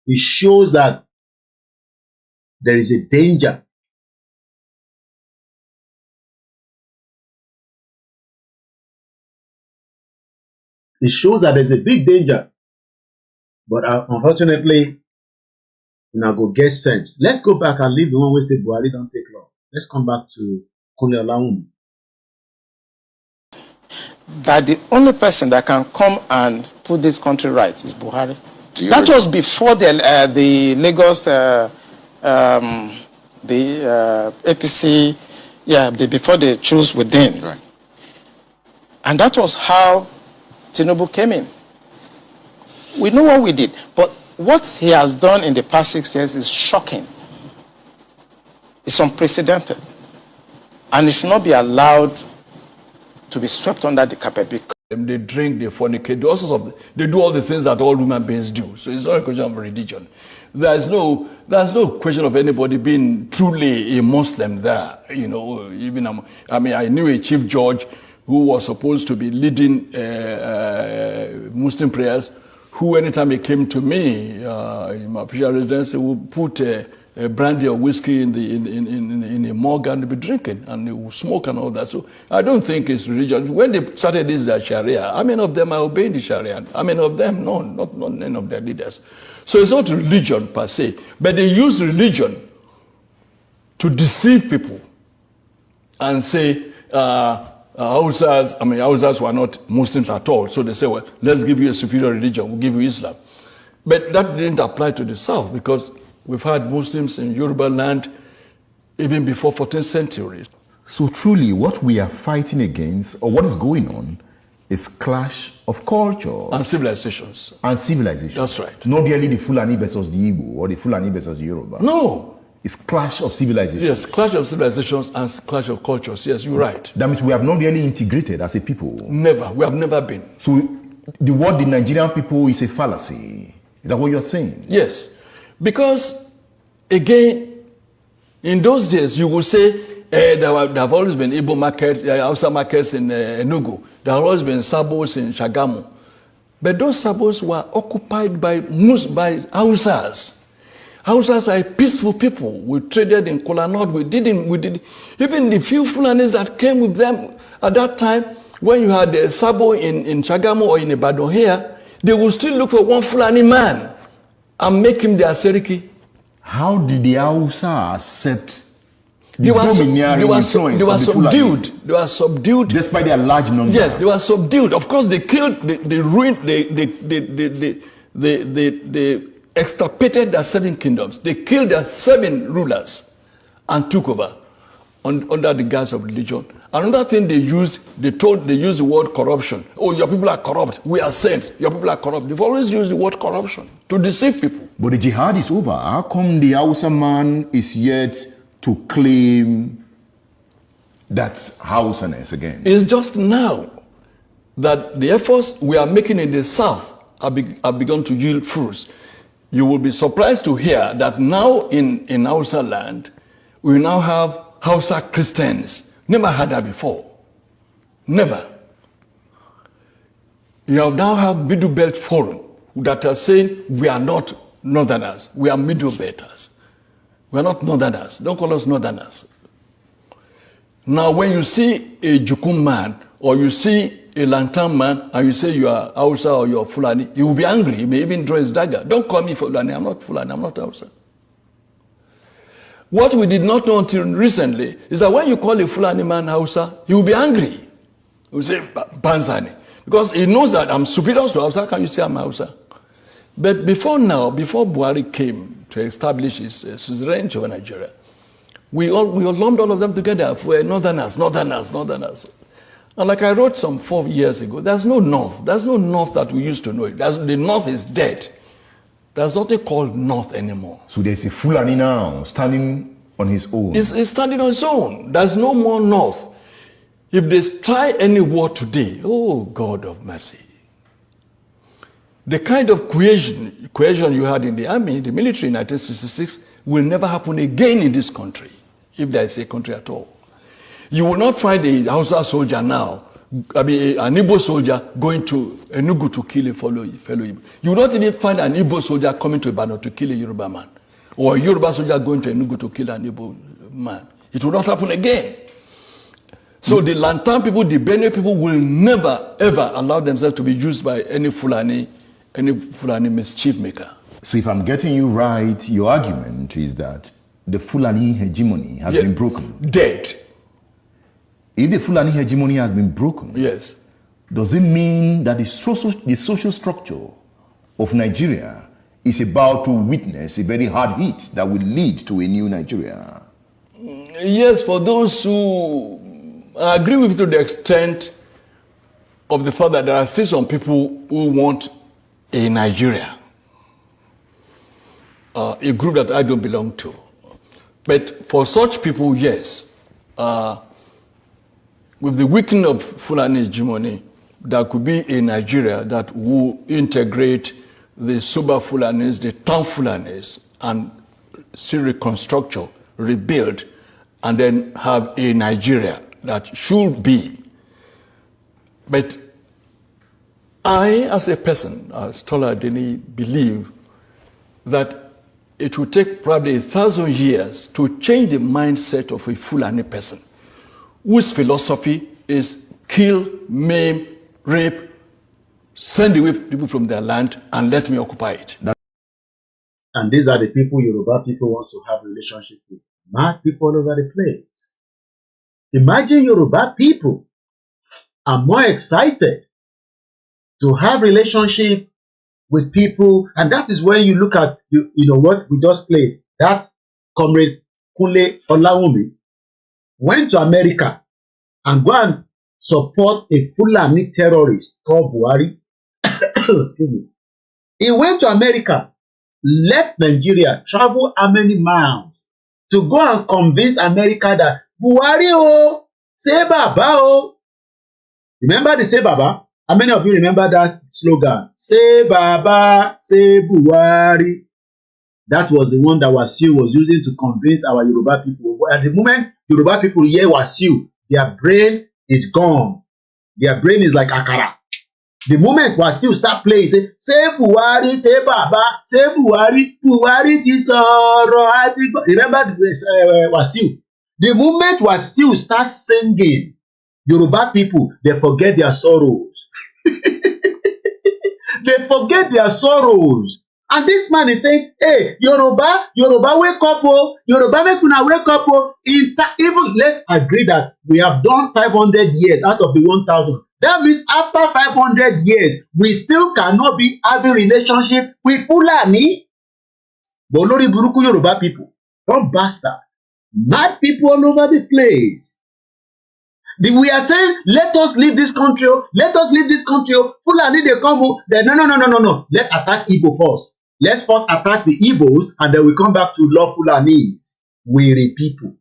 it shows that there is a danger It shows that there's a big danger. But unfortunately, go get sense. Let's go back and leave the one we say Buhari don't take long. Let's come back to Kunle Olawumi. That the only person that can come and put this country right is Buhari. That was before the Lagos, APC, before they chose within. Right. And that was how Tinubu came in. We know what we did, but what he has done in the past 6 years is shocking. It's unprecedented. And it should not be allowed to be swept under the carpet. They drink, they fornicate, they do all the things that all human beings do. So it's not a question of religion. There's no question of anybody being truly a Muslim there. You know, I knew a chief judge who was supposed to be leading Muslim prayers, who anytime he came to me in my official residence, he would put a brandy or whiskey in a mug and be drinking, and they will smoke and all that. So I don't think it's religion. When they started this Sharia, how many of them are obeying the Sharia? How many of them? No, not none of their leaders. So it's not religion per se, but they use religion to deceive people and say Hausas were not Muslims at all. So they say, well, let's give you a superior religion, we'll give you Islam. But that didn't apply to the South, because we've had Muslims in Yoruba land even before 14th century. So truly, what we are fighting against, or what is going on, is clash of culture. And civilizations. And civilizations. That's right. Not really the Fulani versus the Igbo, or the Fulani versus the Yoruba. No. It's clash of civilizations. Yes, clash of civilizations and clash of cultures. Yes, you're right. That means we have not really integrated as a people. Never. We have never been. So the word the Nigerian people is a fallacy. Is that what you're saying? Yes. Because, again, in those days, you would say there have always been Igbo markets, Hausa markets in Enugu. There have always been Sabos in Shagamu. But those Sabos were occupied by Hausas. Hausas are peaceful people. We traded in Kola North. We did even the few Fulanis that came with them at that time, when you had a Sabo in Shagamu or in Ibadan here, they would still look for one Fulani man and make him their Seriki. How did the Hausa accept they were subdued. They were subdued. Despite their large number. Yes, they were subdued. Of course, they killed, they ruined, they extirpated their 7 kingdoms. They killed their 7 rulers and took over under the guise of religion. Another thing they used the word corruption. Oh, your people are corrupt. We are saints. Your people are corrupt. They've always used the word corruption to deceive people. But the jihad is over. How come the Hausa man is yet to claim that Hausaness again? It's just now that the efforts we are making in the South have begun to yield fruits. You will be surprised to hear that now in Hausa land, we now have Hausa Christians. Never had that before. Never. You now have Middle Belt Forum that are saying we are not Northerners, we are Middle Belters. We are not Northerners. Don't call us Northerners. Now, when you see a Jukum man or you see a Lantan man and you say you are Hausa or you are Fulani, he will be angry. He may even draw his dagger. Don't call me Fulani. I'm not Fulani. I'm not Hausa. What we did not know until recently is that when you call a Fulani man Hausa, he will be angry. He will say Banzani. Because he knows that I'm superior to Hausa. How can you say I'm Hausa? But before Buhari came to establish his suzerainty over Nigeria, we all lumped all of them together. We're Northerners. And like I wrote some 4 years ago, there's no North. There's no North that we used to know. The North is dead. There's nothing called North anymore. So there's a Fulani now standing on his own. It's standing on its own. There's no more North. If they try any war today, oh God of mercy. The kind of cohesion you had in the army, the military in 1966, will never happen again in this country, if there is a country at all. You will not find a Hausa soldier now, an Igbo soldier going to Enugu to kill a fellow Igbo. You will not even find an Igbo soldier coming to Ibadan to kill a Yoruba man, or a Yoruba soldier going to Enugu to kill an Igbo man. It will not happen again. So the Lantan people, the Benue people will never ever allow themselves to be used by any Fulani mischief maker. So if I'm getting you right, your argument is that the Fulani hegemony has been broken. Dead. If the Fulani hegemony has been broken, yes, does it mean that the social structure of Nigeria is about to witness a very hard hit that will lead to a new Nigeria? Yes, for those who agree with you to the extent of the fact that there are still some people who want a Nigeria, a group that I don't belong to. But for such people, yes, with the weakening of Fulani hegemony, there could be a Nigeria that will integrate the Soba Fulanis, the town Fulanis, and still reconstruct, rebuild, and then have a Nigeria that should be. But I, as a person, as Tola Deni, believe that it will take probably 1,000 years to change the mindset of a Fulani person whose philosophy is kill, maim, rape, send away people from their land and let me occupy it. And these are the people Yoruba people want to have a relationship with. Mad people all over the place. Imagine Yoruba people are more excited to have relationship with people, and that is when you look at you know what we just played. That Comrade Kunle Olawumi went to America and go and support a Fulani terrorist called Buhari. Excuse me. He went to America, left Nigeria, traveled how many miles to go and convince America that Buhari oh, say Baba oh. Remember the say Baba? How many of you remember that slogan? Say Baba, say Buhari. That was the one that Wasiu was using to convince our Yoruba people. At the moment, Yoruba people hear Wasiu, their brain is gone. Their brain is like akara. The moment Wasiu start playing, say Buhari, say Baba, say Buhari, Buhari ti sọ̀rọ̀. Remember Wasiu? The moment Wasiu starts singing, Yoruba people, they forget their sorrows. They forget their sorrows. And this man is saying, hey, Yoruba, wake up, oh. Yoruba, make una wake up, oh. Even let's agree that we have done 500 years out of the 1,000. That means after 500 years, we still cannot be having relationship with Fulani. But Olori Buruku Yoruba people, don't bastard. Mad people all over the place. We are saying, let us leave this country. Let us leave this country. Fulani, they come. Then no. Let's attack Igbo first. Let's first attack the Igbos, and then we come back to love Fulanis. Weary people.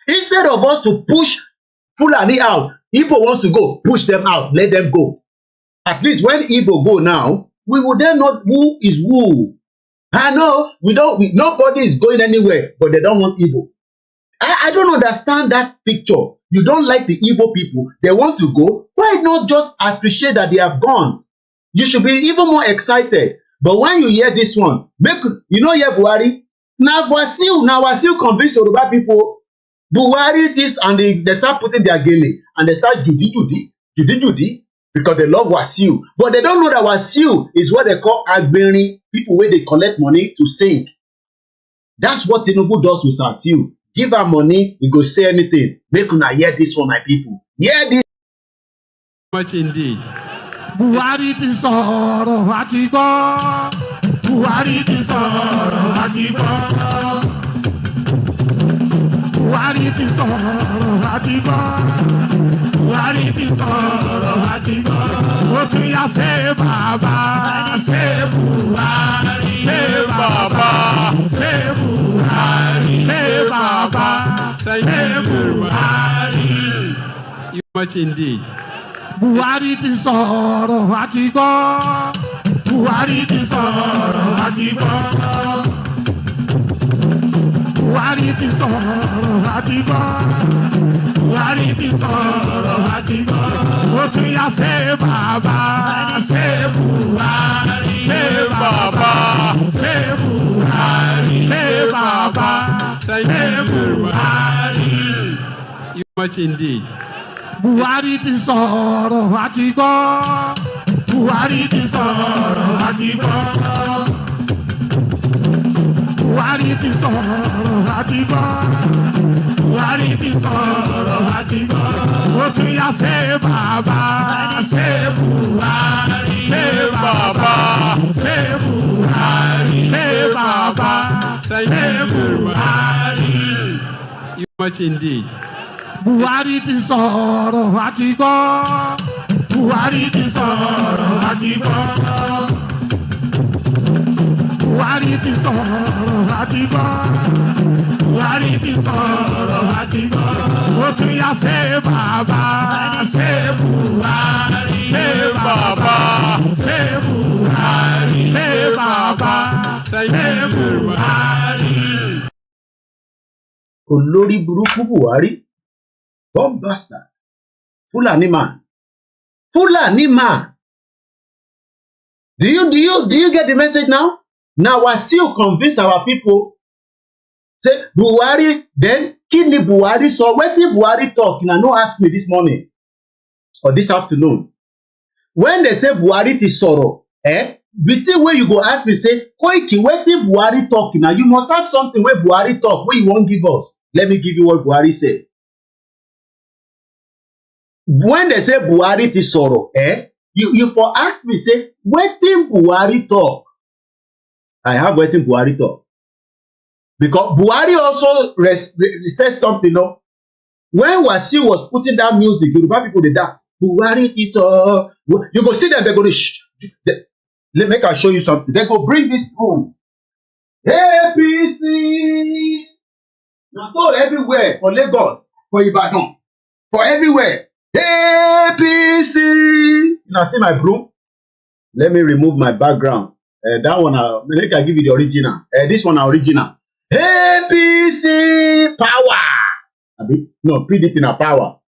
Instead of us to push Fulani out, Igbo wants to go. Push them out. Let them go. At least when Igbo go now, we will then know who is who. I know nobody is going anywhere, but they don't want Igbo. I don't understand that picture. You don't like the Igbo people. They want to go. Why not just appreciate that they have gone? You should be even more excited. But when you hear this one, hear Buhari. Now Wasiu convince Yoruba people. Buhari it is, and they start putting their gele, and they start Judy, because they love Wasiu. But they don't know that Wasiu is what they call Agbeni, people where they collect money to sing. That's what Tinubu does with Wasiu. Give her money, we go say anything. Make una hear this one, my people. Hear this. Much indeed. Buhari ti sọ̀rọ̀ àti gbọ́. Buhari ti sọ̀rọ̀ àti gbọ́. Buhari ti sọ̀rọ̀ àti gbọ́. Buhari ti sọ̀rọ̀ àti gbọ́. Ó tún yá ṣe bàbá, ṣe Buhari, ṣe bàbá, ṣe Buhari, ṣe bàbá, ṣe Buhari. You much indeed. Buhari ti sọ̀rọ̀ àti gbọ́. Buhari ti sọ̀rọ̀ àti gbọ́. Buhari ti sọ̀rọ̀ àti gbọ́. Buhari ti sọ̀rọ̀ àti gbọ́. Ó tún yá ṣe bàbá, ṣe Buhari, ṣe bàbá, ṣe Buhari, ṣe bàbá, ṣe Buhari. Much indeed. Buhari ti sọ̀rọ̀ àti gbọ́. Buhari ti sọ̀rọ̀ àti gbọ́. Buhari ti sọ̀rọ̀ àti gbọ́. Buhari ti sọ̀rọ̀ àti gbọ́. Ó tún yá ṣe bàbá, ṣe Buhari, ṣe bàbá, ṣe Buhari, ṣe bàbá, ṣe Buhari. Much indeed. Buhari ti sọ̀rọ̀ àti gbọ́. Buhari ti sọ̀rọ̀ àti gbọ́. Buhari ti sọ̀rọ̀ àti gbọ́. Buhari ti sọ̀rọ̀ àti gbọ́. Ó tún yá ṣe bàbá, ṣe Buhari, ṣe bàbá, ṣe Buhari, ṣe bàbá, ṣe Buhari. Olórí burúkú Buhari, bomb bastard, Fulani man. Fulani man. Do you get the message now? Now I still convince our people. Say Buhari, then kidney Buhari. So wetin Buhari talk? Now no ask me this morning or this afternoon. When they say Buhari ti sọ̀rọ̀, the thing where you go ask me say Koiki, wetin Buhari talk? Now you must have something where Buhari talk where you won't give us. Let me give you what Buhari said. When they say Buhari ti sọ̀rọ̀, you for ask me say wetin Buhari talk. I have wetin Buhari talk. Because Buhari also says something, no? When Wasiu was putting down music, Yoruba people dey dance. Buhari ti sọ̀rọ̀. You go see them, they're going to let me show you something. They go bring this broom. APC. Now so everywhere for Lagos, for Ibadan, for everywhere. APC. Now see my broom. Let me remove my background. That one, I can give you the original. This one, original. APC power. No, PDP na power.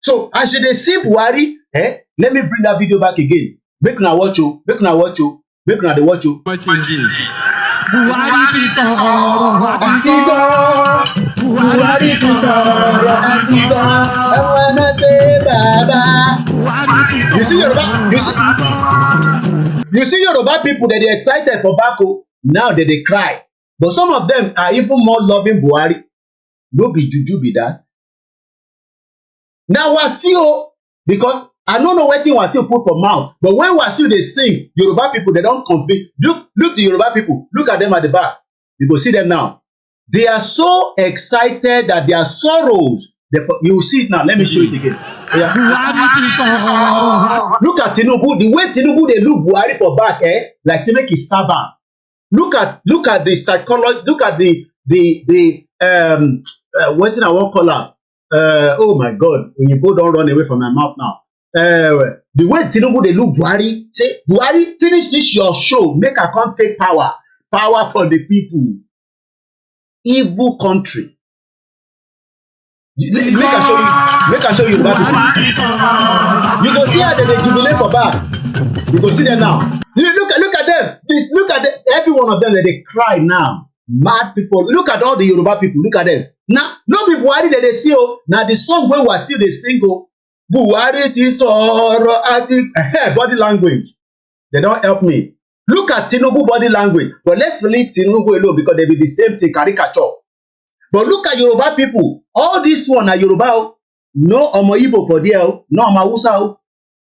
So as you see Buhari, let me bring that video back again. Make una watch you. Make una watch you. Make una dey watch you. Buhari ti sọ̀rọ̀ àti gbọ́. Buhari ti sọ̀rọ̀ àti gbọ́. Ẹ̀wọ̀n náà ṣe bàbá. You see Yoruba? You see Yoruba people that they excited for Bako. Now they cry. But some of them are even more loving Buhari. No be juju be that. Now Wasiu, because I don't know wetin Wasiu put for mouth, but when Wasiu they sing, Yoruba people they don't compete. Look the Yoruba people. Look at them at the back. You go see them now. They are so excited that their sorrows. You will see it now. Let me show it again. Yeah. Look at Tinubu. The way Tinubu they look Buhari for back, like to make it stubborn. Look at the psychology. Look at the what thing I want to call her. Oh my God! When you go, don't run away from my mouth now. The way Tinubu they look Buhari, say Buhari, finish this your show, make I come take power for the people. Evil country. Make I show you that. You go see how they jubilate for back. You go see them now. Look at them. Look at them. Every one of them they cry now. Mad people. Look at all the Yoruba people. Look at them. Now, no be Buhari that they see. Now the song when was still they sing. Buhari ti sọ̀rọ̀ àti body language. They don't help me. Look at Tinubu body language. But let's leave Tinubu alone because they be the same thing, caricature. But look at Yoruba people. All this one are Yoruba. No Omo Igbo for there. No Omo Hausa.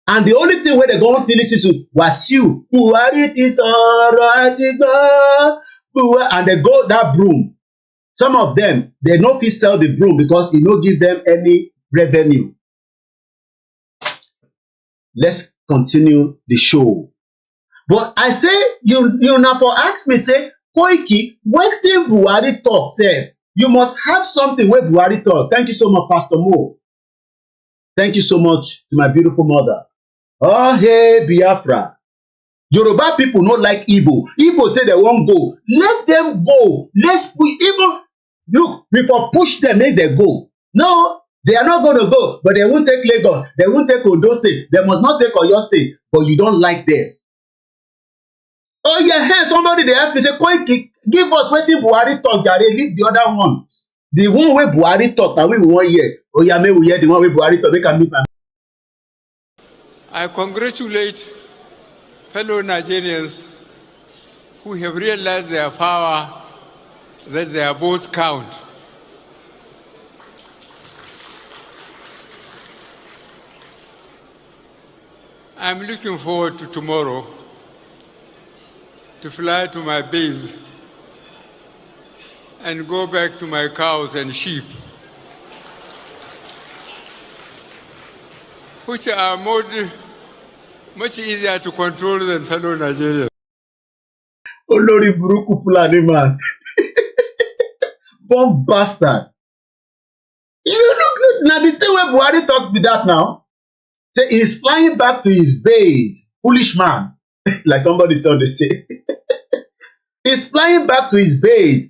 And the only thing where they go on to listen to Wasiu. Buhari ti sọ̀rọ̀ àti gbọ́. And they go that broom. Some of them, they no fit sell the broom because it no give them any revenue. Let's continue the show. But I say, you now for ask me, say, Koiki, wetin Buhari talk, say, you must have something where Buhari talk. Thank you so much, Pastor Mo. Thank you so much to my beautiful mother. Oh, hey, Biafra. Yoruba people not like Igbo. Igbo say they won't go. Let them go. Let's even look before push them, make them go. No, they are not going to go, but they won't take Lagos. They won't take Ondo State. They must not take Oyo State, but you don't like them. Oh yeah, hey, somebody they ask me, say, Koiki, give us wetin Buhari talk, Jare, leave the other one. The one where Buhari talk, that we 1 year. Oh yeah, maybe we hear the one with Buhari to make a meet my. I congratulate fellow Nigerians who have realized their power, that their votes count. I'm looking forward to tomorrow to fly to my base and go back to my cows and sheep, which are much easier to control than fellow Nigerians. Olori Buruku Fulani man. Bomb bastard. You look, now the thing where Buhari talked with that now. Say he's flying back to his base. Foolish man. Like somebody said they say. He's flying back to his base.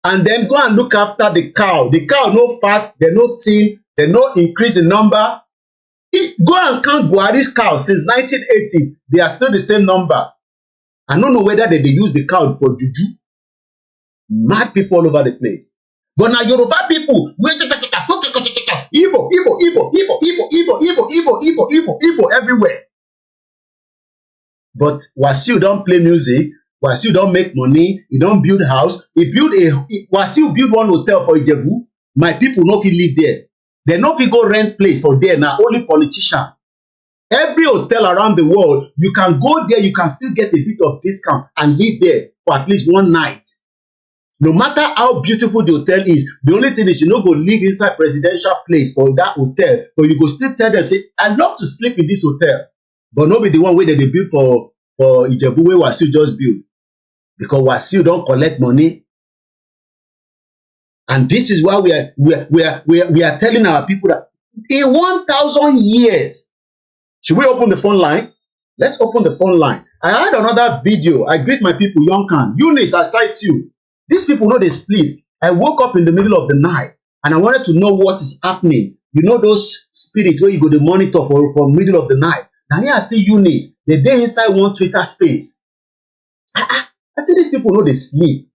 And then go and look after the cow. The cow no fat, they no thin, they no increase in number. Go and count Buhari's cow since 1980. They are still the same number. I don't know whether they use the cow for juju. Mad people all over the place. But now Yoruba people, Igbo everywhere. But Wasiu don't play music, Wasiu don't make money, he don't build house, Wasiu build one hotel for Ijebu. My people no fit live there. They no fit go rent place for there now, only politician. Every hotel around the world, you can go there, you can still get a bit of discount and live there for at least one night. No matter how beautiful the hotel is, the only thing is you no go live inside presidential place for that hotel, but you go still tell them, say, I love to sleep in this hotel. But no be the one way that they build for Ijebu wey Wasiu just build. Because Wasiu don't collect money. And this is why we are telling our people that in 1,000 years, should we open the phone line? Let's open the phone line. I had another video. I greet my people, Yonkan. Eunice, I cite you. These people know they sleep. I woke up in the middle of the night and I wanted to know what is happening. You know those spirits where you go to monitor for middle of the night. Now here I see Eunice. They're there inside one Twitter space. I see these people know they sleep.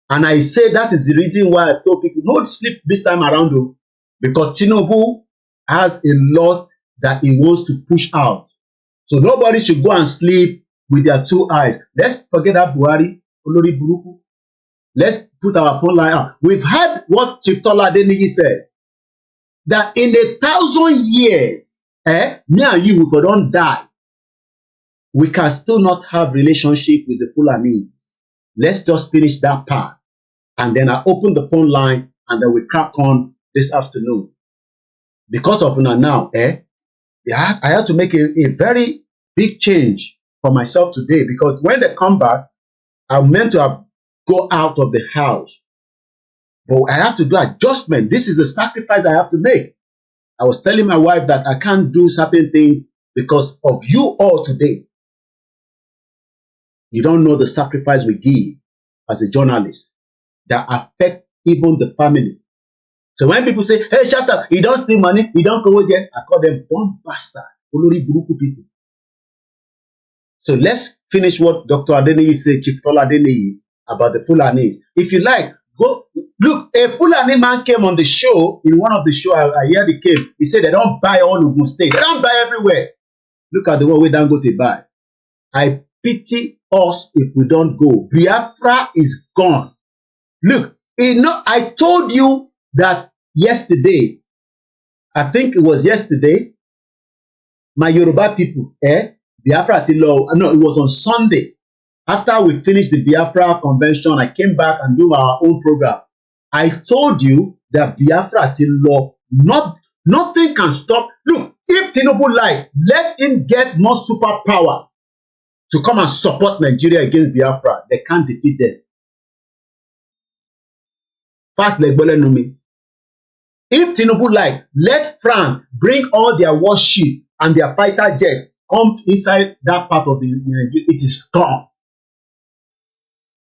And I say that is the reason why I told people, no sleep this time around though. Because Tinubu has a lot that he wants to push out. So nobody should go and sleep with their two eyes. Let's forget that Buhari, Olori Buruku. Let's put our phone line out. We've heard what Chief Tola Adeniyi said. That in 1,000 years, me and you, if we don't die, we can still not have relationship with the Fulani. Let's just finish that part. And then I open the phone line and then we crack on this afternoon. Because of now, I had to make a very big change for myself today. Because when they come back, I'm meant to have go out of the house. But I have to do adjustment. This is a sacrifice I have to make. I was telling my wife that I can't do certain things because of you all today. You don't know the sacrifice we give as a journalist that affect even the family. So when people say, hey, shut up, you don't steal money, you don't go again, I call them bomb bastard, Olori Buruku people. So let's finish what Dr. Adeniyi said, Chief Tola Adeniyi, about the Fulanis. If you like, go look. A Fulani man came on the show. In one of the show, I hear he came. He said they don't buy all Ogun State. They don't buy everywhere. Look at the one we don't go to buy. I pity us if we don't go. Biafra is gone. Look, I told you that yesterday. I think it was yesterday. My Yoruba people, Biafra till no, it was on Sunday. After we finished the Biafra convention, I came back and do our own program. I told you that Biafra till law, nothing can stop. Look, if Tinubu like, let him get more superpower to come and support Nigeria against Biafra. They can't defeat them. Fact like Bolenumi. If Tinubu like, let France bring all their warship and their fighter jet come inside that part of the Nigeria, it is gone.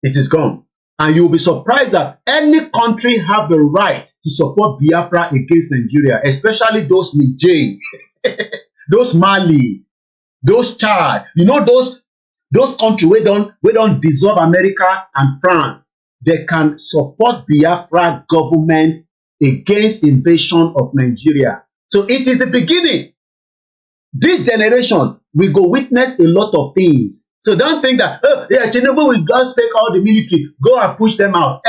It is gone. And you'll be surprised that any country have the right to support Biafra against Nigeria, especially those Niger, those Mali, those Chad. You know those countries we don't dissolve America and France. They can support Biafra government against invasion of Nigeria. So it is the beginning. This generation will go witness a lot of things. So don't think that, oh, yeah, Tinubu will just take all the military, go and push them out.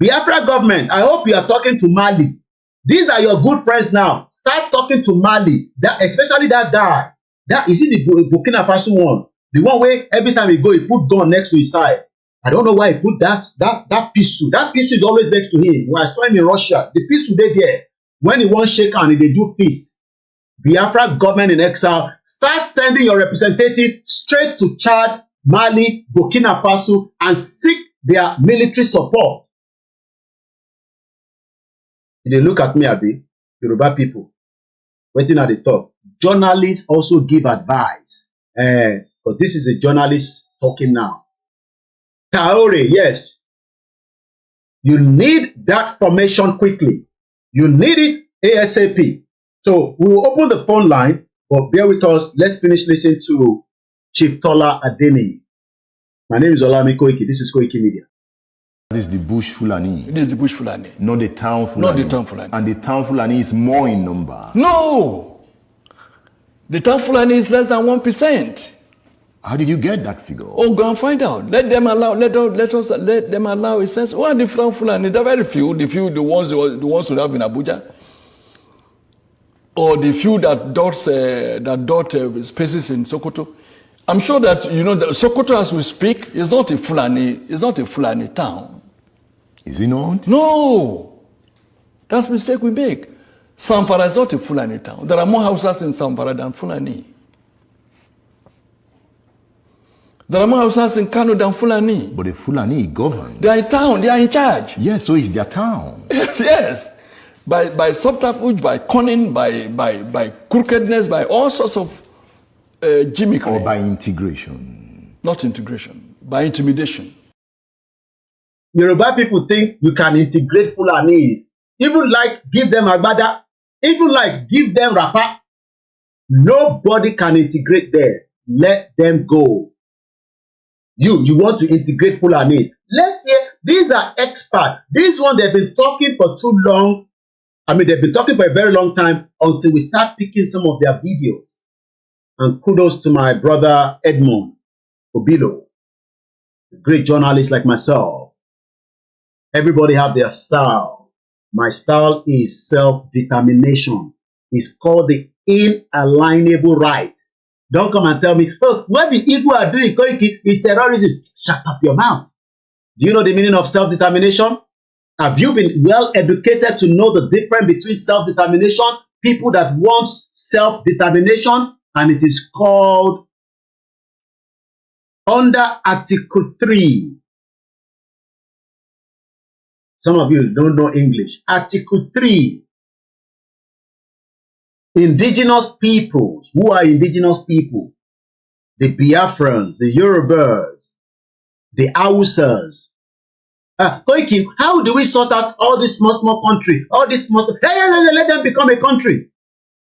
Biafra government, I hope you are talking to Mali. These are your good friends now. Start talking to Mali, that, especially that guy. That is it the Burkina Faso one? The one where every time he go, he put gun next to his side. I don't know why he put that pistol. That pistol is always next to him. When I saw him in Russia, the pistol they there. When he wants shake hand, they do fist. Biafra government in exile, start sending your representative straight to Chad, Mali, Burkina Faso, and seek their military support. If they look at me, Abi, Yoruba people, waiting at the top. Journalists also give advice. But this is a journalist talking now. Traore, yes. You need that formation quickly. You need it ASAP. So we will open the phone line, but bear with us. Let's finish listening to Chief Tola Adeni. My name is Olami Koiki. This is Koikimedia. This is the bush Fulani. It is the bush Fulani. Not the town Fulani. Not the town Fulani. And the town Fulani is more in number. No! The town Fulani is less than 1%. How did you get that figure? Oh, go and find out. Let them allow a sense. Who are the town Fulani? They're very few. The ones who have in Abuja. Or the few that dot spaces in Sokoto. I'm sure that you know that Sokoto, as we speak, is not a Fulani town. Is it not? No, that's a mistake we make. Zamfara is not a Fulani town. There are more houses in Zamfara than Fulani. There are more houses in Kano than Fulani. But the Fulani govern. They are a town. They are in charge. Yes, so it's their town. Yes. By subterfuge, by cunning, by crookedness, by all sorts of gimmickry. Or by integration. Not integration, by intimidation. Yoruba people think you can integrate Fulanis. Even like give them agbada, even like give them rapa. Nobody can integrate them. Let them go. You want to integrate Fulanis. Let's say these are experts. These ones they've been talking for too long. I mean, they've been talking for a very long time until we start picking some of their videos. And kudos to my brother Edmond Obilo, a great journalist like myself. Everybody have their style. My style is self-determination. It's called the inalienable right. Don't come and tell me, oh, what the Igbo are doing, Koiki, is terrorism. Shut up your mouth. Do you know the meaning of self-determination? Have you been well educated to know the difference between self-determination, people that want self-determination, and it is called under Article 3. Some of you don't know English. Article 3. Indigenous peoples. Who are indigenous people? The Biafrans, the Yorubas, the Hausas. Koiki, how do we sort out all this small country? All this small, hey, let them become a country.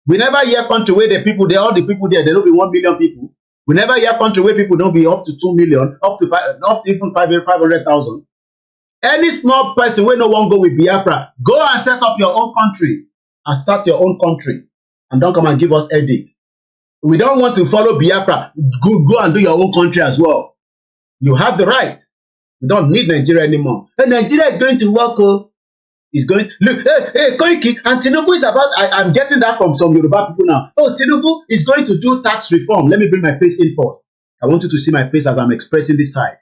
We never hear country where the people, all the people there, there don't be 1 million people. We never hear country where people don't be up to 2 million, up to even 500,000. Any small person where no one go with Biafra, go and set up your own country and start your own country. And don't come and give us headache. We don't want to follow Biafra. Go and do your own country as well. You have the right. We don't need Nigeria anymore. And Nigeria is going to work. Is going. Look, hey, Koiki, and Tinubu is about. I'm getting that from some Yoruba people now. Oh, Tinubu is going to do tax reform. Let me bring my face in first. I want you to see my face as I'm expressing this side.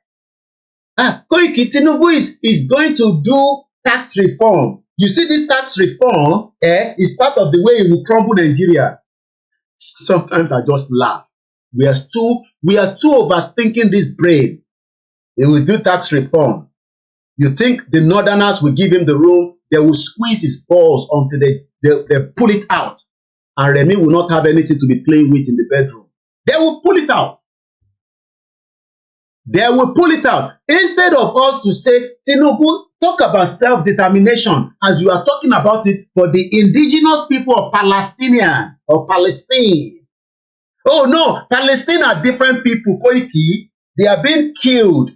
Koiki, Tinubu is going to do tax reform. You see, this tax reform is part of the way it will crumble Nigeria. Sometimes I just laugh. We are too overthinking this brain. He will do tax reform. You think the Northerners will give him the room? They will squeeze his balls until they pull it out. And Remy will not have anything to be playing with in the bedroom. They will pull it out. They will pull it out. Instead of us to say, Tinubu, talk about self-determination as you are talking about it for the indigenous people of Palestinian or Palestine. Oh no, Palestine are different people, Koiki. They are being killed.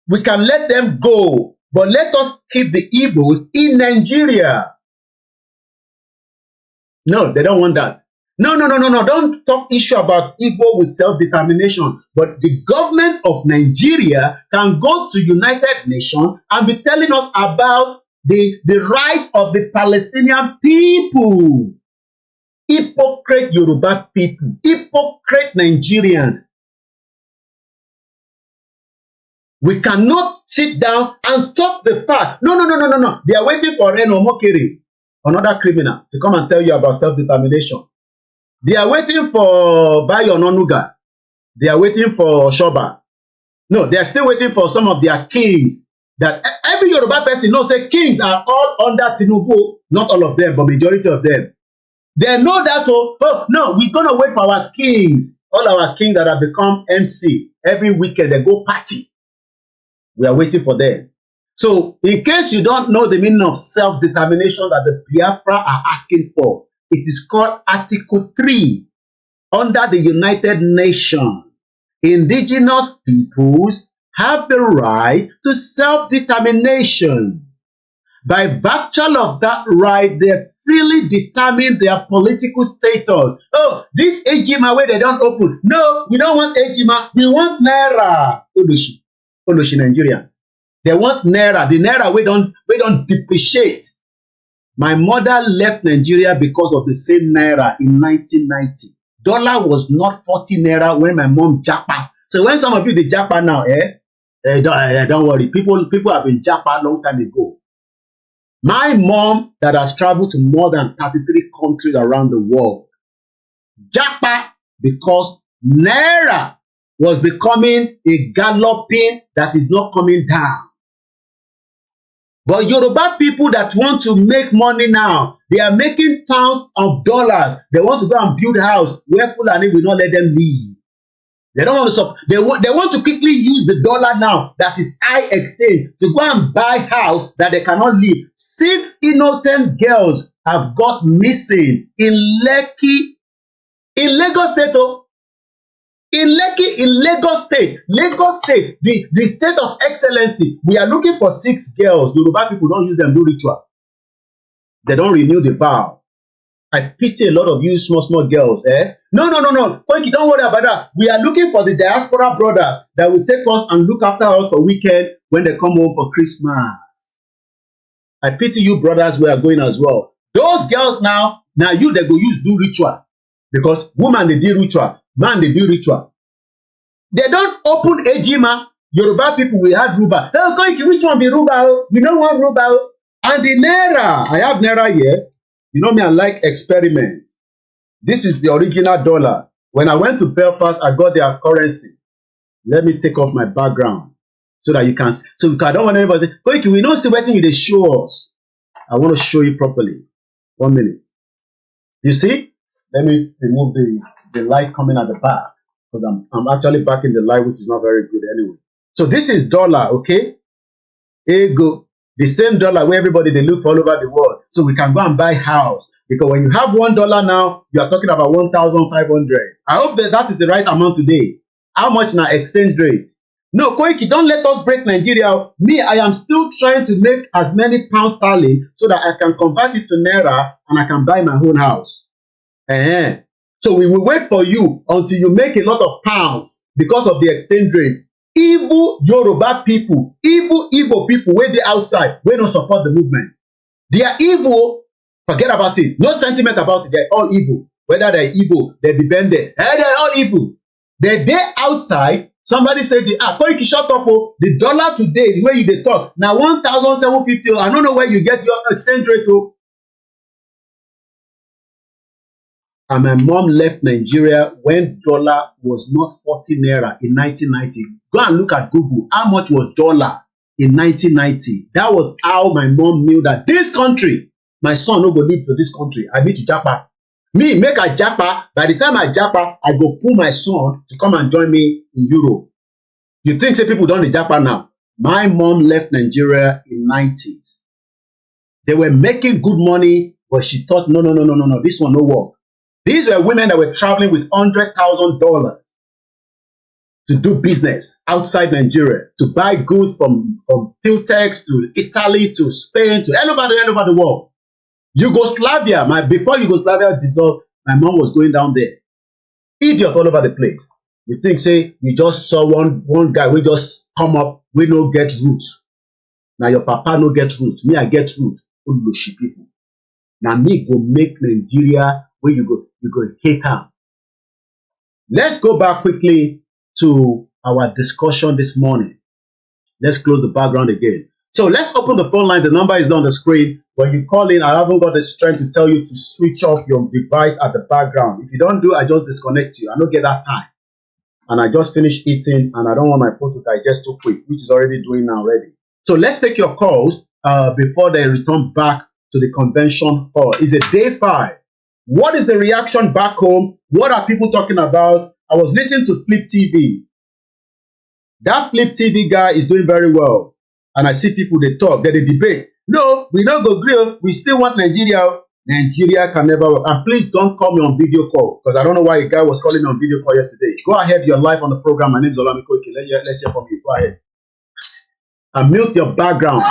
We can let them go. but let us keep the Igbos in Nigeria. No, they don't want that. No. Don't talk issue about Igbo with self-determination. But the government of Nigeria can go to United Nations and be telling us about the right of the Palestinian people. Hypocrite Yoruba people. Hypocrite Nigerians. We cannot sit down and talk the fact. No. They are waiting for Reno Mokere, another criminal, to come and tell you about self-determination. They are waiting for Bayo Nonuga. They are waiting for Shoba. No, they are still waiting for some of their kings. That every Yoruba person knows that kings are all under Tinubu. Not all of them, but majority of them. They know that, oh no, we're going to wait for our kings. All our kings that have become MC. Every weekend they go party. We are waiting for them. So, in case you don't know the meaning of self-determination that the Biafra are asking for, it is called Article 3 under the United Nations. Indigenous peoples have the right to self-determination. By virtue of that right, they freely determine their political status. Oh, this Ejima where they don't open. No, we don't want Ejima. We want Naira. Olushi Nigerians. They want Naira. The Naira we don't depreciate. My mother left Nigeria because of the same Naira in 1990. Dollar was not 40 Naira when my mom japa. So when some of you they japa now, don't worry. People have been japa a long time ago. My mom that has traveled to more than 33 countries around the world, japa because Naira was becoming a galloping that is not coming down. But Yoruba people that want to make money now, they are making tons of dollars. They want to go and build a house where Fulani will not let them live. They don't want to. They want to quickly use the dollar now that is high exchange to go and buy house that they cannot live. 6 innocent girls have got missing in Lekki, in Lagos State. In Lekki, in Lagos State, the state of excellency. We are looking for 6 girls. Yoruba people don't use them do ritual. They don't renew the vow. I pity a lot of you small girls. No. Koiki, don't worry about that. We are looking for the diaspora brothers that will take us and look after us for weekend when they come home for Christmas. I pity you brothers who are going as well. Those girls now you they go use do ritual. Because woman they do ritual. Man, they do ritual. They don't open Ejima. Yoruba people, we had Ruba. Oh, Koiki, which one be Ruba? You know what Ruba? And the Naira. I have Naira here. You know me, I like experiments. This is the original dollar. When I went to Belfast, I got their currency. Let me take off my background so that you can see. So I don't want anybody to say, Koiki, we don't see what you they show us. I want to show you properly. 1 minute. You see? Let me remove the light coming at the back because I'm actually backing the light, which is not very good anyway. So this is dollar, okay? Ego, the same dollar where everybody they look for all over the world. So we can go and buy house because when you have $1 now, you are talking about 1,500. I hope that is the right amount today. How much now exchange rate? No, Koiki, don't let us break Nigeria. Me, I am still trying to make as many pounds sterling so that I can convert it to Naira and I can buy my own house. So we will wait for you until you make a lot of pounds because of the exchange rate. Evil Yoruba people, evil Igbo people, where they outside, we don't support the movement. They are evil. Forget about it. No sentiment about it. They're all evil. Whether they're Igbo, they be bended. They're all evil. They're outside. Somebody said, Koiki, shut up. The dollar today, the way you they talk, now 1,750. I don't know where you get your exchange rate. And my mom left Nigeria when dollar was not 40 Naira in 1990. Go and look at Google. How much was dollar in 1990? That was how my mom knew that this country, my son no go live for this country. I need to japa. Me, make a japa. By the time I japa, I go pull my son to come and join me in Europe. You think say people don't japa now? My mom left Nigeria in 90s. They were making good money, but she thought, no, this one no work. These were women that were traveling with $100,000. to do business outside Nigeria, to buy goods from Filtex to Italy to Spain to all over the world. Yugoslavia, before Yugoslavia dissolved, my mom was going down there. Idiot all over the place. You think, say, you just saw one guy, we just come up, we no get roots. Now your papa no get roots. Me, I get roots. Olushi people. Now me go make Nigeria where you go hate her. Let's go back quickly to our discussion this morning. Let's close the background again. So let's open the phone line. The number is on the screen. When you call in, I haven't got the strength to tell you to switch off your device at the background. If you don't do, I just disconnect you. I don't get that time. And I just finished eating and I don't want my food to digest too quick, which is already doing now already. So let's take your calls before they return back to the convention hall. It's a day 5. What is the reaction back home? What are people talking about? I was listening to Flip TV. That Flip TV guy is doing very well. And I see people, they talk, they debate. No, we don't go grill. We still want Nigeria. Nigeria can never work. And please don't call me on video call, because I don't know why a guy was calling me on video call yesterday. Go ahead, you're live on the program. My name is Koiki. Let's hear from you. Go ahead. And mute your background.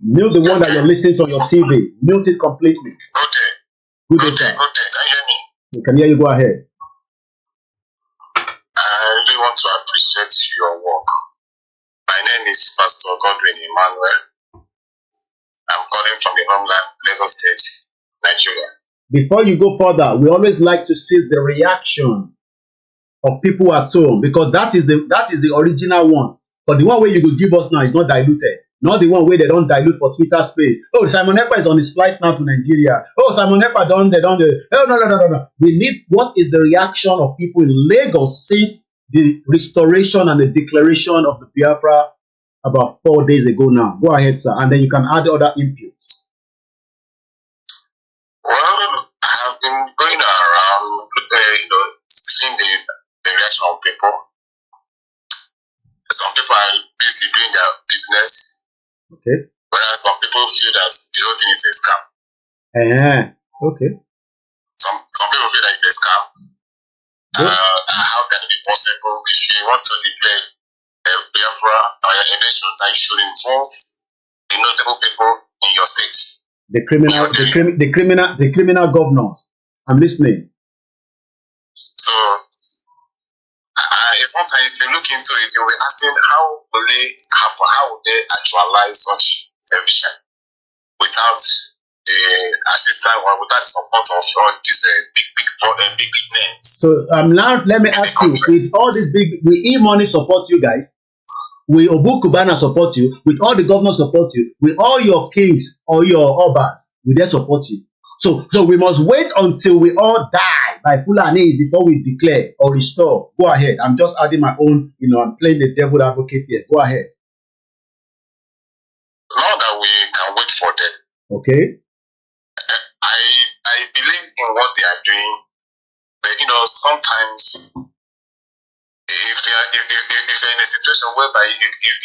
Mute the one that you're listening to on your TV. Mute it completely. Good day, sir. Can you hear me? We can hear you. Go ahead. I really want to appreciate your work. My name is Pastor Godwin Emmanuel. I'm calling from the homeland, Lagos State, Nigeria. Before you go further, we always like to see the reaction of people at home, because that is the original one. But the one where you could give us now is not diluted. Not the one where they don't dilute for Twitter space. Oh, Simon Ekpa is on his flight now to Nigeria. Oh, Simon Ekpa oh, no. We need what is the reaction of people in Lagos since the restoration and the declaration of the Biafra about 4 days ago now. Go ahead, sir, and then you can add other inputs. Well, I have been going around, seeing the reaction of people. Some people are busy doing their business. Okay. Whereas some people feel that the whole thing is a scam. Okay. Some people feel that it's a scam. How can it be possible if you want to declare Biafra or your election that you should involve the notable people in your state? The criminal governors. I'm listening. So sometimes if you look into it, you'll be asking how will they actualize such a vision without the assistance or without the support of all these big names. So now let me ask you, with all these will E-Money support you guys? Will Obu Kubana support you? With all the governors support you? With all your kings or your obas, will they support you? So we must wait until we all die by Fulani before we declare or restore. Go ahead. I'm just adding my own, I'm playing the devil advocate here. Go ahead. Now that we can wait for them. Okay. I believe in what they are doing, but sometimes if you're in a situation whereby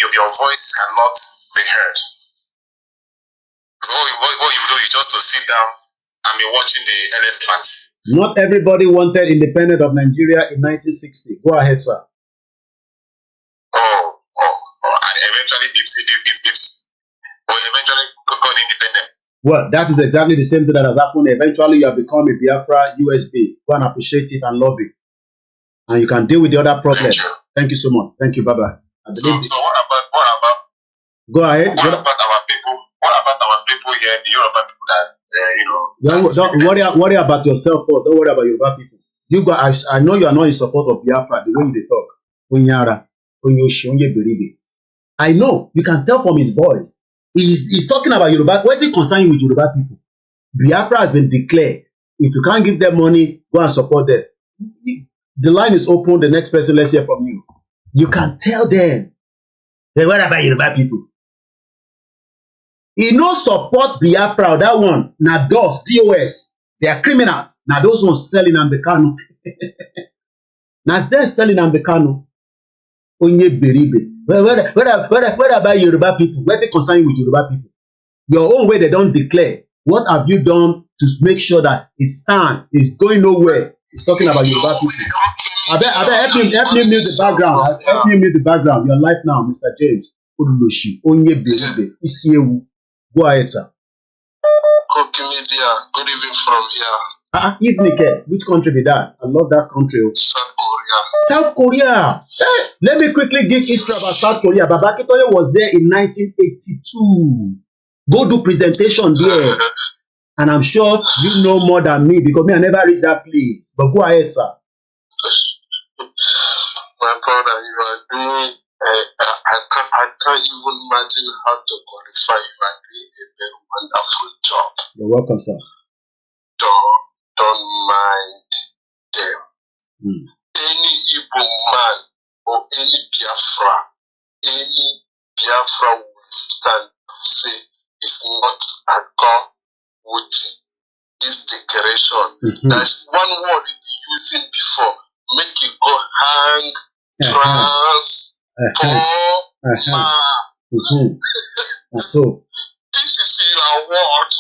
your voice cannot be heard, so what you do is just to sit down and be watching the elephants. Not everybody wanted independence of Nigeria in 1960. Go ahead, sir. And eventually it's eventually got independent. Well, that is exactly the same thing that has happened. Eventually, you have become a Biafra USB. Go and appreciate it and love it. And you can deal with the other problems. Thank you so much. Thank you. Bye-bye. So what about? Go ahead. What about our people? What about our people here, the Yoruba people that, Don't worry about yourself. Don't worry about Yoruba people. You guys, I know you are not in support of Biafra the way they talk. Unyara, Unyoshi, Beribe. I know. You can tell from his voice. He's talking about Yoruba. What is concerning with Yoruba people? Biafra has been declared. If you can't give them money, go and support them. The line is open. The next person, let's hear from you. You can tell them. Then what about Yoruba people? He no support Biafra, that one. Now DOS. They are criminals. Now those ones selling on the canoe. Now they're selling on the canoe. Onye beribe. What about Yoruba people? What is concerning with Yoruba people? Your own way they don't declare. What have you done to make sure that it stands? It's going nowhere. It's talking about Yoruba people. I bet help me mute the background. Help me mute the background. You're live now, Mr. James. Oluloshi, Onye Beribe, Isiewu. Go ahead, sir. Koikimedia, good evening from here. Evening, which country be that? I love that country. South Korea. South Korea. Hey, let me quickly give history about South Korea. Baba Akintoye was there in 1982. Go do presentation there. And I'm sure you know more than me because me, I never reached that place. But go ahead, sir. My brother, you are doing, I can't even imagine how to qualify. You are doing a very wonderful job. You're welcome, sir. Don't mind them. Any Igbo man or any Biafra will stand and say it's not a God with this declaration. There's one word you be using before. Make you go hang, So this is your word.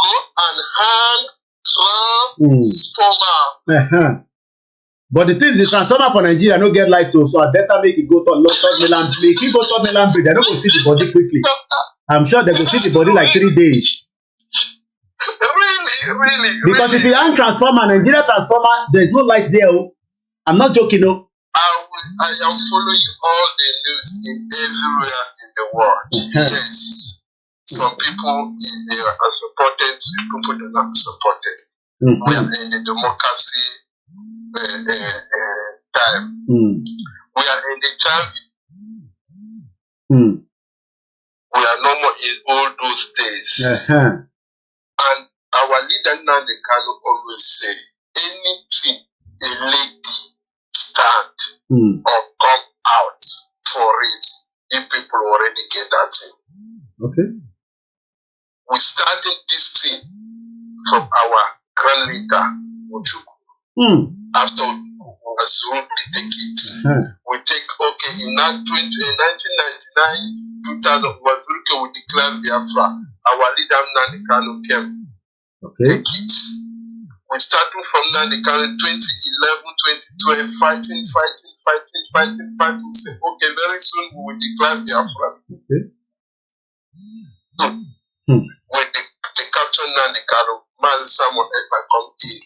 Go and hang, transformer. But the thing is, the transformer for Nigeria no get light to, so I better make it go to Third Mainland Bridge. If you go to Mainland Bridge, they don't go see the body quickly. I'm sure they go see the body like 3 days. Really. Because if you hang transformer, Nigeria transformer, there's no light there. I'm not joking, no. I am following all the news in everywhere in the world. Yes. Some people they are supported, some people do not support it. We are in the democracy time. We are in the time. We are no more in all those days. And our leader Nandi Kanu always say, anything a lady stand or come out for it, if people already get that thing. Okay. We started this thing from our grand leader, Ujuku. After we take it. We take, okay, in 1999, 2000, we declared Biafra. Our leader, Nandi Kanu, came. Okay. Take it. We started from Nandi Kanu 2011, 2012, fighting. We say, okay, very soon we will declare Biafra. Okay. When they capture Nandi Kanu, Mazi someone else might come in.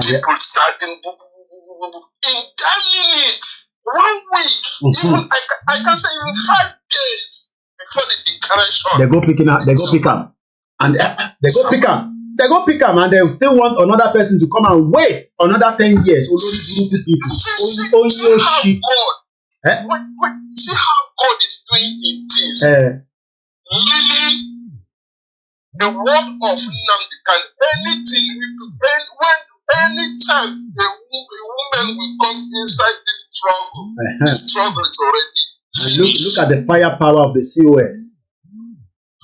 People starting in that minute, 1 week, even I can say even 5 days before the declaration. They go pick up. And they go pick up. They go pick up and they still want another person to come and wait another 10 years. See how God, see how God is doing in this. Really, the word of Nnamdi can anything anytime a woman will come inside this struggle, the struggle is already finished. Look at the firepower of the COS.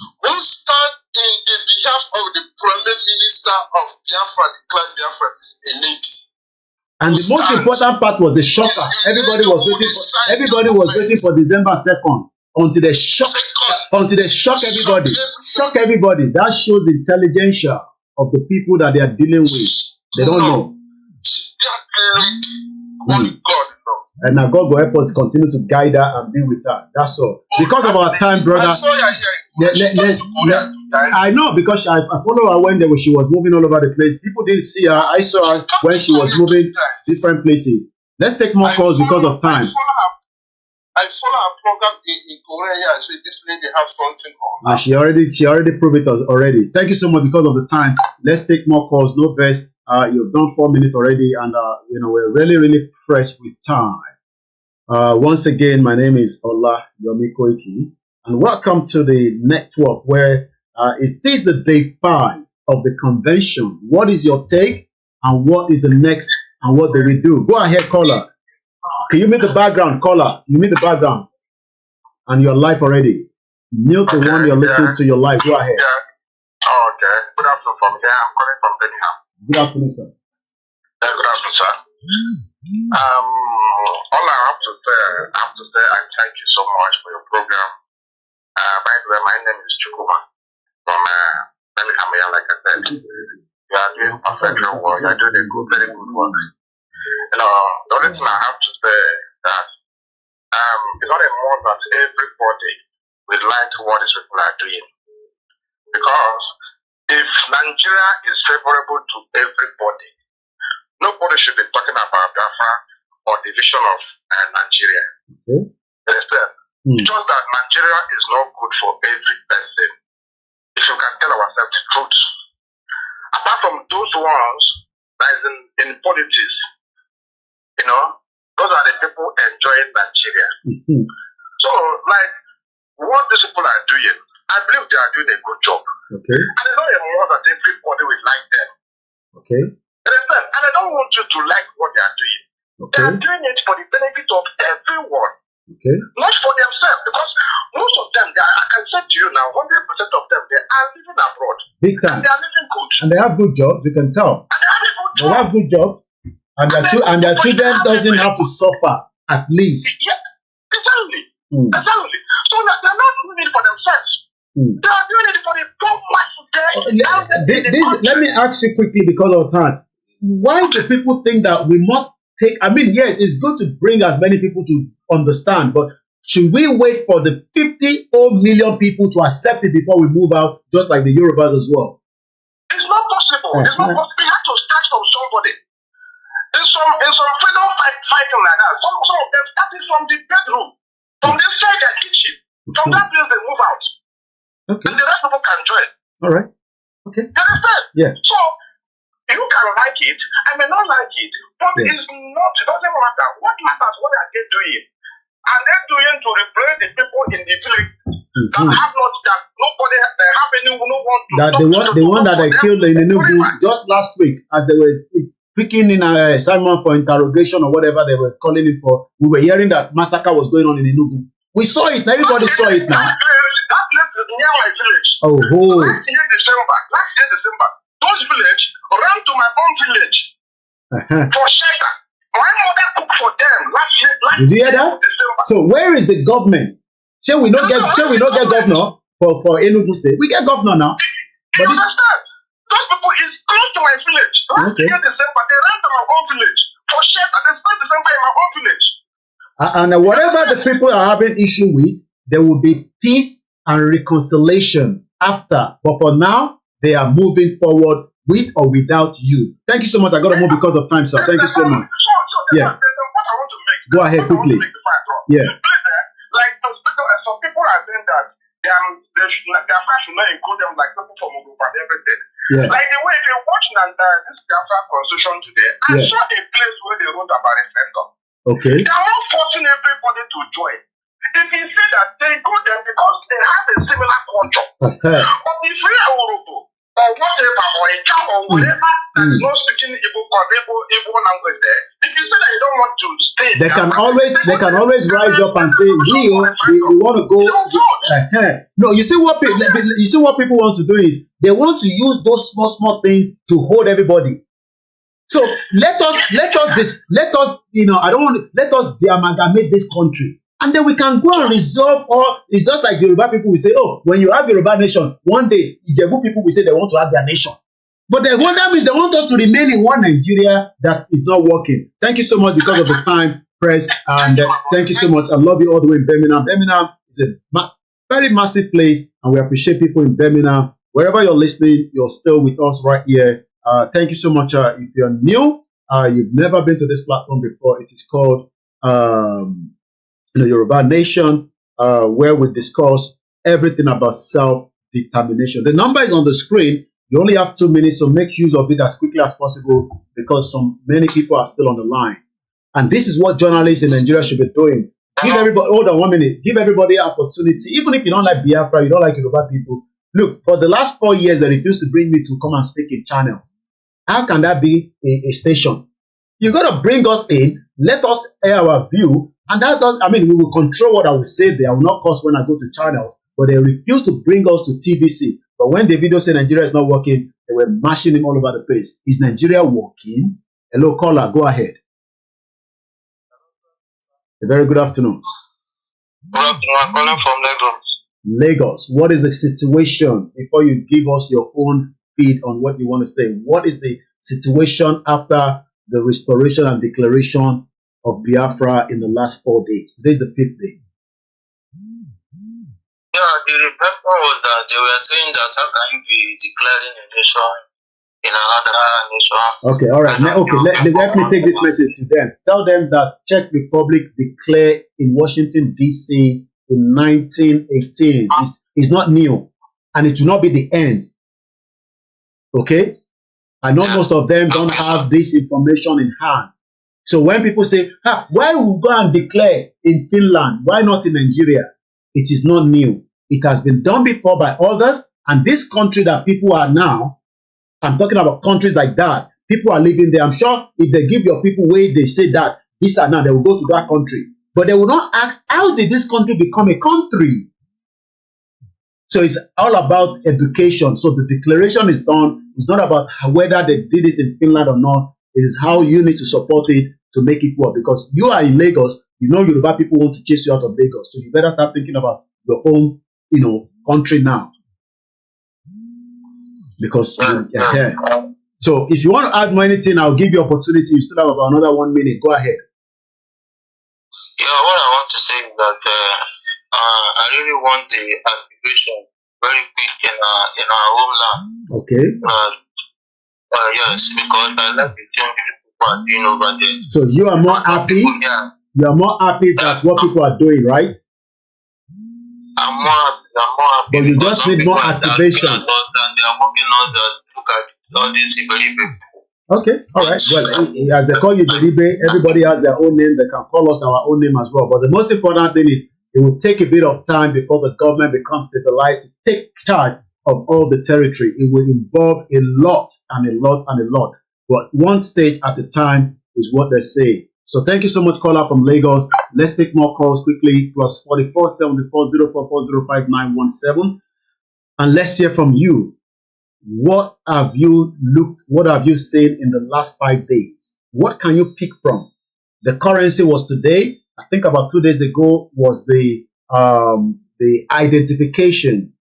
Who stand in the behalf of the Prime Minister of Biafra, declared Biafra is a lady. And the most important part was the shocker. Everybody was waiting for December 2nd until they shock everybody. Shock everybody. That shows the intelligence of the people that they are dealing with. They don't know. Only God knows. And now God will help us continue to guide her and be with her. That's all. Because of our time, brother. I know because I follow her when she was moving all over the place. People didn't see her. I saw her when she was moving different places. Let's take more calls because of time. I follow her program in Korea. I say this lady have something on. She already proved it already. Thank you so much because of the time. Let's take more calls. No verse. You've done 4 minutes already, and we're really pressed with time. Once again, my name is Oluwole Koiki, and welcome to the network where it is the day 5 of the convention. What is your take, and what is the next, and what do we do? Go ahead, caller. Can you mute the background, caller? You mute the background, and you're live already. Mute the one you're listening to. Your live. Go ahead. Okay. Good afternoon from here. I'm calling from Birmingham. Good afternoon, sir. Good afternoon, sir. All I have to say, I thank you so much for your program. By the way, my name is Chukuma from Birmingham, like I said. You are doing federal work. You're doing a very good work. You know, the only thing I have to say is that it's not a must that everybody will like what these people are doing. Because if Nigeria is favorable to everybody, nobody should be talking about Biafra or division of Nigeria. Okay. Understand? Just that Nigeria is not good for every person. If you can tell ourselves the truth. Apart from those ones that is in politics, you know, those are the people enjoying Nigeria. So, like, what these people are doing, I believe they are doing a good job. Okay. And it's not a more that everybody will like them. Okay. Understand? And I don't want you to like what they are doing. Okay. They are doing it for the benefit of everyone. Okay. Not for themselves. Because most of them, I can say to you now, 100% of them, they are living abroad. Big time. And they are living good. And they have good jobs, you can tell. And they have a good job. They have good jobs. And their children doesn't have to suffer, at least. Yeah, exactly. Exactly. So they're not doing it for themselves. They are doing it for the poor masses. Let me ask you quickly because of time. Why do people think that we must take, I mean, yes, it's good to bring as many people to understand, but should we wait for the 50 million people to accept it before we move out, just like the Yorubas as well? It's not possible. It's not possible. We have to start from somebody. In some freedom fighting like that, some of them started from the bedroom, from inside their kitchen. From that place they move out. Okay. And the rest of people can join. All right. Okay. You understand? Yeah. So you can like it, I may not like it, but it doesn't matter. What matters what are they doing? And they're doing to replace the people in the village that have not, that nobody they have anyone who want to. That the one that they killed in Tinubu just last week, as they were picking in Simon for interrogation or whatever they were calling it for, we were hearing that massacre was going on in Tinubu. We saw it. Everybody saw it now. That place is near my village. Oh, Last year December, those village ran to my own village for shelter. My mother cooked for them last year. Did you hear that? December. So where is the government? Shall we not get governor for Enugu State? We get governor now. You understand? Those people is close to my village. Last year December, they ran to my own village for shelter. They spent December in my own village. And whatever the people are having issue with, there will be peace and reconciliation after. But for now, they are moving forward with or without you. Thank you so much. I got to move because of time, sir. Thank you so much. Yeah. Go ahead quickly. Yeah. Like some people are saying that their Biafra should not include them like people from Yoruba and everything. Yeah. Like the way they watch this Biafra constitution today, I saw a place where they wrote about referendum. Okay. They are not forcing everybody to join. If you say that, they go there because they have a similar culture. But if you are Yoruba or whatever, or a job or whatever that is not speaking Igbo or Igbo language there, if you say that you don't want to stay, they can always rise up and say, we want to go. No, you see what people want to do is they want to use those small things to hold everybody. So let us de-amalgamate this country, and then we can go and resolve. Or it's just like the Yoruba people will say, oh, when you have Yoruba nation, one day Ijebu people will say they want to have their nation. But that means they want us to remain in one Nigeria that is not working. Thank you so much because of the time, press, and thank you so much. I love you all the way in Birmingham. Birmingham is a very massive place, and we appreciate people in Birmingham. Wherever you're listening, you're still with us right here. Thank you so much. If you're new, you've never been to this platform before, it is called Yoruba Nation, where we discuss everything about self-determination. The number is on the screen. You only have 2 minutes, so make use of it as quickly as possible because many people are still on the line. And this is what journalists in Nigeria should be doing. Give everybody, hold on 1 minute, give everybody an opportunity. Even if you don't like Biafra, you don't like Yoruba people. Look, for the last 4 years, they refused to bring me to come and speak in channel. How can that be a station? You got to bring us in, let us air our view, and that does, we will control what I will say there. I will not cause when I go to channels, but they refuse to bring us to TVC. But when the video said Nigeria is not working, they were mashing him all over the place. Is Nigeria working? Hello, caller, go ahead. A very good afternoon. Good afternoon, I'm calling from Lagos. Lagos, what is the situation before you give us your own feed on what you want to say? What is the situation after the restoration and declaration of Biafra in the last 4 days? Today is the 5th day. Yeah, the report was that they were saying that how can you be declaring a nation in another nation? Okay, all right. Now, okay, let me take this message to them. Tell them that Czech Republic declared in Washington, D.C. in 1918. It's not new, and it will not be the end. Okay? I know most of them don't have this information in hand. So when people say, why will we go and declare in Finland? Why not in Nigeria? It is not new. It has been done before by others, and this country that people are now, I'm talking about countries like that, people are living there. I'm sure if they give your people where they say that, this and that, they will go to that country. But they will not ask, how did this country become a country? So it's all about education. So the declaration is done. It's not about whether they did it in Finland or not. It is how you need to support it to make it work. Because you are in Lagos, you know Yoruba people want to chase you out of Lagos. So you better start thinking about your own, country now. Because you're here. So if you want to add more anything, I'll give you opportunity. You still have about another 1 minute. Go ahead. Yeah, what I want to say is that I really want the activation very quick in our homeland. Okay. Yes, because I like the thing people are doing over there. So you are more happy? Yeah. You are more happy that what people are doing, right? I'm more happy. But you just need more activation. And they are working on that. Look at all these people. Okay, all right. Well, as they call you Beribe, everybody has their own name. They can call us our own name as well. But the most important thing is it will take a bit of time before the government becomes stabilized to take charge of all the territory. It will involve a lot and a lot and a lot. But one stage at a time is what they say. So thank you so much, caller from Lagos. Let's take more calls quickly. Plus 44 74 0440 5917. And let's hear from you. What have you seen in the last 5 days? What can you pick from? The currency was today. I think about 2 days ago was the identification.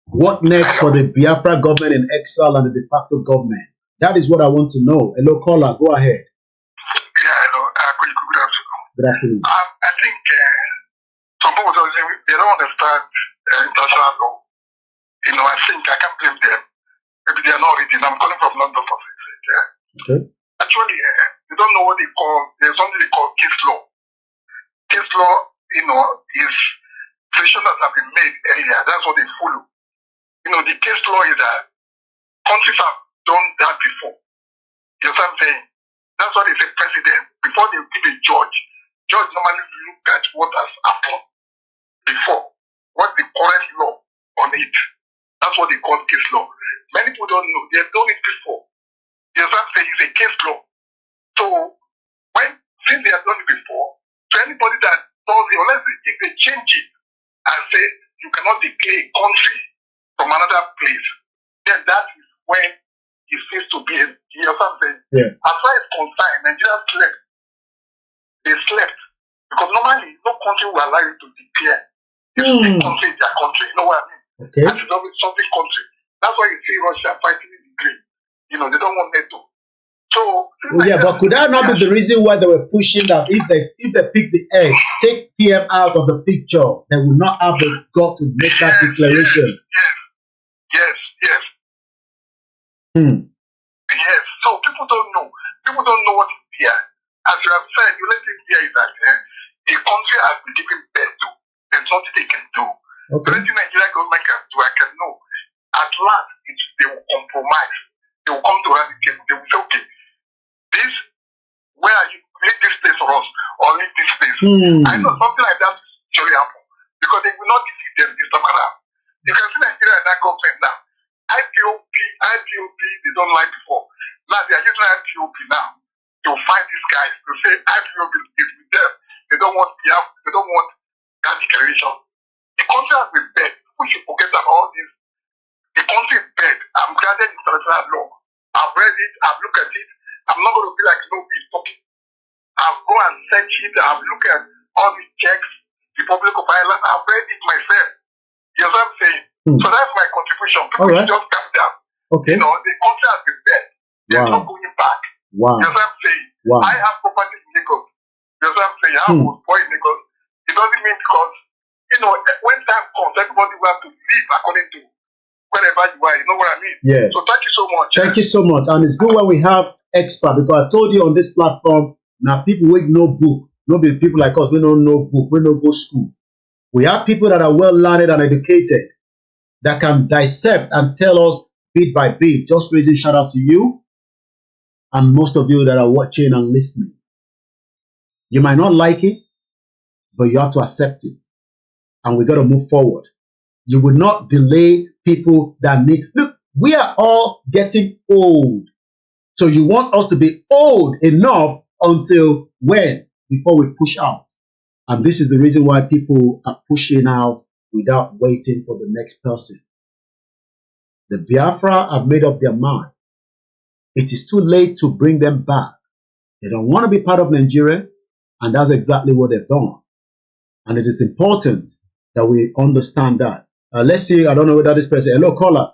What next for the Biafra government in exile and the de facto government? That is what I want to know. Hello, caller, go ahead. Yeah, hello. Good afternoon. Good afternoon. I think some people they don't understand international law. I think I can't blame them. Maybe they are not reading. I'm calling from London for yeah. Okay. Actually, they don't know what they call. There's something they call case law. Case law, is decisions that have been made earlier. That's what they follow. The case law is that countries have done that before. You know what I'm saying? That's why they say president. Before they give a judge normally look at what has happened before, what the current law on it. That's what they call case law. Many people don't know. They have done it before. You know what I'm saying? It's a case law. So, since they have done it before, so anybody that does it, unless if they change it and say you cannot declare a country from another place, then that is when it seems to be you know what I'm saying? Yeah. As far as concerned, Nigeria slept. They slept. Because normally no country will allow you to declare if the country is their country. You know what I mean? Okay. That is always something country. That's why you see Russia fighting in Ukraine. They don't want NATO. So but could that not be the reason why they were pushing that if they pick the egg, take PM out of the picture, they will not have the gut to make that declaration? Yes. Yes. So people don't know. People don't know what is there. As you have said, the only thing here is that a country has been given birth to. There's nothing they can do. Okay. The only thing Nigeria government can do, I can know. At last, they will compromise. They will come to the table. They will say, okay, where are you? Leave this place for us, or leave this place. I know something like that will surely happen because they will not defeat them this time around. You can see Nigeria and that government now. IPOP, they don't like before. Now they are using IPOP now to find these guys to say IPOP is with them. They don't want that declaration. The country has been bad. We should forget about all this. The country is bad. I'm granted international law. I've read it. I've looked at it. I'm not going to be like nobody's talking. I'll go and search it. I've looked at all these checks. Republic of Ireland. I've read it myself. You know what I'm saying? So that's my contribution. People should just calm down. Okay. You know, the country has been dead. They're not going back. Wow. That's what I'm saying. Wow. I have property in Lagos. That's what I'm saying. I was born in Lagos. It doesn't mean because, you know, when time comes, everybody will have to live according to wherever you are. You know what I mean? Yeah. So thank you so much. Thank you so much. And it's good when we have experts, because I told you on this platform, now people with no book, no be people like us, we don't know book, we don't go school. We have people that are well learned and educated that can dissect and tell us bit by bit. Just raising shout out to you and most of you that are watching and listening. You might not like it, but you have to accept it. And we got to move forward. You will not delay people that need. Look, we are all getting old. So you want us to be old enough until when? Before we push out. And this is the reason why people are pushing out without waiting for the next person. The Biafra have made up their mind. It is too late to bring them back. They don't want to be part of Nigeria, and that's exactly what they've done. And it is important that we understand that. Let's see, I don't know whether this person, hello caller.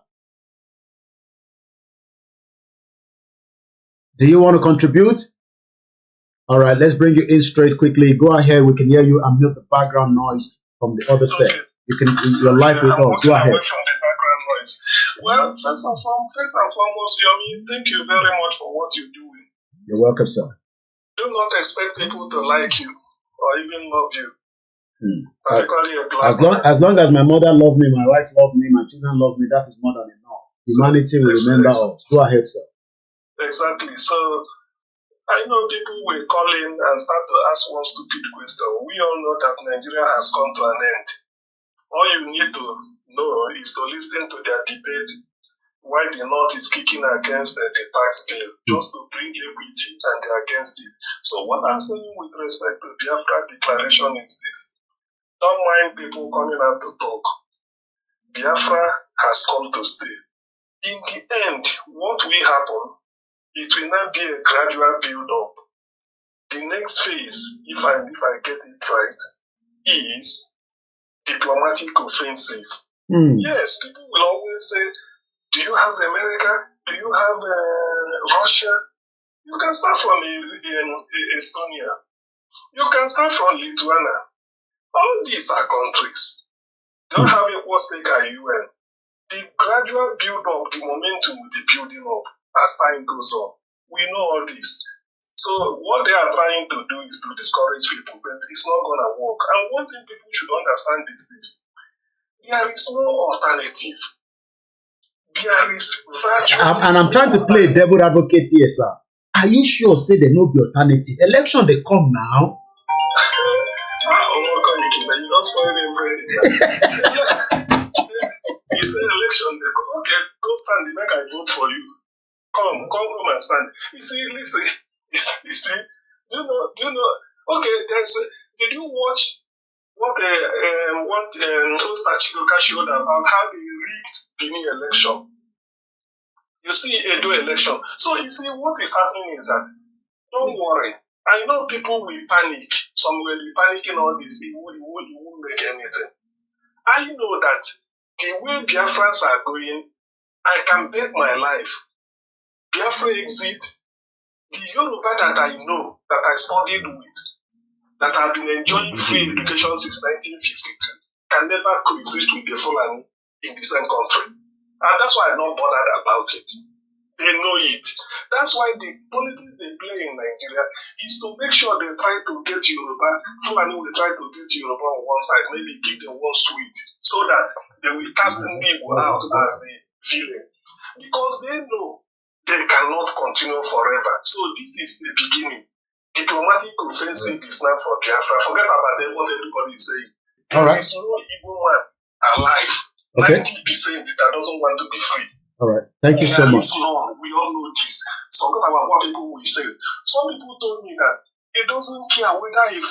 Do you want to contribute? All right, let's bring you in straight quickly. Go ahead, we can hear you and mute the background noise from the other side. You can, you're live with us. Go ahead. Well, first and foremost, Yomi, thank you very much for what you're doing. You're welcome, sir. Do not expect people to like you or even love you. Particularly a black as long as my mother loved me, my wife loved me, my children love me, that is more than enough. Humanity will remember us. Go ahead, sir. Exactly. So I know people will call in and start to ask one stupid question. We all know that Nigeria has come to an end. All you need to know is to listen to their debate why the North is kicking against the tax bill, just to bring equity, and they're against it. So what I'm saying with respect to Biafra declaration is this. Don't mind people coming out to talk. Biafra has come to stay. In the end, what will happen, it will not be a gradual build-up. The next phase, if I get it right, is diplomatic offensive. Yes, people will always say, do you have America? Do you have Russia? You can start from Estonia. You can start from Lithuania. All these are countries. They don't have equal stake at UN. The gradual build-up, the momentum will be building up as time goes on. We know all this. So what they are trying to do is to discourage people, but it's not going to work. And one thing people should understand is this. There is no alternative. There is virtually... And I'm trying to play devil advocate here, sir. Are you sure say there no be alternative? Election they come now. You don't spoil everything. You say election they come. Okay, go stand, make I vote for you. Come home and stand. You see, listen. You see, you know. Okay, did you watch what Chigoka showed about how they rigged Benin election? You see, Edo election. So you see, what is happening is that, don't worry. I know people will panic. Some will be panicking all this. It won't make anything. I know that the way Biafrans are going, I can bet my life. Biafra exit, the Yoruba that I know, that I studied with, that have been enjoying free education since 1952, can never coexist with the Fulani in the same country. And that's why I'm not bothered about it. They know it. That's why the politics they play in Nigeria is to make sure they try to get Yoruba. Fulani will try to get Yoruba on one side, maybe give them one sweet, so that they will cast the Igbo out as the villain. Because they know they cannot continue forever. So this is the beginning. Diplomatic offensive is now for Biafra. Forget about what everybody is saying. There is no Igbo man alive, 90% that doesn't want to be free. All right. Thank you so much. We all know this. Forget about what people will say. Some people told me that he doesn't care whether he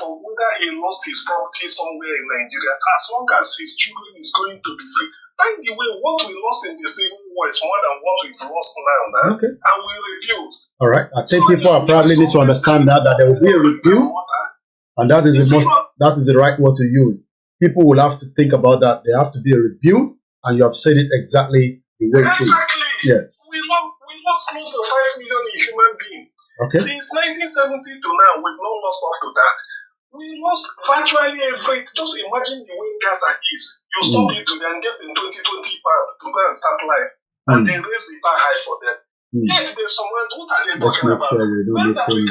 lost his property somewhere in Nigeria, as long as his children is going to be free. By the way, what we lost in the Civil War is more than what we've lost now. Okay. And we rebuild. All right. I think people probably need to understand that there will be a review, and that is the right word to use. People will have to think about that. There have to be a review, and you have said it exactly the way it is. Yeah. We lost close to 5 million human beings. Okay. Since 1970 to now, we've not lost up to that. We lost virtually every. Just imagine the way Gaza is. You stop it today and get in 2020 pound to go and start life. And they raise the bar high for them. Yet there's someone, what are they Let's talking make about? sure we don't listen.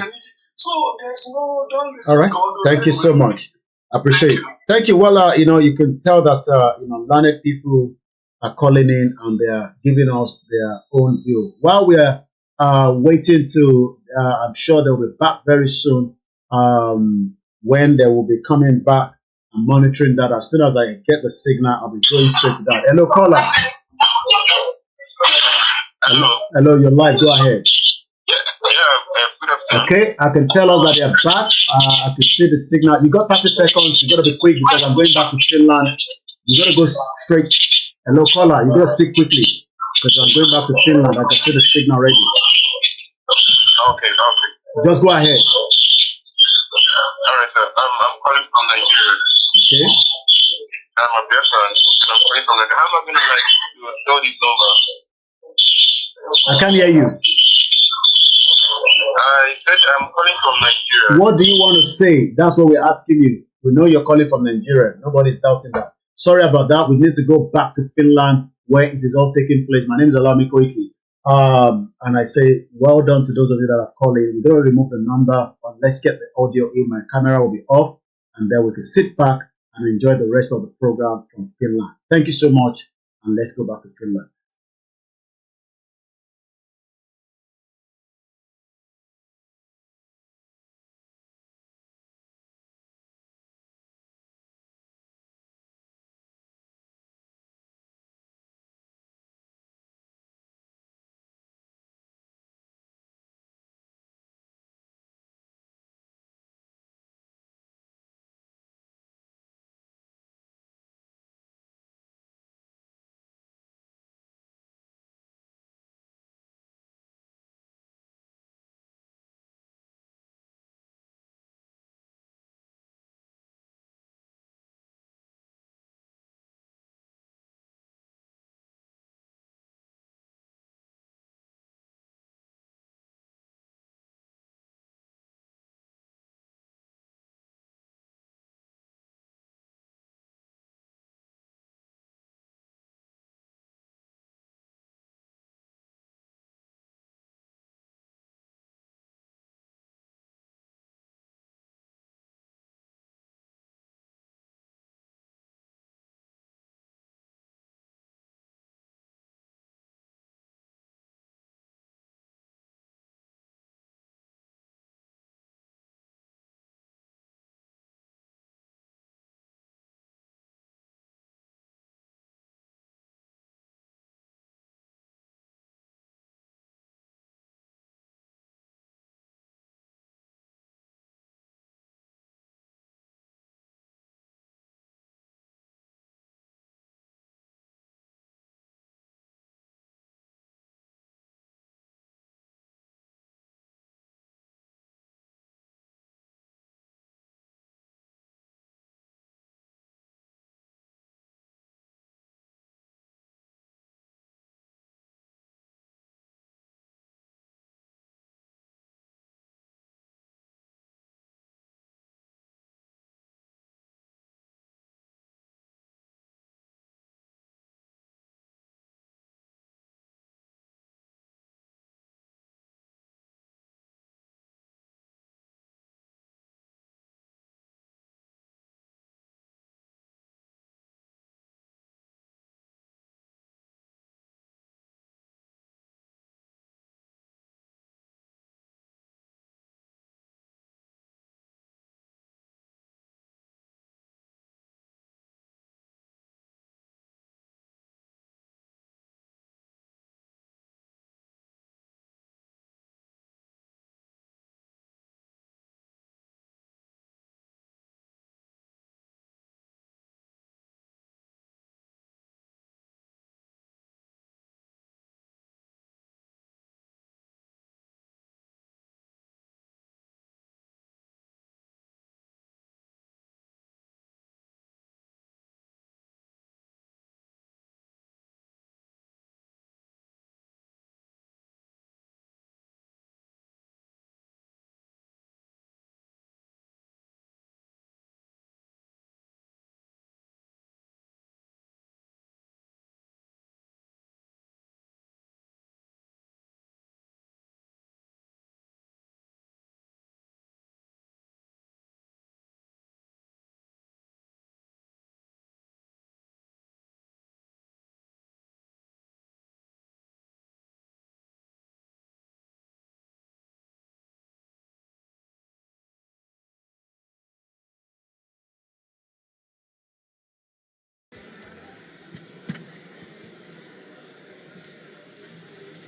So there's no, don't listen All right. to all those Thank you so much. I appreciate it. Thank you. Well, you can tell that, learned people are calling in and they are giving us their own view. While we are waiting to, I'm sure they'll be back very soon, when they will be coming back and monitoring that. As soon as I get the signal, I'll be going straight to that. Hello, caller. Hello, you're live. Go ahead. Okay, I can tell us that they're back. I can see the signal. You got 30 seconds. You got to be quick because I'm going back to Finland. You got to go straight. Hello, caller. You got to speak quickly because I'm going back to Finland. I can see the signal already. Okay. Just go ahead. All right, sir. I'm calling from Nigeria. Okay. I'm a Biafra, and I'm calling from Nigeria. How am I going to show this number? I can't hear you. I said I'm calling from Nigeria. What do you want to say? That's what we're asking you. We know you're calling from Nigeria. Nobody's doubting that. Sorry about that. We need to go back to Finland where it is all taking place. My name is Koiki. And I say, well done to those of you that have called in. We're going to remove the number, but let's get the audio in. My camera will be off, and then we can sit back and enjoy the rest of the program from Finland. Thank you so much, and let's go back to Finland.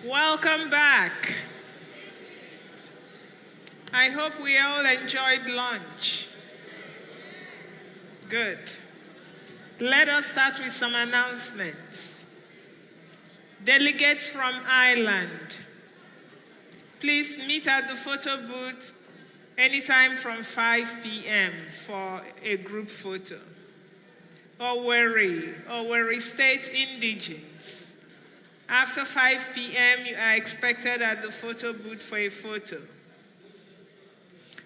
Welcome back. I hope we all enjoyed lunch. Good. Let us start with some announcements. Delegates from Ireland, please meet at the photo booth anytime from 5 p.m. for a group photo. Owerri State Indigenous. After 5 p.m., you are expected at the photo booth for a photo.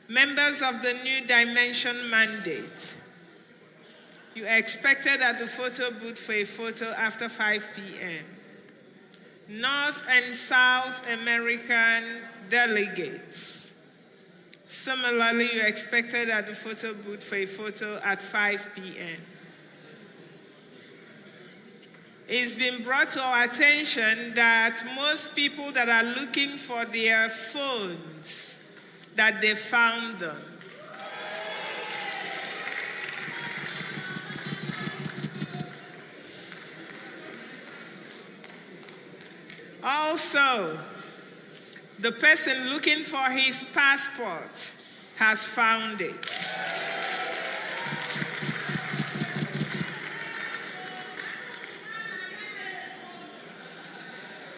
Members of the New Dimension Mandate, you are expected at the photo booth for a photo after 5 p.m. North and South American delegates, similarly, you are expected at the photo booth for a photo at 5 p.m. It's been brought to our attention that most people that are looking for their phones, that they found them. Also, the person looking for his passport has found it.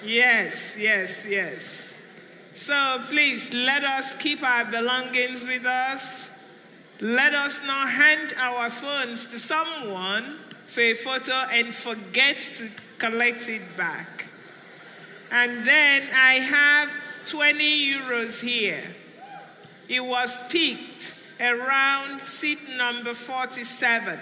Yes. So please, let us keep our belongings with us. Let us not hand our phones to someone for a photo and forget to collect it back. And then I have 20 euros here. It was picked around seat number 47.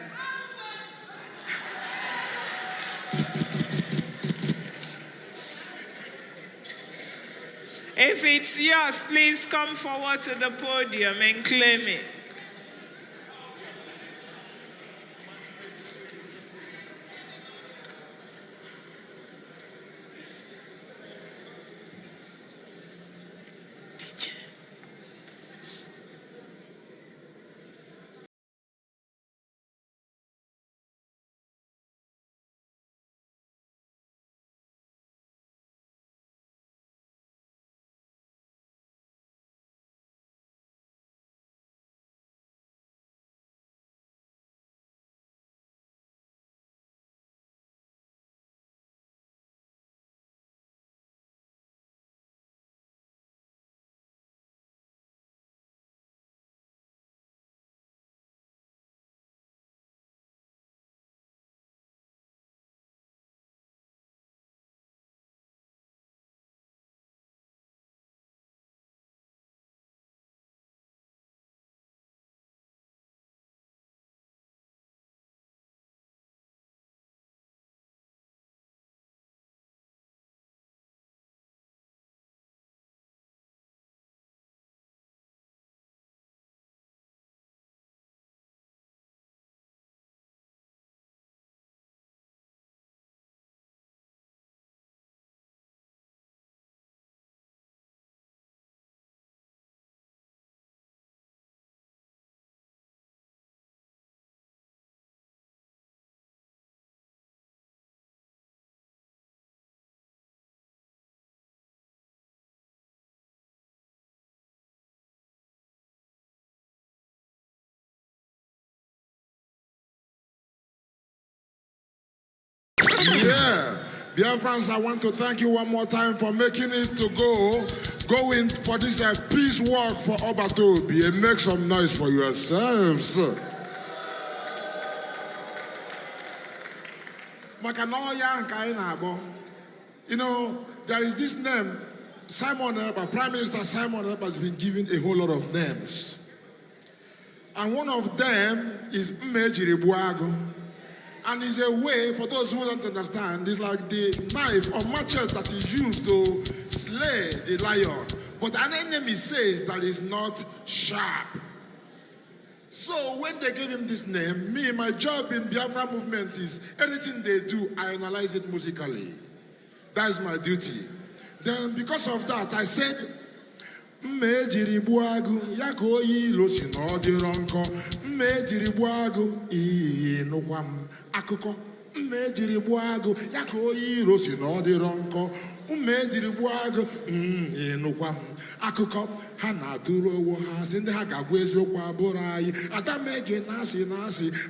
If it's yours, please come forward to the podium and claim it. Yeah. Biafrans, I want to thank you one more time for making it to go in for this peace walk for Obatobi and make some noise for yourselves. You know, there is this name, Simon Eber, Prime Minister Simon Eber has been given a whole lot of names. And one of them is Mmejiribuago. And it's a way, for those who don't understand, it's like the knife or machete that is used to slay the lion. But an enemy says that is not sharp. So when they gave him this name, my job in Biafra movement is anything they do, I analyze it musically. That is my duty. Then because of that, I said, Mmejiribuagu, yakoyi losino dironko, Mmejiribuagu, inuwam. Akuko, mmejiri gbuagụ ya ka oyi iro si na ọ dịrọ nkọ mmejiri gbuagụ ịnụkwa m akụkọ ha na-atụrụ owo ha sị ndị ha ga-agwa eziokwu abụrụ anyị adamege na-asị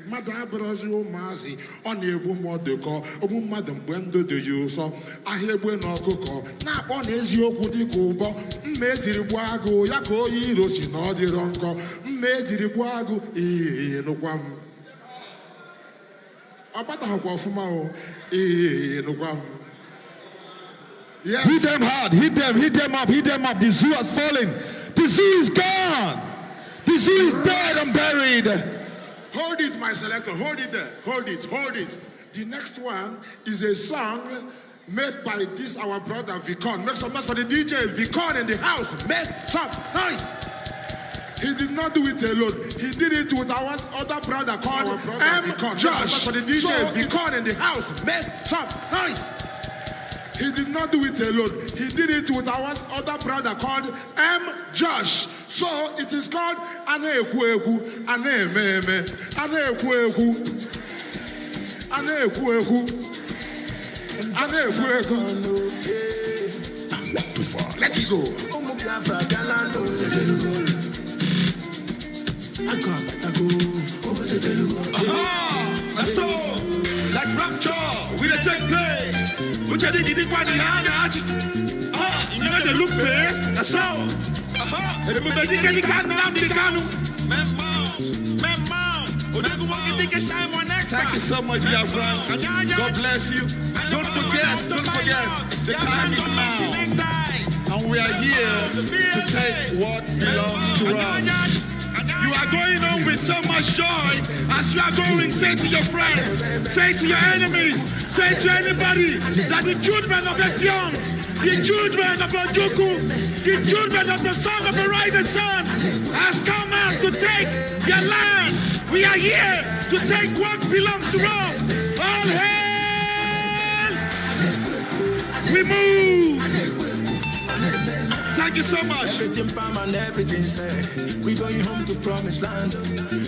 mmadụ abụrụzi ụmụazị ọ na-egbu mmadụkọ ogbu mmadụ mgbe ndụ dị ya ụsọ ahịa egbe na ọkụkọ na-akpọ na eziokwu dịka ụbọ mmejiri gbuagụ ya ka oyi iro si na ọ dịrọ nkọ mmejiri gbuagụ ịnụkwa m Yes. Hit them hard, hit them up. The zoo has fallen. The zoo is gone. The zoo is dead and buried. Hold it, my selector. Hold it there. Hold it. The next one is a song made by this our brother Vicon. Make some noise for the DJ Vicon in the house. Make some noise. He did not do it alone. He did it with our other brother called Josh. For the DJ Vicon in the house. Make some noise. He did not do it alone. He did it with our other brother called Josh. So it is called Anekueku, Anememe, Anekueku, Anekueku, Anekueku. Let's go. So, like rapture, we the take place. Which I did it by the hand. You know the look face. That's all. Remember the can now the canu. Thank you so much, Biafra. God bless you. Don't forget. The time is now. And we are here to take what belongs to us. You are going on with so much joy. As you are going, say to your friends, say to your enemies, say to anybody that the children of Esion, the children of Ojuku, the children of the son of the rising sun has come out to take their land. We are here to take what belongs to us. All hail! We move! Thank you so much. Everything palm and everything said. We going home to promised land.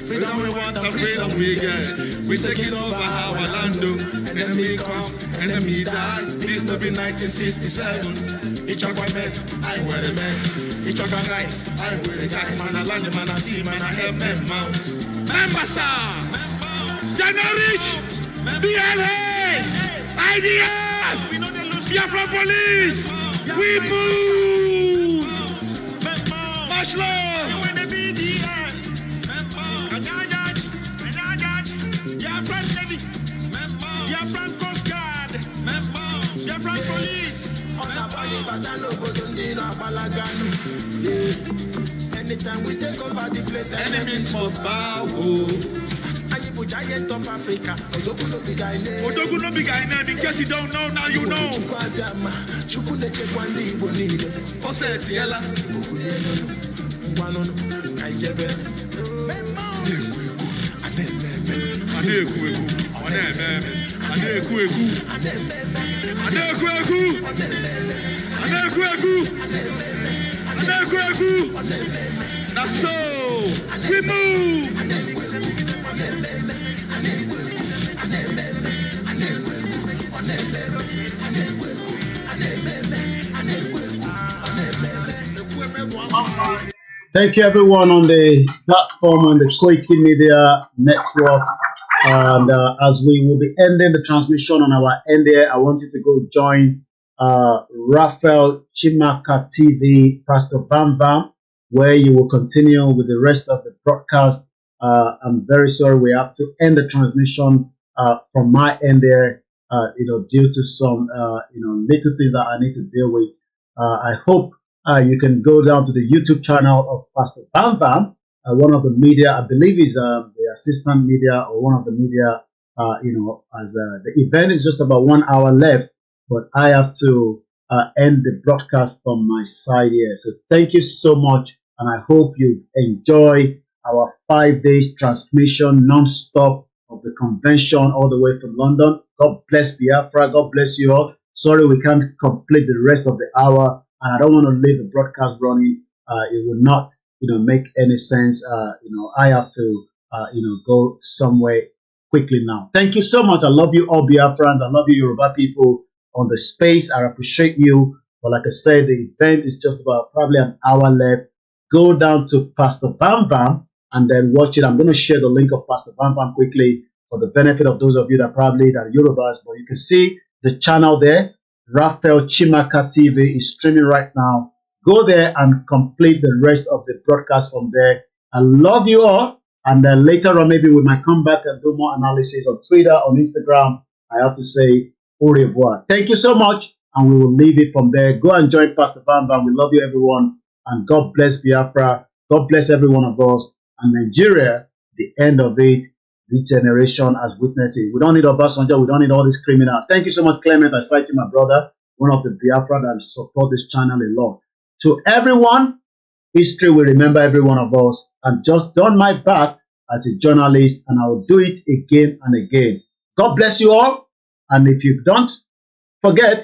Freedom we want and freedom we get. We taking over our land. Enemy come, enemy die. This no be 1967. Each of our men, I wear the men. Each of our guys, I wear the guys. Man, I land, man, I see, man, I help men mount. Member, sir. Generich, BLA, IDF, Biafra police. We move! Much love! Anytime we take over the place, enemies must bow. Giant of Africa, Odogu no big guy name. In case you don't know, now you know. Osetiela. That's so. We move. Thank you everyone on the platform on the Koikimedia network. And as we will be ending the transmission on our end there, I want you to go join Raphael Chimaka TV, Pastor Bam Bam, where you will continue with the rest of the broadcast. I'm very sorry we have to end the transmission from my end there, due to some, little things that I need to deal with. I hope you can go down to the YouTube channel of Pastor Bam Bam, one of the media, I believe is the assistant media or one of the media, as the event is just about 1 hour left, but I have to end the broadcast from my side here. So thank you so much, and I hope you've enjoyed our 5 days transmission non-stop of the convention all the way from London. God bless Biafra. God bless you all. Sorry we can't complete the rest of the hour, and I don't want to leave the broadcast running. It would not, make any sense. I have to, go somewhere quickly now. Thank you so much. I love you all, Biafrans. I love you, Yoruba people on the space. I appreciate you. But like I said, the event is just about probably an hour left. Go down to Pastor Bam Bam and then watch it. I'm going to share the link of Pastor Bam Bam quickly for the benefit of those of you that probably are Yorubas. But you can see the channel there. Raphael Chimaka TV is streaming right now. Go there and complete the rest of the broadcast from there. I love you all. And then later on, maybe we might come back and do more analysis on Twitter, on Instagram. I have to say au revoir. Thank you so much. And we will leave it from there. Go and join Pastor Bam Bam. We love you, everyone. And God bless Biafra. God bless every one of us. And Nigeria, the end of it, this generation has witnessed it. We don't need Obasanjo. We don't need all these criminals. Thank you so much, Clement. I cite you, my brother, one of the Biafra that support this channel a lot. To everyone, history will remember every one of us. I've just done my part as a journalist, and I will do it again and again. God bless you all. And if you don't forget,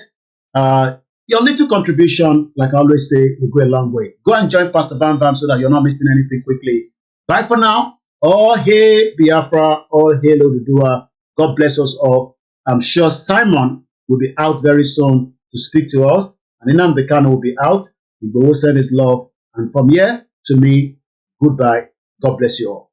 your little contribution, like I always say, will go a long way. Go and join Pastor Bam Bam so that you're not missing anything quickly. Bye for now. All hail Biafra, all hail Oduduwa. God bless us all. I'm sure Simon will be out very soon to speak to us. And Inam Bekano will be out. He will send his love. And from here to me, goodbye. God bless you all.